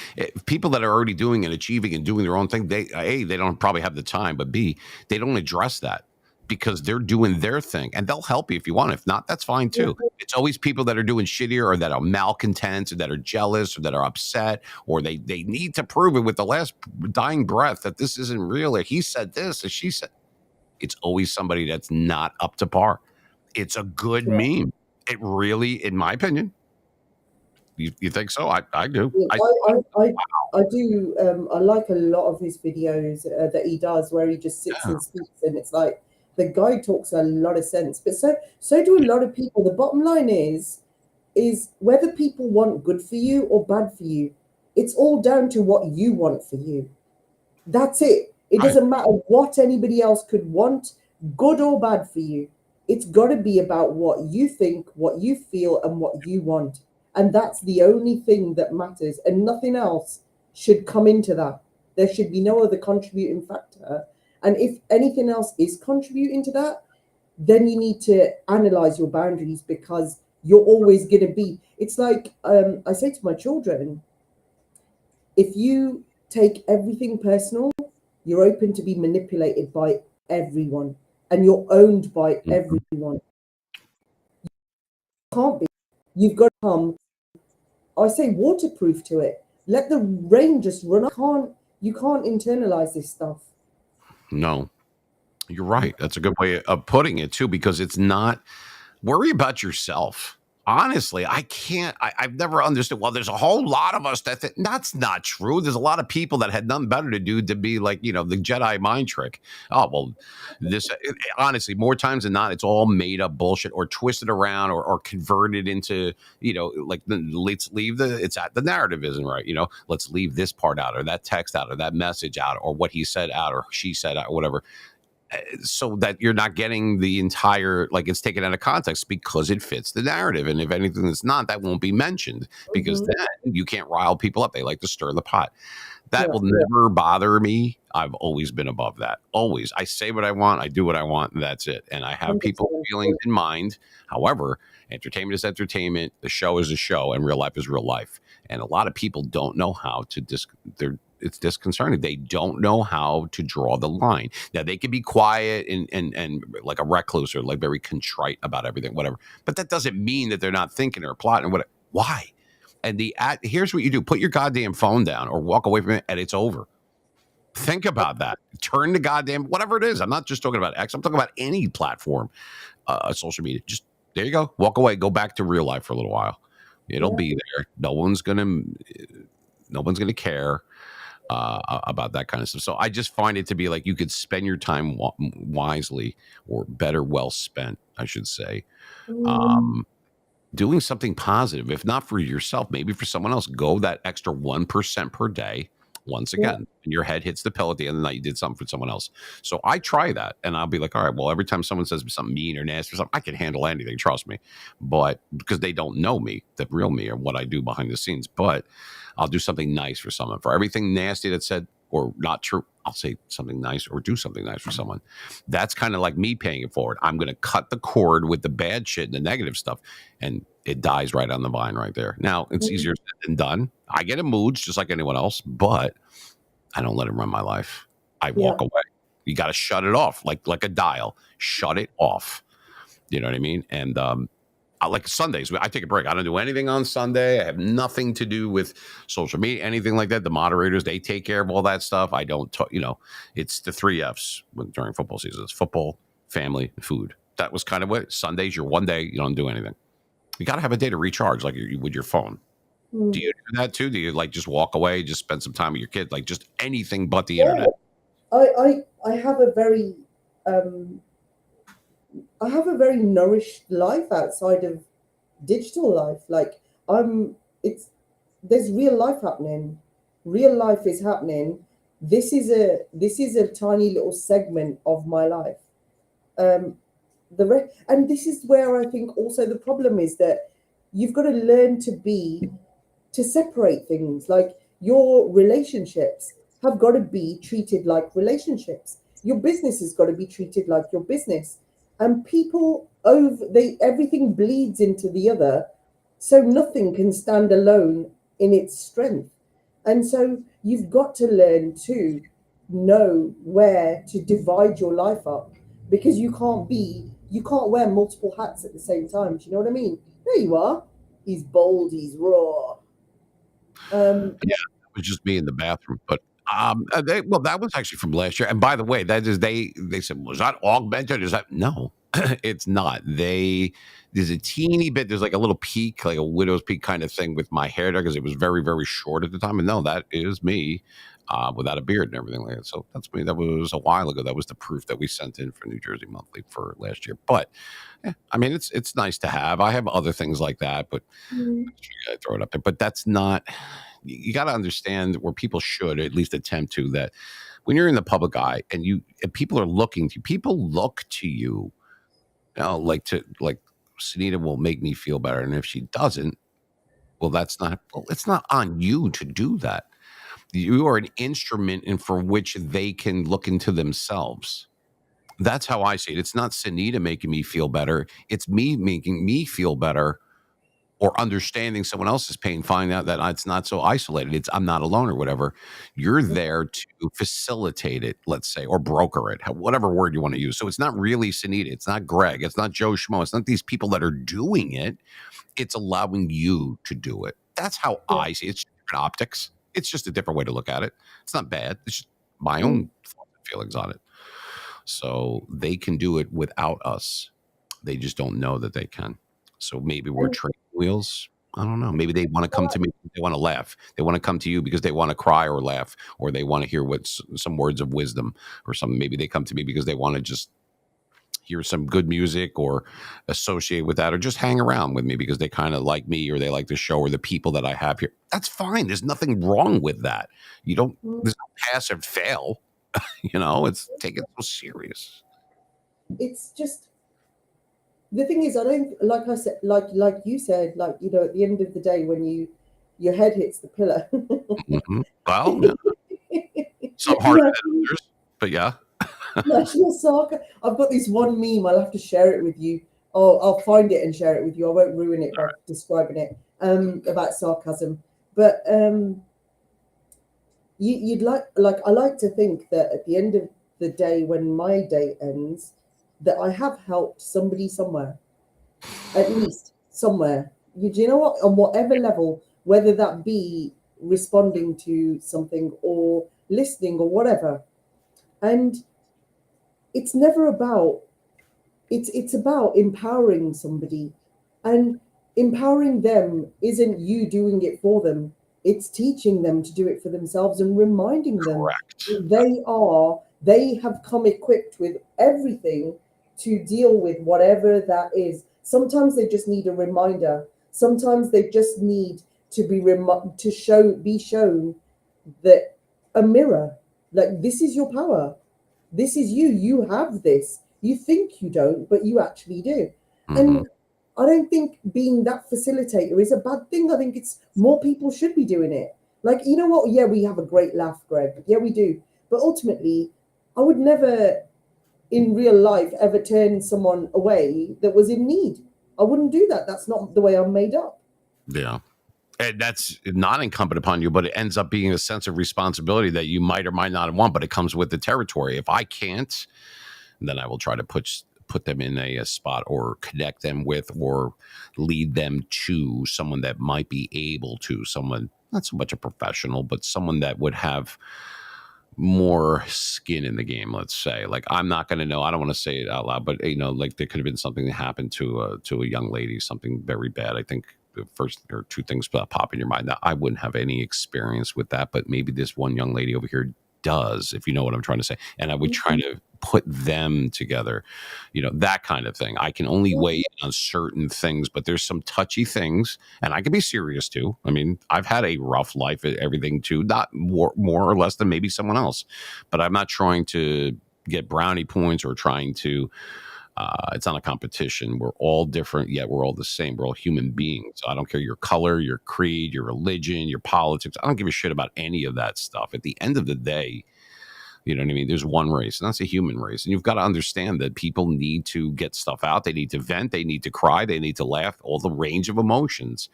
People that are already doing and achieving and doing their own thing, they don't probably have the time, but B, they don't address that because they're doing their thing, and they'll help you if you want. If not, that's fine too. It's always people that are doing shittier or that are malcontents or that are jealous or that are upset or they need to prove it with the last dying breath that this isn't real or he said this or she said. It's always somebody that's not up to par. It's a good meme. It really, in my opinion. You think so? I do. Yeah, I do. I like a lot of his videos that he does where he just sits and speaks, and it's like the guy talks a lot of sense. But so do a lot of people. The bottom line is whether people want good for you or bad for you, it's all down to what you want for you. That's it. It doesn't matter what anybody else could want, good or bad for you. It's got to be about what you think, what you feel, and what you want. And that's the only thing that matters. And nothing else should come into that. There should be no other contributing factor. And if anything else is contributing to that, then you need to analyze your boundaries, because you're always going to be. It's like I say to my children, if you take everything personal, you're open to be manipulated by everyone, and you're owned by everyone. You can't be. You've got to come, I say, waterproof to it. Let the rain just run. You can't internalize this stuff. No, you're right. That's a good way of putting it too, because it's not worry about yourself. Honestly, I can't. I've never understood. Well, there's a whole lot of us that that's not true. There's a lot of people that had nothing better to do to be like, the Jedi mind trick. Oh, well, honestly, more times than not, it's all made up bullshit or twisted around or converted into, like let's leave the narrative isn't right. Let's leave this part out or that text out or that message out or what he said out or she said out or whatever. So that you're not getting the entire, like it's taken out of context because it fits the narrative. And if anything that's not, that won't be mentioned because then you can't rile people up. They like to stir the pot. That will never bother me. I've always been above that. Always. I say what I want. I do what I want. And that's it. And I have people's feelings in mind. However, entertainment is entertainment. The show is a show and real life is real life. And a lot of people don't know how to it's disconcerting. They don't know how to draw the line. Now they can be quiet and like a recluse or like very contrite about everything, whatever. But that doesn't mean that they're not thinking or plotting. Why? And here's what you do: put your goddamn phone down or walk away from it, and it's over. Think about that. Turn the goddamn whatever it is. I'm not just talking about X. I'm talking about any platform, social media. Just there you go. Walk away. Go back to real life for a little while. It'll be there. No one's gonna care about that kind of stuff. So I just find it to be like you could spend your time wisely or better well spent, I should say, doing something positive, if not for yourself, maybe for someone else. Go that extra 1% per day. Once again, and your head hits the pillow at the end of the night, you did something for someone else. So I try that and I'll be like, all right, well, every time someone says something mean or nasty or something, I can handle anything, trust me. But because they don't know me, the real me, or what I do behind the scenes. But I'll do something nice for someone. For everything nasty that's said or not true, I'll say something nice or do something nice for someone. That's kind of like me paying it forward. I'm going to cut the cord with the bad shit and the negative stuff, and it dies right on the vine right there. Now, it's easier said than done. I get in moods just like anyone else, but I don't let it run my life. I walk away. You got to shut it off like a dial. Shut it off. You know what I mean? And like Sundays, I take a break. I don't do anything on Sunday. I have nothing to do with social media, anything like that. The moderators, they take care of all that stuff. I don't talk, it's the 3 F's during football season. It's football, family, food. That was kind of what Sundays, you're one day, you don't do anything. You got to have a day to recharge, like with your phone. Do you do that too? Do you like just walk away, just spend some time with your kid, like just anything but the internet? I have a very nourished life outside of digital life. Like there's real life happening. Real life is happening. This is a tiny little segment of my life. And this is where I think also the problem is that you've got to learn to separate things. Like your relationships have got to be treated like relationships. Your business has got to be treated like your business. And people everything bleeds into the other, so nothing can stand alone in its strength. And so you've got to learn to know where to divide your life up, because you can't wear multiple hats at the same time. Do you know what I mean? There you are. He's bold, he's raw. Yeah, it was just me in the bathroom. But that was actually from last year. And by the way, that is they said, was that augmented? Is that no? It's not. There's a teeny bit. There's like a little peak, like a widow's peak kind of thing with my hair there because it was very, very short at the time. And no, that is me without a beard and everything like that. So that's me. That was a while ago. That was the proof that we sent in for New Jersey Monthly for last year. But yeah, I mean, it's nice to have. I have other things like that, but I throw it up there. But that's not. You got to understand where people should at least attempt to that. when you're in the public eye and people are looking to you, people look to you, like Sunita will make me feel better. And if she doesn't, well, it's not on you to do that. You are an instrument and for which they can look into themselves. That's how I see it. It's not Sunita making me feel better. It's me making me feel better or understanding someone else's pain, finding out that it's not so isolated. I'm not alone or whatever. You're there to facilitate it, let's say, or broker it, whatever word you want to use. So it's not really Sunita. It's not Greg. It's not Joe Schmo. It's not these people that are doing it. It's allowing you to do it. That's how I see it. It's different optics. It's just a different way to look at it. It's not bad. It's just my own feelings on it. So they can do it without us. They just don't know that they can. So maybe we're training wheels. I don't know. Maybe they want to come to me. They want to laugh. They want to come to you because they want to cry or laugh, or they want to hear some words of wisdom or something. Maybe they come to me because they want to just hear some good music or associate with that, or just hang around with me because they kind of like me or they like the show or the people that I have here. That's fine. There's nothing wrong with that. There's no pass or fail. It's take it so serious. It's just, the thing is, I don't, like I said, like you said, at the end of the day, when your head hits the pillar. Well, some harder than others, but yeah. National Soccer. I've got this one meme. I'll have to share it with you. I'll find it and share it with you. I won't ruin it by describing it about sarcasm. But you'd like I like to think that at the end of the day, when my day ends, that I have helped somebody somewhere, at least somewhere. Do you know what? On whatever level, whether that be responding to something or listening or whatever, and it's never about. It's about empowering somebody, and empowering them isn't you doing it for them. It's teaching them to do it for themselves and reminding them that they have come equipped with everything to deal with whatever that is. Sometimes they just need a reminder. Sometimes they just need to be shown that a mirror, like, this is your power. This is you. You have this. You think you don't, but you actually do. And I don't think being that facilitator is a bad thing. I think it's more people should be doing it. Like, you know what? Yeah, we have a great laugh, Greg. Yeah, we do. But ultimately, I would never in real life ever turn someone away that was in need. I wouldn't do that. That's not the way I'm made up. Yeah. And that's not incumbent upon you, but it ends up being a sense of responsibility that you might or might not want, but it comes with the territory. If I can't, then I will try to put them in a spot or connect them with or lead them to someone that might be able to, someone, not so much a professional, but someone that would have more skin in the game, let's say. Like, I'm not going to know, I don't want to say it out loud, but like there could have been something that happened to a young lady, something very bad. I think the first or two things pop in your mind. Now, I wouldn't have any experience with that, but maybe this one young lady over here does, if you know what I'm trying to say. And I would try to put them together, that kind of thing. I can only weigh in on certain things, but there's some touchy things, and I can be serious too. I mean, I've had a rough life, everything too, not more or less than maybe someone else, but I'm not trying to get brownie points or trying to, it's not a competition. We're all different, yet we're all the same. We're all human beings. I don't care your color, your creed, your religion, your politics. I don't give a shit about any of that stuff. At the end of the day, you know what I mean? There's one race, and that's a human race. And you've got to understand that people need to get stuff out. They need to vent. They need to cry. They need to laugh, all the range of emotions.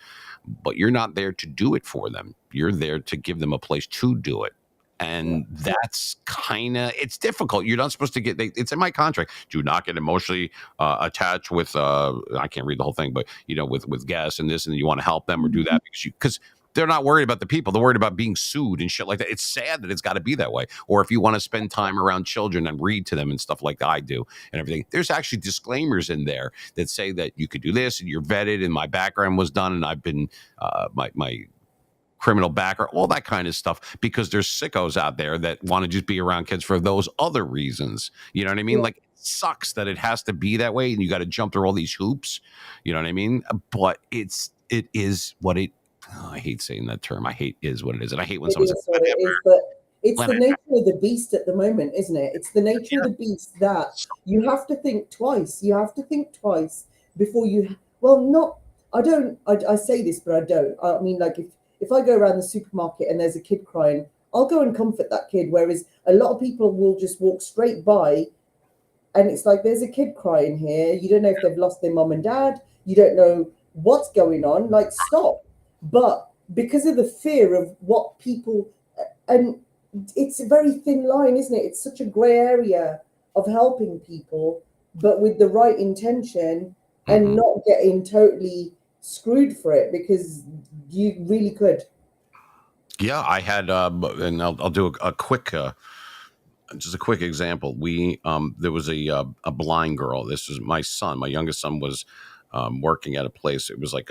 But you're not there to do it for them. You're there to give them a place to do it. And that's it's difficult. You're not supposed to it's in my contract. Do not get emotionally attached with, I can't read the whole thing, but, with guests and this, and you want to help them or do that because they're not worried about the people. They're worried about being sued and shit like that. It's sad that it's got to be that way. Or if you want to spend time around children and read to them and stuff like I do and everything, there's actually disclaimers in there that say that you could do this and you're vetted and my background was done and I've been, my criminal background, all that kind of stuff, because there's sickos out there that want to just be around kids for those other reasons. You know what I mean? Like, it sucks that it has to be that way and you got to jump through all these hoops. You know what I mean? But it is what it, I hate saying that term. I hate is what it is. And I hate when someone says, what it is, but It's the nature of the beast at the moment, isn't it? It's the nature of the beast that you have to think twice. You have to think twice before you. Well, not. I don't. I say this, but I don't. I mean, like if I go around the supermarket and there's a kid crying, I'll go and comfort that kid. Whereas a lot of people will just walk straight by, and it's like there's a kid crying here. You don't know if they've lost their mom and dad. You don't know what's going on. Like, stop. But because of the fear of what people and it's a very thin line, isn't it? It's such a gray area of helping people, but with the right intention and not getting totally screwed for it, because you really could. Yeah, I had, and I'll do a quick, just a quick example. There was a blind girl. This was my son. My youngest son was working at a place. It was like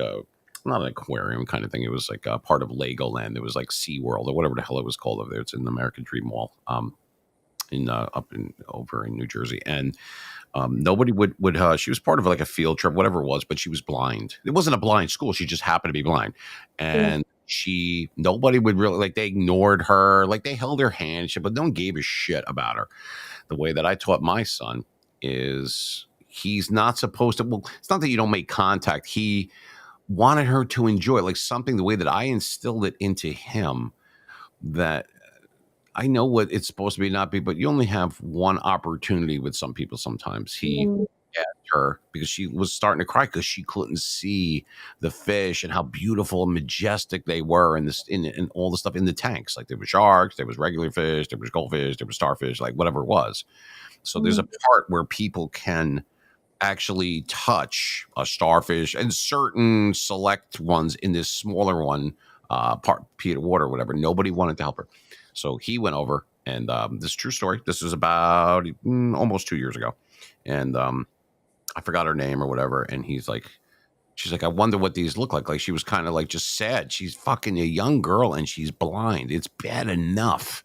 not an aquarium kind of thing. It was like a part of Legoland. It was like SeaWorld or whatever the hell it was called over there. It's in the American Dream Mall, over in New Jersey. And nobody would she was part of like a field trip, whatever it was, but she was blind. It wasn't a blind school. She just happened to be blind. And nobody would really, like, they ignored her, like they held her hand, but no one gave a shit about her. The way that I taught my son is he's not supposed to, well, it's not that you don't make contact. He wanted her to enjoy it, like something, the way that I instilled it into him, that I know what it's supposed to be, not be, but you only have one opportunity with some people sometimes. He asked her because she was starting to cry because she couldn't see the fish and how beautiful and majestic they were in all the stuff in the tanks. Like there were sharks, there was regular fish, there was goldfish, there was starfish, like whatever it was. So there's a part where people can actually touch a starfish and certain select ones in this smaller one, Peter Water, whatever. Nobody wanted to help her. So he went over, and this is a true story. This was about almost 2 years ago. And I forgot her name or whatever. And she's like, I wonder what these look like. Like, she was kind of like just sad. She's fucking a young girl and she's blind. It's bad enough.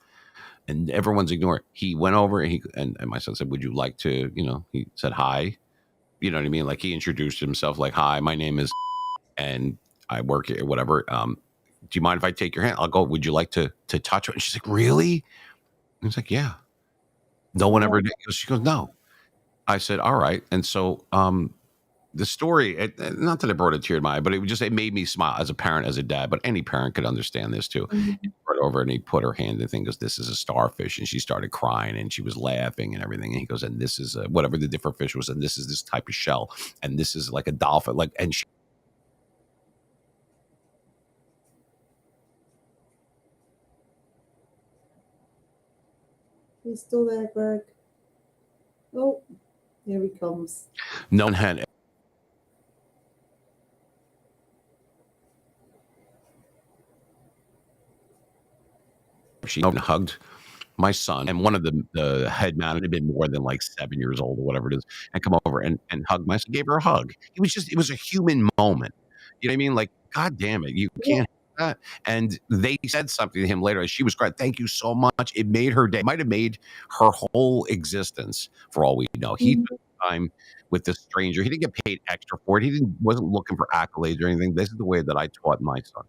And everyone's ignoring. He went over and my son said, would you like to, he said, hi. You know what I mean? Like, he introduced himself like, hi, my name is, and I work here, whatever. Do you mind if I take your hand? I'll go, would you like to touch her? And she's like, really? And he's like, yeah. No one ever did. She goes, no. I said, all right. And so the story, not that I brought a tear to my eye, but it made me smile as a parent, as a dad, but any parent could understand this too. He brought over and he put her hand in the thing, goes, this is a starfish. And she started crying and she was laughing and everything. And he goes, and this is whatever the different fish was. And this is this type of shell. And this is like a dolphin. Like, and she, He's still there, Greg. Oh, here he comes. no one had she hugged my son, and one of the head man had been more than like 7 years old or whatever it is, and come over and hug my son, gave her a hug. It was a human moment. You know what I mean? Like, God damn it, you can't have that. And they said something to him later as she was crying, thank you so much. It made her day. It might have made her whole existence for all we know. He took time with this stranger. He didn't get paid extra for it. Wasn't looking for accolades or anything. This is the way that I taught my son.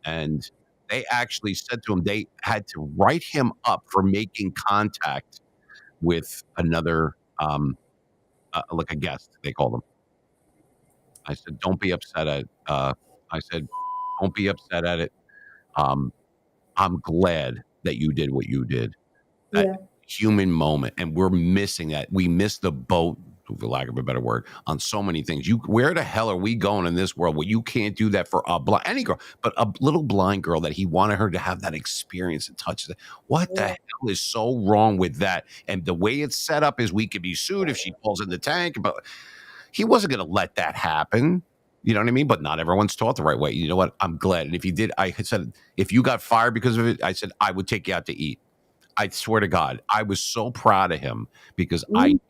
And they actually said to him they had to write him up for making contact with another, like a guest, they call them. I said, don't be upset at, don't be upset at it. I'm glad that you did what you did. That human moment. And we're missing that. We missed the boat, for lack of a better word, on so many things. Where the hell are we going in this world where you can't do that for any girl, but a little blind girl that he wanted her to have that experience and touch that? What the hell is so wrong with that? And the way it's set up is we could be sued if she falls in the tank, but he wasn't going to let that happen. You know what I mean? But not everyone's taught the right way. You know what? I'm glad. And if you did, I said, if you got fired because of it, I said, I would take you out to eat. I swear to God, I was so proud of him because I knew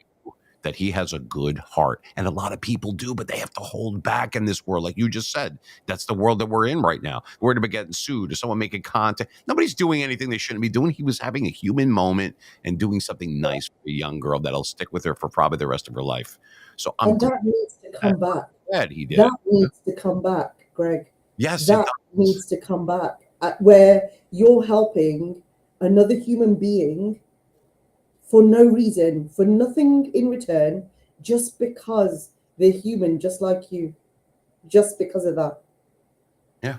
that he has a good heart. And a lot of people do, but they have to hold back in this world. Like you just said, that's the world that we're in right now. We're to be getting sued or someone making contact. Nobody's doing anything they shouldn't be doing. He was having a human moment and doing something nice for a young girl that'll stick with her for probably the rest of her life. So I'm that needs to come back. Glad he did. That needs to come back, Greg. Yes, that needs to come back. Where you're helping another human being for no reason, for nothing in return, just because they're human, just like you, just because of that. Yeah.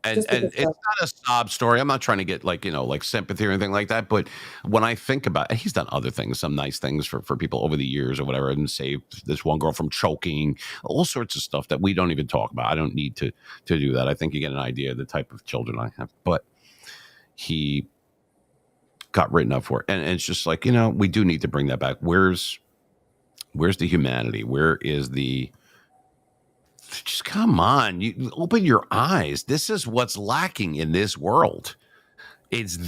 And it's not a sob story. I'm not trying to get like, like sympathy or anything like that. But when I think about it, he's done other things, some nice things for people over the years or whatever, and saved this one girl from choking, all sorts of stuff that we don't even talk about. I don't need to do that. I think you get an idea of the type of children I have. But he got written up for it. And it's just like, we do need to bring that back. Where's the humanity? Where is the just come on, you open your eyes. This is what's lacking in this world. It's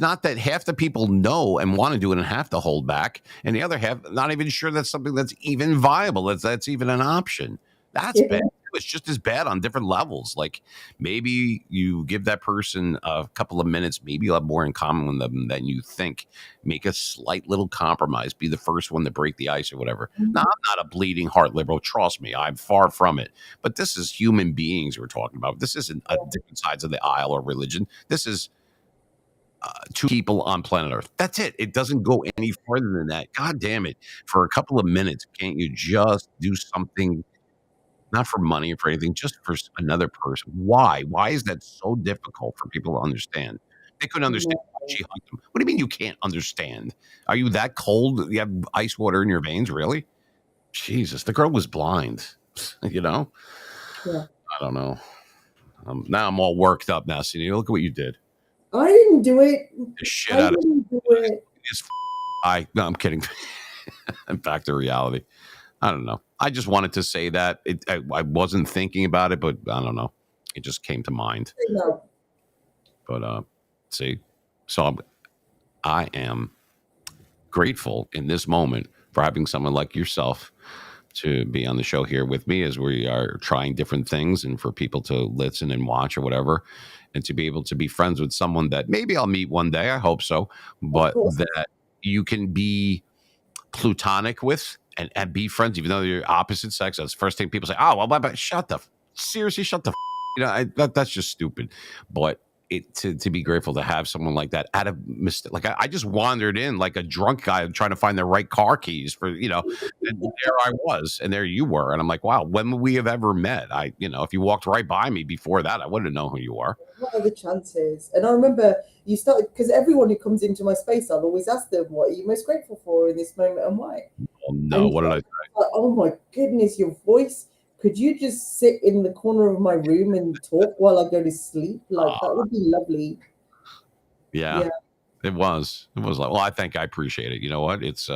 not that half the people know and want to do it and have to hold back, and the other half not even sure that's something that's even viable, that's even an option. That's bad. It's just as bad on different levels. Like maybe you give that person a couple of minutes, maybe you'll have more in common with them than you think. Make a slight little compromise, be the first one to break the ice or whatever. Now, I'm not a bleeding heart liberal. Trust me, I'm far from it. But this is human beings we're talking about. This isn't different sides of the aisle or religion. This is two people on planet Earth. That's it. It doesn't go any further than that. God damn it. For a couple of minutes, can't you just do something? Not for money or for anything, just for another person. Why? Why is that so difficult for people to understand? They couldn't understand why she hugged him. What do you mean you can't understand? Are you that cold? You have ice water in your veins? Really? Jesus, the girl was blind. Yeah. I don't know. Now I'm all worked up now. See, look at what you did. I didn't do it. The shit out of it. No, I'm kidding. Back to reality. I don't know. I just wanted to say that I wasn't thinking about it, but I don't know. It just came to mind. No. But see, so I am grateful in this moment for having someone like yourself to be on the show here with me as we are trying different things, and for people to listen and watch or whatever, and to be able to be friends with someone that maybe I'll meet one day. I hope so, but that you can be plutonic with and be friends, even though you're opposite sex. That's the first thing people say. Oh, well, but shut the that's just stupid. But to be grateful to have someone like that out of mistake. Like I just wandered in like a drunk guy trying to find the right car keys for, and there I was, and there you were. And I'm like, wow, when would we have ever met? If you walked right by me before that, I wouldn't have known who you are. What are the chances? And I remember you started, because everyone who comes into my space, I'll always ask them, what are you most grateful for in this moment and why? Oh, no, what did I say? Like, oh my goodness, your voice. Could you just sit in the corner of my room and talk while I go to sleep? Like, that would be lovely. Yeah. It was like, well, I appreciate it. You know what? It's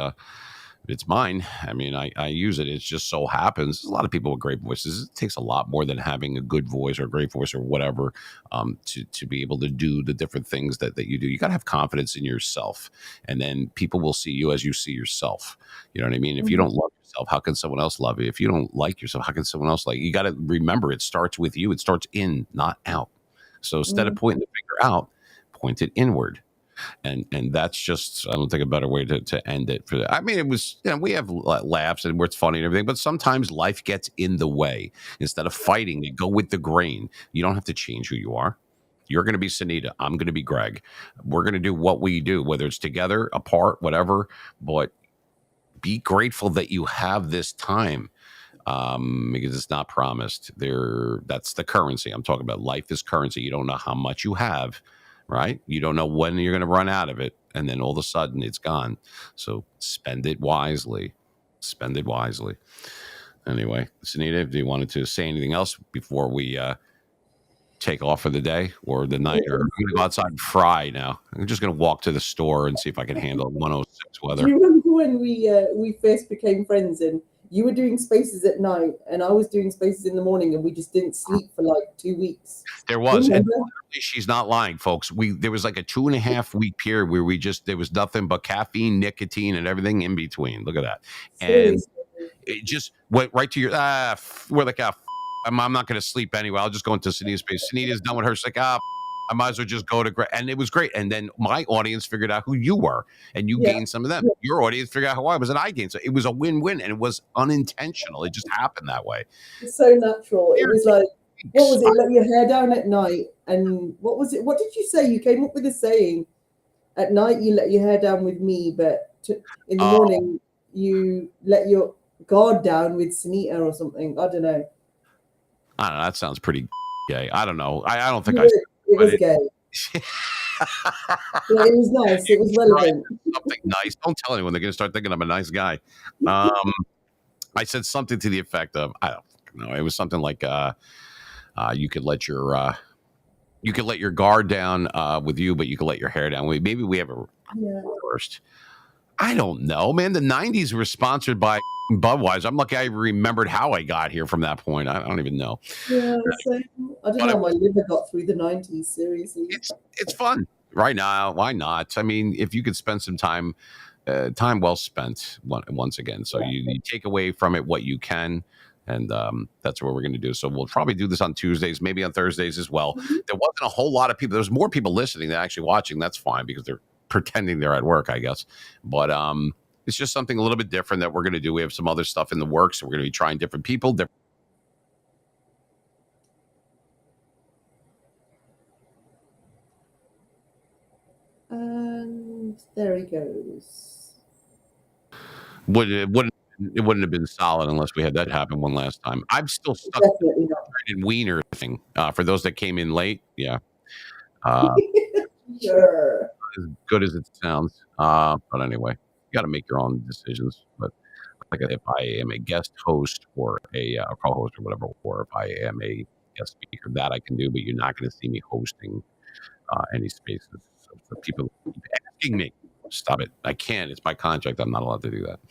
mine. I mean, I use it. It just so happens. There's a lot of people with great voices. It takes a lot more than having a good voice or a great voice or whatever to be able to do the different things that you do. You got to have confidence in yourself, and then people will see you as you see yourself. You know what I mean? If you don't love yourself, how can someone else love you? If you don't like yourself, how can someone else like you? You got to remember, it starts with you. It starts in, not out. So instead of pointing the finger out, point it inward. And that's just, I don't think, a better way to end it. For that. I mean, it was, we have laughs and it's funny and everything, but sometimes life gets in the way. Instead of fighting it, go with the grain. You don't have to change who you are. You're going to be Sunita. I'm going to be Greg. We're going to do what we do, whether it's together, apart, whatever. But be grateful that you have this time. Because it's not promised. That's the currency I'm talking about. Life is currency. You don't know how much you have. Right? You don't know when you're going to run out of it. And then all of a sudden it's gone. So spend it wisely. Spend it wisely. Anyway, Sunita, do you wanted to say anything else before we take off for the day or the night? Or I'm going to go outside and fry now. I'm just going to walk to the store and see if I can handle 106 weather. Do you remember when we first became friends and you were doing spaces at night and I was doing spaces in the morning and we just didn't sleep for like 2 weeks? There was. And she's not lying, folks. There was like a 2.5 week period where there was nothing but caffeine, nicotine, and everything in between. Look at that. And it just went right to your, we're like, I'm not going to sleep anyway. I'll just go into Sunita's space. Sunita's done with her. She's like, I might as well just go to Greg. And it was great. And then my audience figured out who you were and you gained some of them. Your audience figured out who I was and I gained. So it was a win-win and it was unintentional. It just happened that way. It's so natural. It was like, what was it? Let your hair down at night. And what was it? What did you say? You came up with a saying. At night, you let your hair down with me, but in the morning, you let your guard down with Sunita or something. I don't know. I don't know. That sounds pretty gay. I don't know. I don't think It was gay. But it was nice. It was relevant. Something nice. Don't tell anyone. They're going to start thinking I'm a nice guy. I said something to the effect of, I don't know. It was something like, you could let your guard down with you, but you could let your hair down. Maybe we have a first. I don't know, man. The 90s were sponsored by Budweiser. I'm lucky I remembered how I got here from that point. I don't even know. Yeah, so I don't know how my liver got through the 90s, seriously. It's fun right now. Why not? I mean, if you could spend some time well spent once again. So you take away from it what you can. And that's what we're going to do. So we'll probably do this on Tuesdays, maybe on Thursdays as well. There wasn't a whole lot of people. There's more people listening than actually watching. That's fine because they're pretending they're at work, I guess. But it's just something a little bit different that we're going to do. We have some other stuff in the works. We're going to be trying different people. And there he goes. It wouldn't have been solid unless we had that happen one last time. I'm still stuck in Wiener thing. For those that came in late, yeah. Sure. As good as it sounds. But anyway, you got to make your own decisions. But like if I am a guest host or a co-host or whatever, or if I am a guest speaker, that I can do. But you're not going to see me hosting any spaces. So people keep asking me, stop it. I can't. It's my contract. I'm not allowed to do that.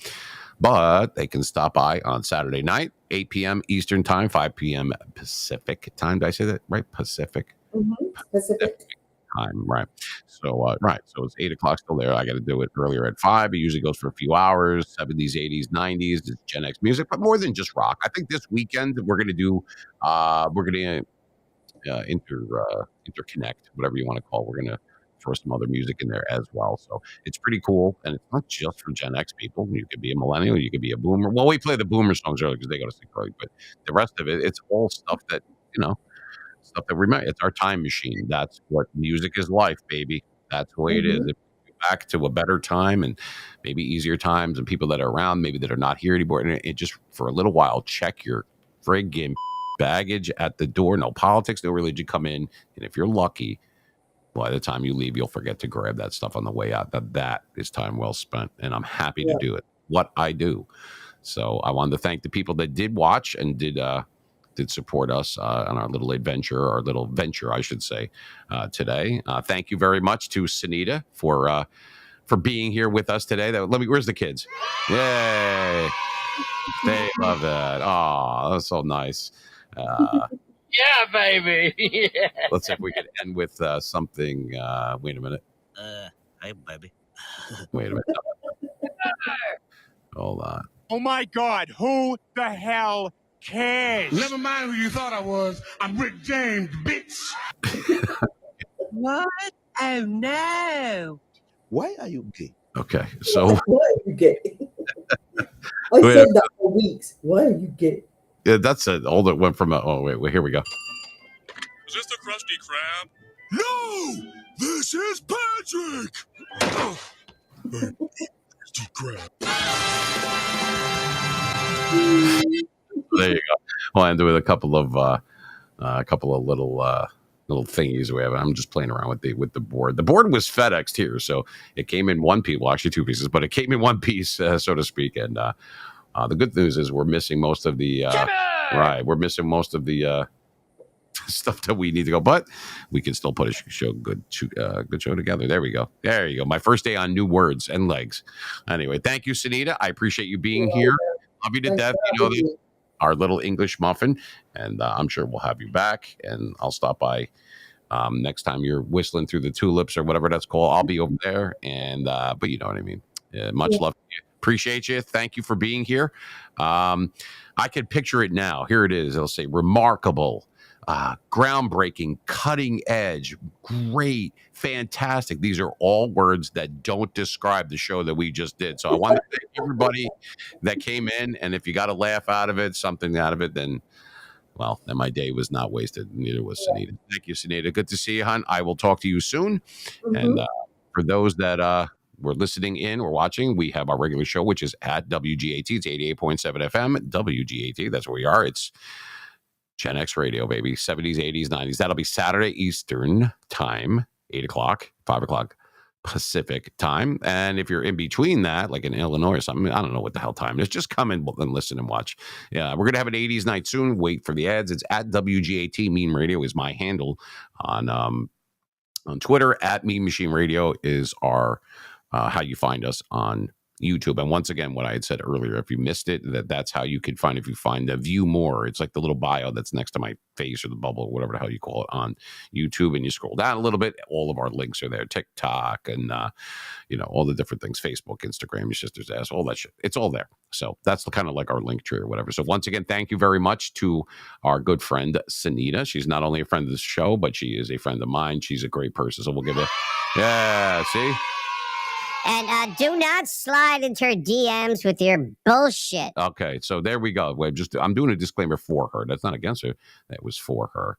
But they can stop by on Saturday night, 8 p.m. Eastern time, 5 p.m. Pacific time. Did I say that right? Pacific? Mm-hmm. Pacific time, right. So, right. So it's 8 o'clock still there. I got to do it earlier at 5. It usually goes for a few hours, 70s, 80s, 90s. It's Gen X music, but more than just rock. I think this weekend we're going to do, interconnect, whatever you want to call it. We're going to throw some other music in there as well. So it's pretty cool. And it's not just for Gen X people. You could be a millennial. You could be a boomer. Well, we play the boomer songs early because they go to sleep early. But the rest of it, it's all stuff that, stuff that we remember. It's our time machine. That's what music is life, baby. That's the way it is. If we go back to a better time and maybe easier times and people that are around, maybe that are not here anymore. And it just, for a little while, check your friggin' baggage at the door. No politics, no religion. Come in. And if you're lucky, by the time you leave, you'll forget to grab that stuff on the way out. That is time well spent. And I'm happy to do it. What I do. So I wanted to thank the people that did watch and did support us on our little venture, I should say, today. Thank you very much to Sunita for being here with us today. Where's the kids? Yay! They love that. Oh, that's so nice. Yeah, baby. Yeah. Let's see if we could end with something. Wait a minute. Hey, baby. Wait a minute. Hold on. Oh my God, who the hell cares? Never mind who you thought I was. I'm Rick James, bitch. What? Oh no. Why are you gay? Okay, so why are you gay? I said that for weeks. Why are you gay? Yeah, that's it. All that went from wait, here we go. Is this the Krusty Krab? No! This is Patrick! Oh. Krusty Krab. There you go. We'll end with a couple of little thingies we have. I'm just playing around with the board. The board was FedExed here, so it came in one piece. Well, actually two pieces, but it came in one piece, so to speak. And the good news is we're missing most of the We're missing most of the stuff that we need to go, but we can still put a good show together. There we go. There you go. My first day on new words and legs. Anyway, thank you, Sunita. I appreciate you being here. Love you to death. You know this, our little English muffin, and I'm sure we'll have you back. And I'll stop by next time you're whistling through the tulips or whatever that's called. I'll be over there, and but you know what I mean. Much love to you. Appreciate you. Thank you for being here. I could picture it now. Here it is. It'll say remarkable, groundbreaking, cutting edge, great, fantastic. These are all words that don't describe the show that we just did. So I want to thank everybody that came in. And if you got a laugh out of it, something out of it, then my day was not wasted. Neither was Sunita. Thank you, Sunita. Good to see you, hon. I will talk to you soon. And for those that were listening in or watching, we have our regular show, which is at WGAT. It's 88.7 FM, WGAT. That's where we are. It's Gen X Radio, baby. 70s, 80s, 90s. That'll be Saturday Eastern time, 8 o'clock, 5 o'clock Pacific time. And if you're in between that, like in Illinois or something, I don't know what the hell time it is. Just come in and listen and watch. Yeah, we're going to have an 80s night soon. Wait for the ads. It's at WGAT. Mean Radio is my handle on Twitter. At Mean Machine Radio is our how you find us on YouTube. And once again, what I had said earlier, if you missed it, that's how you can find, if you find the view more, it's like the little bio that's next to my face or the bubble, or whatever the hell you call it on YouTube. And you scroll down a little bit, all of our links are there, TikTok and, all the different things, Facebook, Instagram, your sister's ass, all that shit. It's all there. So that's kind of like our link tree or whatever. So once again, thank you very much to our good friend, Sunita. She's not only a friend of the show, but she is a friend of mine. She's a great person. So we'll give her, see? And do not slide into her DMs with your bullshit. Okay, so there we go. I'm doing a disclaimer for her. That's not against her. That was for her.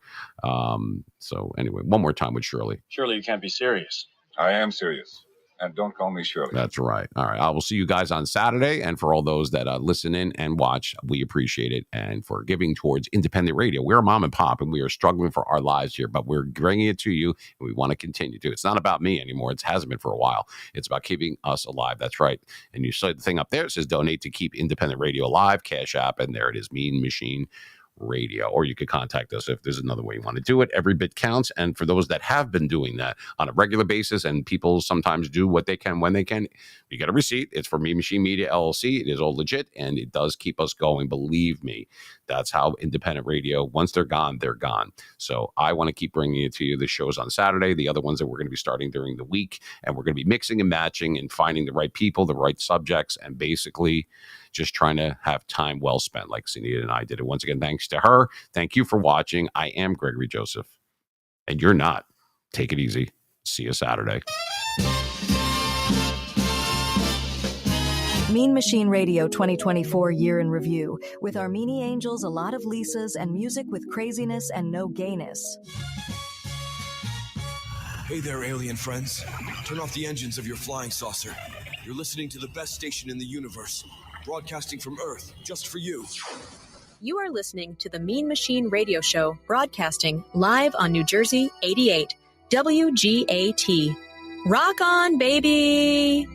So anyway, one more time with Shirley. Surely you can't be serious. I am serious. And don't call me Shirley. That's right. All right. I will see you guys on Saturday. And for all those that listen in and watch, we appreciate it. And for giving towards independent radio. We're a mom and pop, and we are struggling for our lives here, but we're bringing it to you, and we want to continue to. It's not about me anymore. It hasn't been for a while. It's about keeping us alive. That's right. And you saw the thing up there. It says donate to keep independent radio alive, Cash App, and there it is, Mean Machine Radio. Or you could contact us if there's another way you want to do it. Every bit counts. And for those that have been doing that on a regular basis, and people sometimes do what they can when they can, you get a receipt. It's for Mean Machine Media LLC. It is all legit, and it does keep us going. Believe me, that's how independent radio, once they're gone, they're gone. So I want to keep bringing it to you. The shows on Saturday, the other ones that we're going to be starting during the week, and we're going to be mixing and matching and finding the right people, the right subjects, and basically just trying to have time well spent, like Sunita and I did it. Once again, thanks to her. Thank you for watching. I am Gregory Joseph, and you're not. Take it easy. See you Saturday. Mean Machine Radio 2024 Year in Review. With our Meanie Angels, a lot of Lisas, and music with craziness and no gayness. Hey there, alien friends. Turn off the engines of your flying saucer. You're listening to the best station in the universe. Broadcasting from Earth, just for you. You are listening to the Mean Machine Radio Show, broadcasting live on New Jersey 88, WGAT. Rock on, baby!